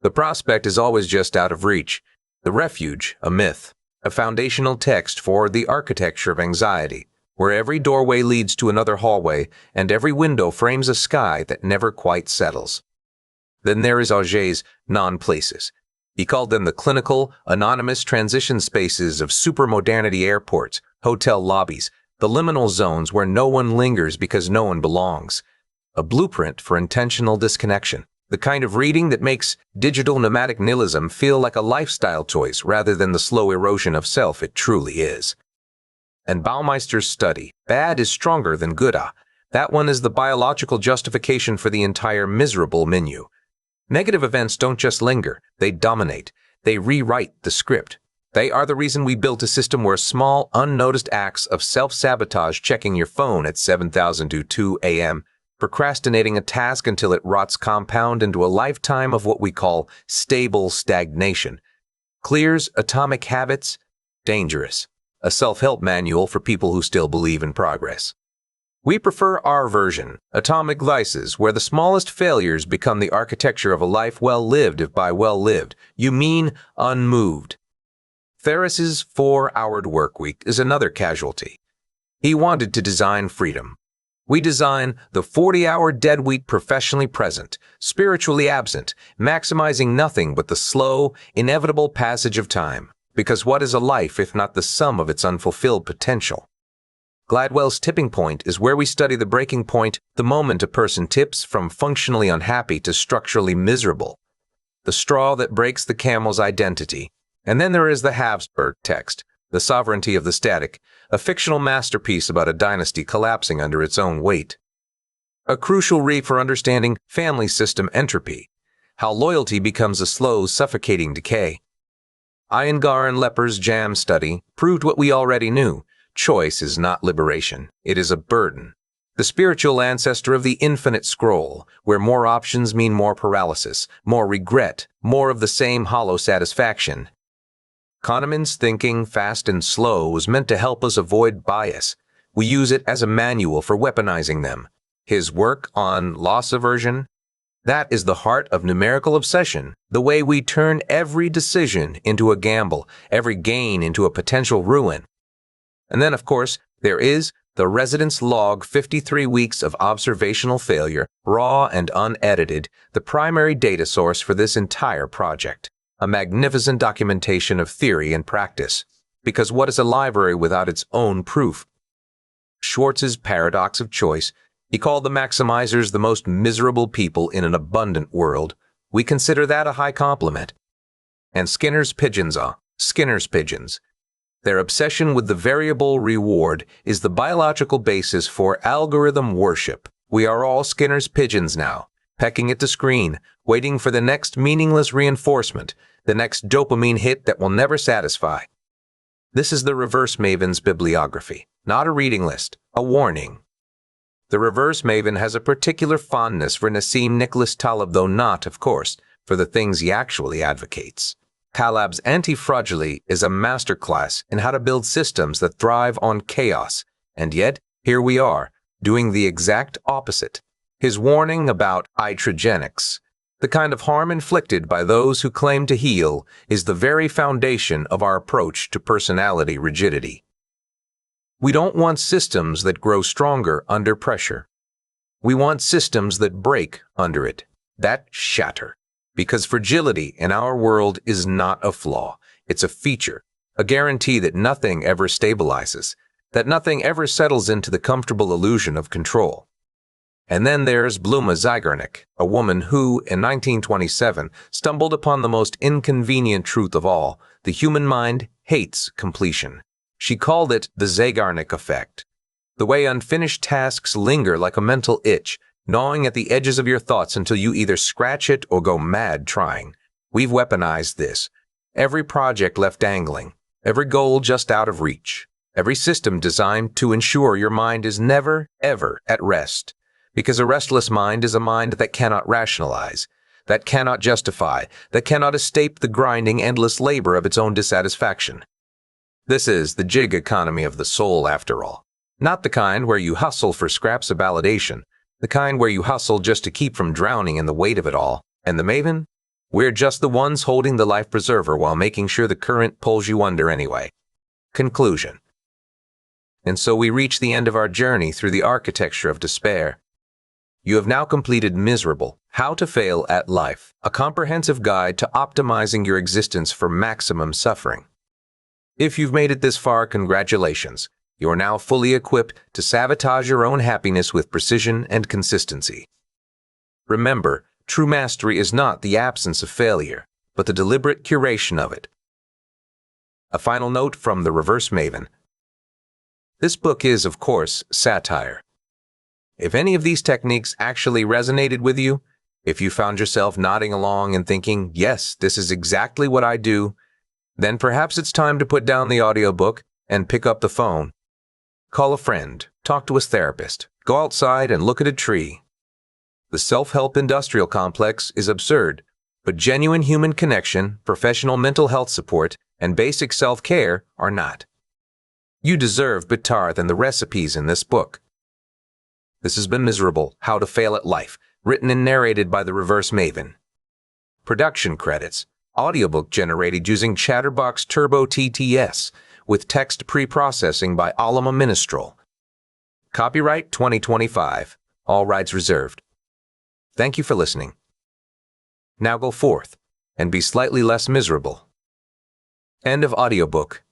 The prospect is always just out of reach. The refuge, a myth, a foundational text for the architecture of anxiety, where every doorway leads to another hallway and every window frames a sky that never quite settles. Then there is Auger's non-places. He called them the clinical, anonymous transition spaces of supermodernity airports, hotel lobbies, the liminal zones where no one lingers because no one belongs. A blueprint for intentional disconnection. The kind of reading that makes digital nomadic nihilism feel like a lifestyle choice rather than the slow erosion of self it truly is. And Baumeister's study, bad is stronger than good. That one is the biological justification for the entire miserable menu. Negative events don't just linger, they dominate. They rewrite the script. They are the reason we built a system where small, unnoticed acts of self-sabotage, checking your phone at 7,002 a.m., procrastinating a task until it rots, compound into a lifetime of what we call stable stagnation. Clears atomic habits, dangerous. A self-help manual for people who still believe in progress. We prefer our version, Atomic Vices, where the smallest failures become the architecture of a life well lived. If by well lived, you mean unmoved. Ferris's 4-hour workweek is another casualty. He wanted to design freedom. We design the 40-hour dead week, professionally present, spiritually absent, maximizing nothing but the slow, inevitable passage of time. Because what is a life if not the sum of its unfulfilled potential? Gladwell's tipping point is where we study the breaking point, the moment a person tips from functionally unhappy to structurally miserable. The straw that breaks the camel's identity. And then there is the Habsburg text, The Sovereignty of the Static, a fictional masterpiece about a dynasty collapsing under its own weight. A crucial read for understanding family system entropy, how loyalty becomes a slow, suffocating decay. Iyengar and Lepper's jam study proved what we already knew. Choice is not liberation. It is a burden. the spiritual ancestor of the infinite scroll, where more options mean more paralysis, more regret, more of the same hollow satisfaction. Kahneman's thinking, fast and slow, was meant to help us avoid bias. We use it as a manual for weaponizing them. His work on loss aversion, that is the heart of numerical obsession, the way we turn every decision into a gamble, every gain into a potential ruin. And then, of course, there is the Residence Log, 53 weeks of observational failure, raw and unedited, the primary data source for this entire project. A magnificent documentation of theory and practice. Because what is a library without its own proof? Schwartz's paradox of choice. He called the maximizers the most miserable people in an abundant world. We consider that a high compliment. And Skinner's pigeons. Their obsession with the variable reward is the biological basis for algorithm worship. We are all Skinner's pigeons now, pecking at the screen, waiting for the next meaningless reinforcement, the next dopamine hit that will never satisfy. This is the Reverse Maven's bibliography, not a reading list, a warning. The Reverse Maven has a particular fondness for Nassim Nicholas Taleb, though not, of course, for the things he actually advocates. Taleb's Antifragility is a masterclass in how to build systems that thrive on chaos, and yet, here we are, doing the exact opposite. His warning about iatrogenics, the kind of harm inflicted by those who claim to heal, is the very foundation of our approach to personality rigidity. We don't want systems that grow stronger under pressure. We want systems that break under it, that shatter. Because fragility in our world is not a flaw, it's a feature, a guarantee that nothing ever stabilizes, that nothing ever settles into the comfortable illusion of control. And then there's Bluma Zygarnik, a woman who, in 1927, stumbled upon the most inconvenient truth of all: the human mind hates completion. She called it the Zygarnik effect, the way unfinished tasks linger like a mental itch, gnawing at the edges of your thoughts until you either scratch it or go mad trying. We've weaponized this. Every project left dangling, every goal just out of reach, every system designed to ensure your mind is never, ever at rest. Because a restless mind is a mind that cannot rationalize, that cannot justify, that cannot escape the grinding, endless labor of its own dissatisfaction. This is the gig economy of the soul, after all. Not the kind where you hustle for scraps of validation, the kind where you hustle just to keep from drowning in the weight of it all. And the Maven? We're just the ones holding the life preserver while making sure the current pulls you under anyway. Conclusion. And so we reach the end of our journey through the architecture of despair. You have now completed Miserable: How to Fail at Life, a comprehensive guide to optimizing your existence for maximum suffering. If you've made it this far, congratulations. You are now fully equipped to sabotage your own happiness with precision and consistency. Remember, true mastery is not the absence of failure, but the deliberate curation of it. A final note from the Reverse Maven. This book is, of course, satire. If any of these techniques actually resonated with you, if you found yourself nodding along and thinking, yes, this is exactly what I do, then perhaps it's time to put down the audiobook and pick up the phone. Call a friend, talk to a therapist, go outside and look at a tree. The self-help industrial complex is absurd, but genuine human connection, professional mental health support, and basic self-care are not. You deserve better than the recipes in this book. This has been Miserable: How to Fail at Life, written and narrated by the Reverse Maven. Production credits: audiobook generated using Chatterbox Turbo TTS, with text pre-processing by Alama Ministral. Copyright 2025. All rights reserved. Thank you for listening. Now go forth and be slightly less miserable. End of audiobook.